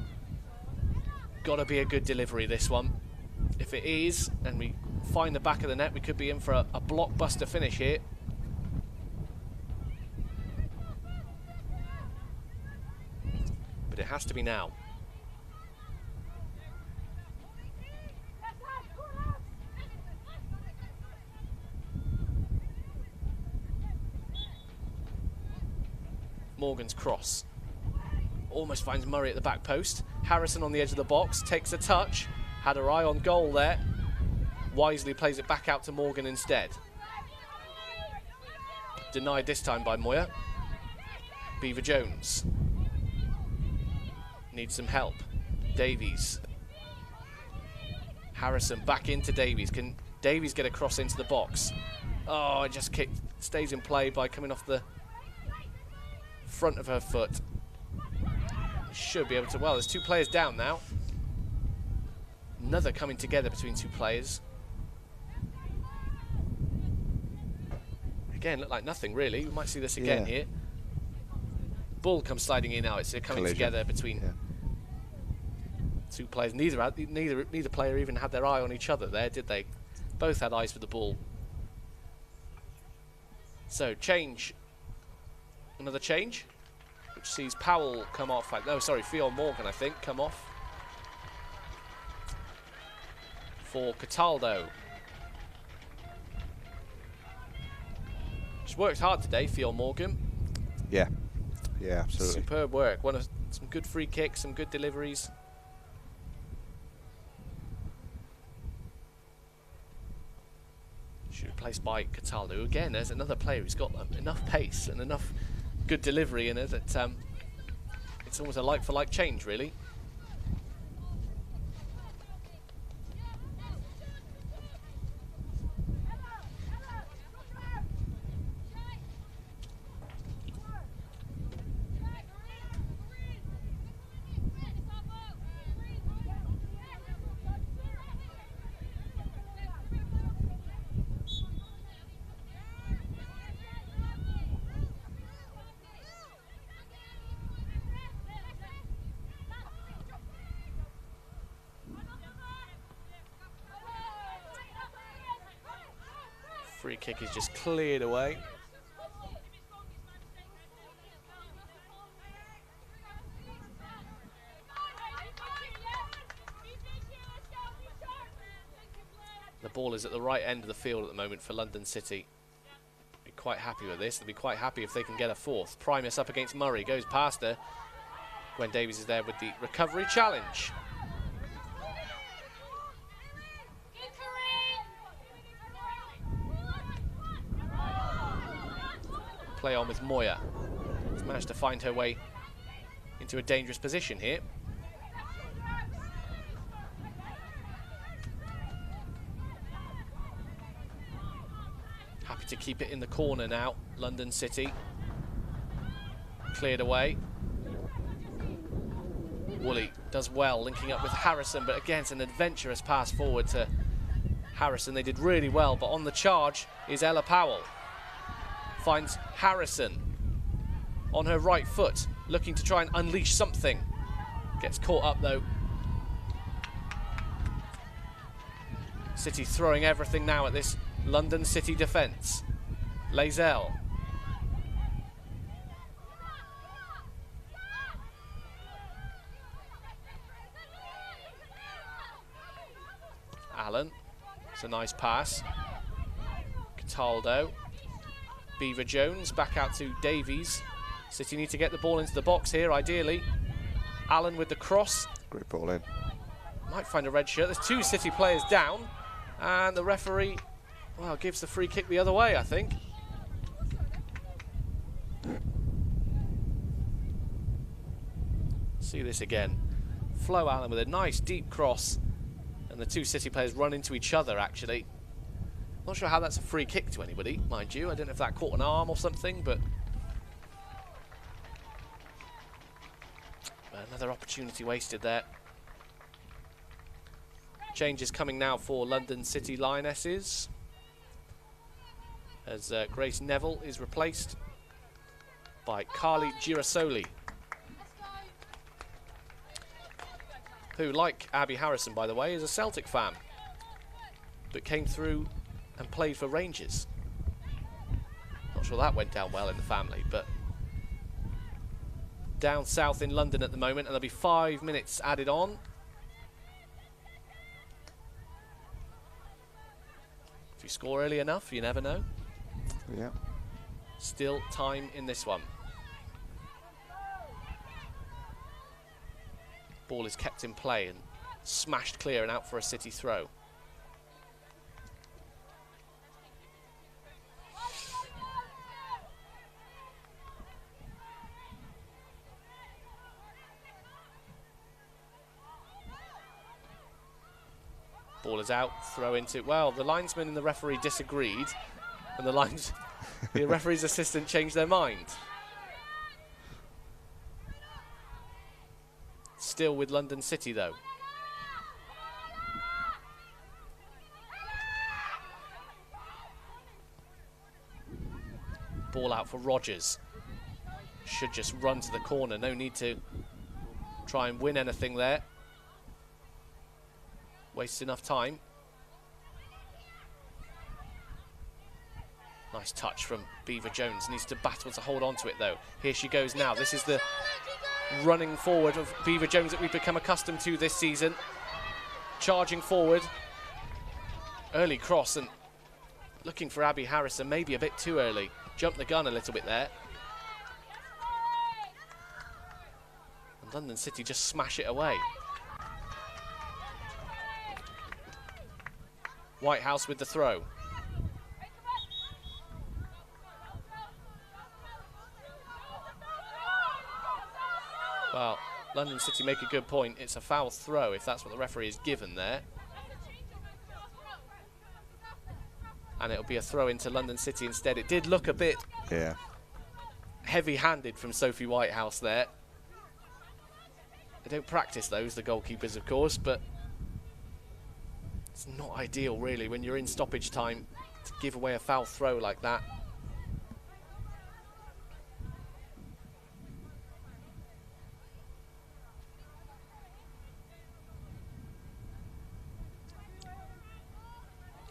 Got to be a good delivery, this one. If it is, and we find the back of the net, we could be in for a blockbuster finish here. But it has to be now. Morgan's cross. Almost finds Murray at the back post. Harrison on the edge of the box, takes a touch. Had her eye on goal there. Wisely plays it back out to Morgan instead. Denied this time by Moya. Beaver Jones. Needs some help. Davies. Harrison back into Davies. Can Davies get a cross into the box? Oh, it just stays in play by coming off the front of her foot. Should be able to. Well, there's two players down now. Another coming together between two players. Again, look like nothing really. We might see this again here. Ball comes sliding in now. It's coming together between two players. Neither player even had their eye on each other there, did they? Both had eyes for the ball. So change. Another change, which sees Powell come off. No, sorry, Field Morgan, I think, come off for Cataldo. She's worked hard today, Field Morgan. Yeah, yeah, absolutely. Superb work. Some good free kicks, some good deliveries. Should be placed by Cataldo. Again, there's another player who's got enough pace and enough good delivery in it that it's almost a like-for-like change, really. Free kick is just cleared away. The ball is at the right end of the field at the moment for London City. Be quite happy with this. They'll be quite happy if they can get a fourth. Primus up against Murray, goes past her. Gwen Davies is there with the recovery challenge. Play on with Moya. She's managed to find her way into a dangerous position here. Happy to keep it in the corner now, London City. Cleared away. Woolley does well, linking up with Harrison, but again, it's an adventurous pass forward to Harrison. They did really well, but on the charge is Ella Powell. Finds Harrison on her right foot, looking to try and unleash something. Gets caught up though. City throwing everything now at this London City defence. Lazelle. Allen. It's a nice pass. Cataldo. Beaver Jones back out to Davies. City need to get the ball into the box here, ideally. Allen with the cross. Great ball in. Might find a red shirt. There's two City players down. And the referee, well, gives the free kick the other way, I think. See this again. Flo Allen with a nice deep cross. And the two City players run into each other, actually. Not sure how that's a free kick to anybody, mind you. I don't know if that caught an arm or something, but... Another opportunity wasted there. Changes coming now for London City Lionesses, as Grace Neville is replaced by Carly Girasoli, who, like Abby Harrison, by the way, is a Celtic fan, but came through and played for Rangers. Not sure that went down well in the family, but down south in London at the moment, and there'll be 5 minutes added on. If you score early enough, you never know. Yeah. Still time in this one. Ball is kept in play and smashed clear and out for a City throw. Ball is out, throw into, well, the linesman and the referee disagreed, and the referee's assistant changed their mind. Still with London City, though. Ball out for Rogers. Should just run to the corner, no need to try and win anything there. Wastes enough time. Nice touch from Beaver Jones. Needs to battle to hold on to it, though. Here she goes now. This is the running forward of Beaver Jones that we've become accustomed to this season. Charging forward. Early cross and looking for Abby Harrison. Maybe a bit too early. Jumped the gun a little bit there. And London City just smash it away. Whitehouse with the throw. Well, London City make a good point. It's a foul throw if that's what the referee is given there. And it'll be a throw into London City instead. It did look a bit heavy-handed from Sophie Whitehouse there. They don't practice those, the goalkeepers, of course, but it's not ideal, really, when you're in stoppage time to give away a foul throw like that.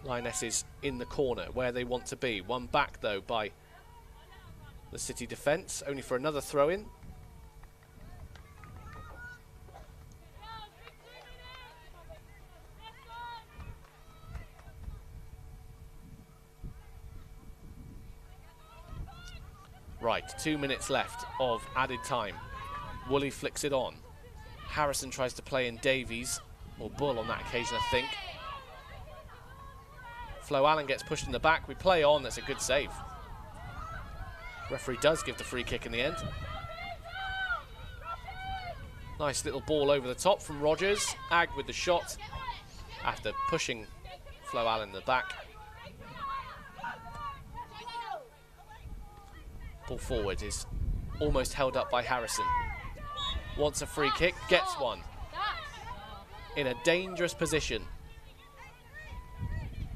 Lionesses in the corner where they want to be. One back, though, by the City defence, only for another throw-in. Right, 2 minutes left of added time. Woolley flicks it on. Harrison tries to play in Davies, or Bull on that occasion, I think. Flo Allen gets pushed in the back. We play on. That's a good save. Referee does give the free kick in the end. Nice little ball over the top from Rogers. Ag with the shot after pushing Flo Allen in the back. Ball forward is almost held up by Harrison. Wants a free kick, gets one. In a dangerous position.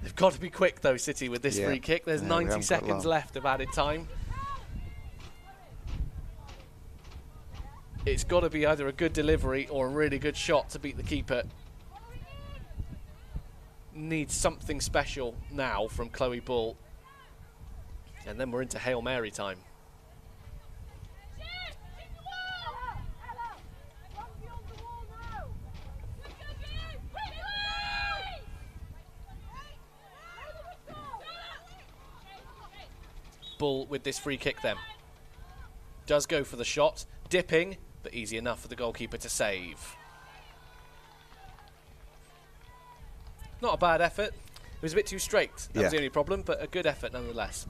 They've got to be quick, though, City, with this free kick. There's 90 seconds left of added time. It's got to be either a good delivery or a really good shot to beat the keeper. Needs something special now from Chloe Bull. And then we're into Hail Mary time. Bull with this free kick then. Does go for the shot. Dipping, but easy enough for the goalkeeper to save. Not a bad effort. It was a bit too straight. That was the only problem, but a good effort nonetheless.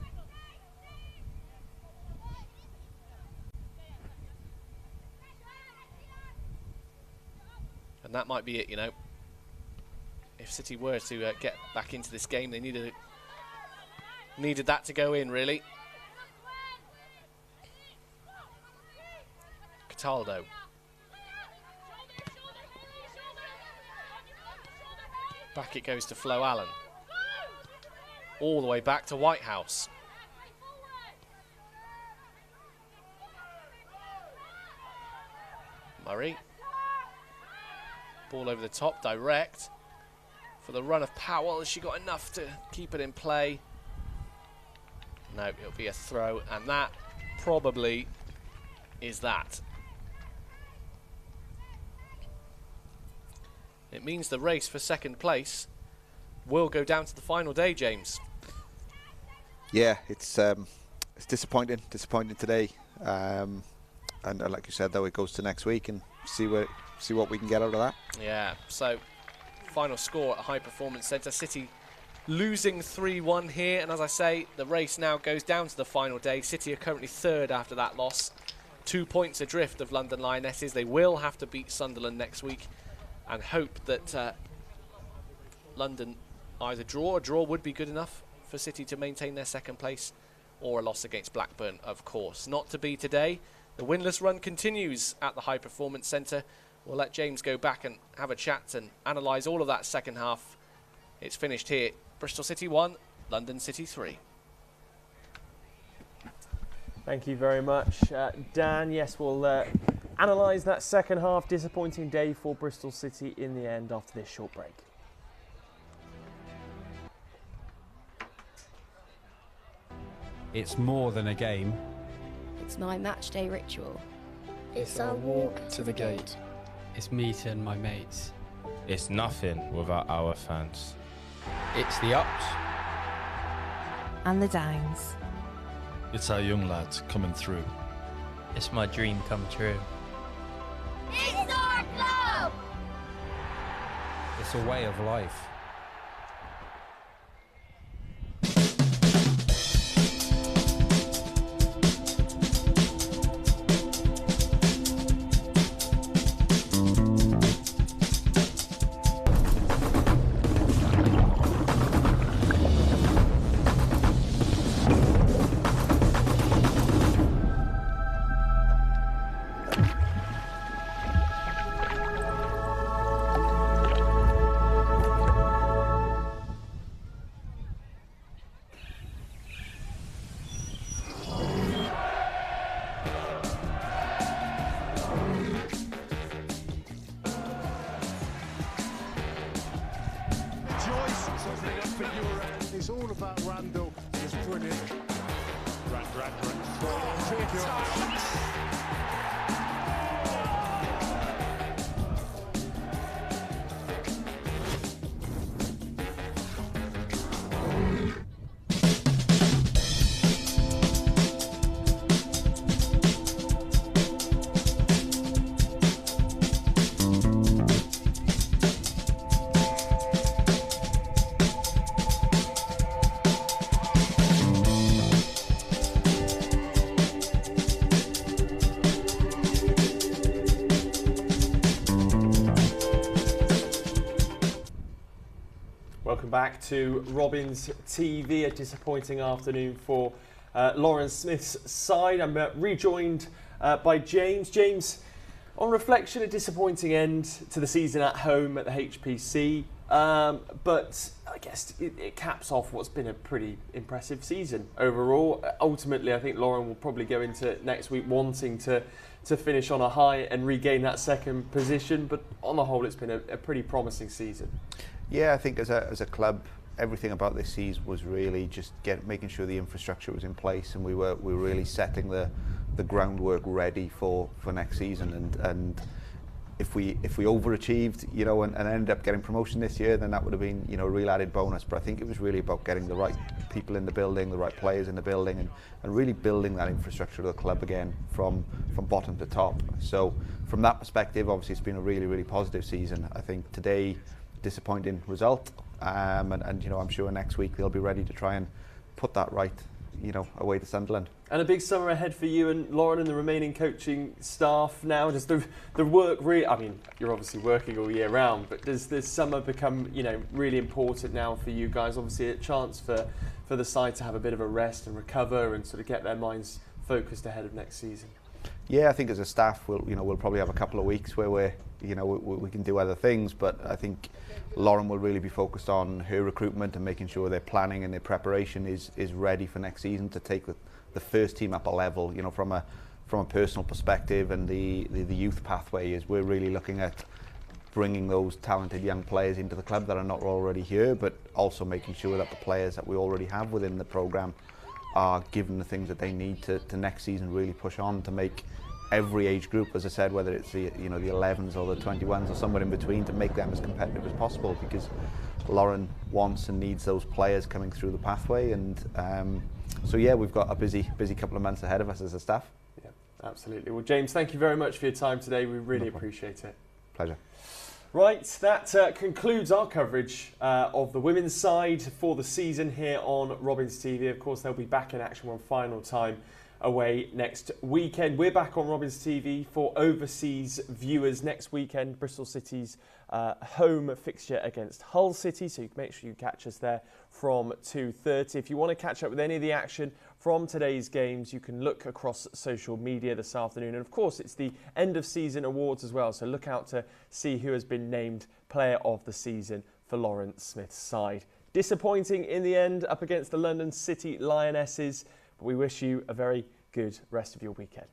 And that might be it, you know. If City were to get back into this game, they needed that to go in, really. Cataldo. Back it goes to Flo Allen. All the way back to Whitehouse. Murray. Ball over the top, direct. For the run of Powell, has she got enough to keep it in play? No, it'll be a throw, and that probably is that. It means the race for second place will go down to the final day, James. Yeah, it's disappointing today. And like you said, though, it goes to next week and see what we can get out of that. Yeah, so final score at the High Performance Centre. City losing 3-1 here, and as I say, the race now goes down to the final day. City are currently third after that loss, 2 points adrift of London Lionesses. They will have to beat Sunderland next week and hope that London either draw. A draw would be good enough for City to maintain their second place, or a loss against Blackburn, of course. Not to be today. The winless run continues at the High Performance Centre. We'll let James go back and have a chat and analyse all of that second half. It's finished here. Bristol City 1, London City 3. Thank you very much, Dan. Yes, we'll analyse that second half. Disappointing day for Bristol City in the end after this short break. It's more than a game. It's my match day ritual. It's our walk to the gate. It's meeting my mates. It's nothing without our fans. It's the ups and the downs. It's our young lads coming through. It's my dream come true. It's our club! It's a way of life. It's all about Randall. It's brilliant. Welcome back to Robins TV. A disappointing afternoon for Lauren Smith's side. I'm rejoined by James. James, on reflection, a disappointing end to the season at home at the HPC, but I guess it caps off what's been a pretty impressive season overall. Ultimately, I think Lauren will probably go into next week wanting to finish on a high and regain that second position, but on the whole, it's been a pretty promising season. Yeah, I think as a club, everything about this season was really just making sure the infrastructure was in place, and we were really setting the groundwork ready for next season. And if we overachieved, you know, and ended up getting promotion this year, then that would have been, you know, a real added bonus. But I think it was really about getting the right people in the building, the right players in the building, and really building that infrastructure of the club again from bottom to top. So from that perspective, obviously it's been a really, really positive season. I think today, disappointing result, and you know, I'm sure next week they'll be ready to try and put that right, you know, away to Sunderland. And a big summer ahead for you and Lauren and the remaining coaching staff now. Does the work really, I mean, you're obviously working all year round, but does this summer become, you know, really important now for you guys? Obviously a chance for the side to have a bit of a rest and recover and sort of get their minds focused ahead of next season. Yeah, I think as a staff we'll probably have a couple of weeks where we're you know, we can do other things, but I think Lauren will really be focused on her recruitment and making sure their planning and their preparation is ready for next season to take the first team up a level. You know, from a personal perspective, and the youth pathway is we're really looking at bringing those talented young players into the club that are not already here, but also making sure that the players that we already have within the programme are given the things that they need to next season really push on to make every age group, as I said, whether it's the 11s or the 21s or somewhere in between, to make them as competitive as possible, because Lauren wants and needs those players coming through the pathway. And so yeah, we've got a busy couple of months ahead of us as a staff. Yeah, absolutely. Well, James, thank you very much for your time today. We really appreciate it. Pleasure. Right, that concludes our coverage of the women's side for the season here on Robins TV. Of course, they'll be back in action one final time away next weekend. We're back on Robins TV for overseas viewers next weekend. Bristol City's home fixture against Hull City, so you can make sure you catch us there from 2:30. If you want to catch up with any of the action from today's games, you can look across social media this afternoon. And of course, it's the end of season awards as well, so look out to see who has been named player of the season for Lauren Smith's side. Disappointing in the end, up against the London City Lionesses, but we wish you a very good rest of your weekend.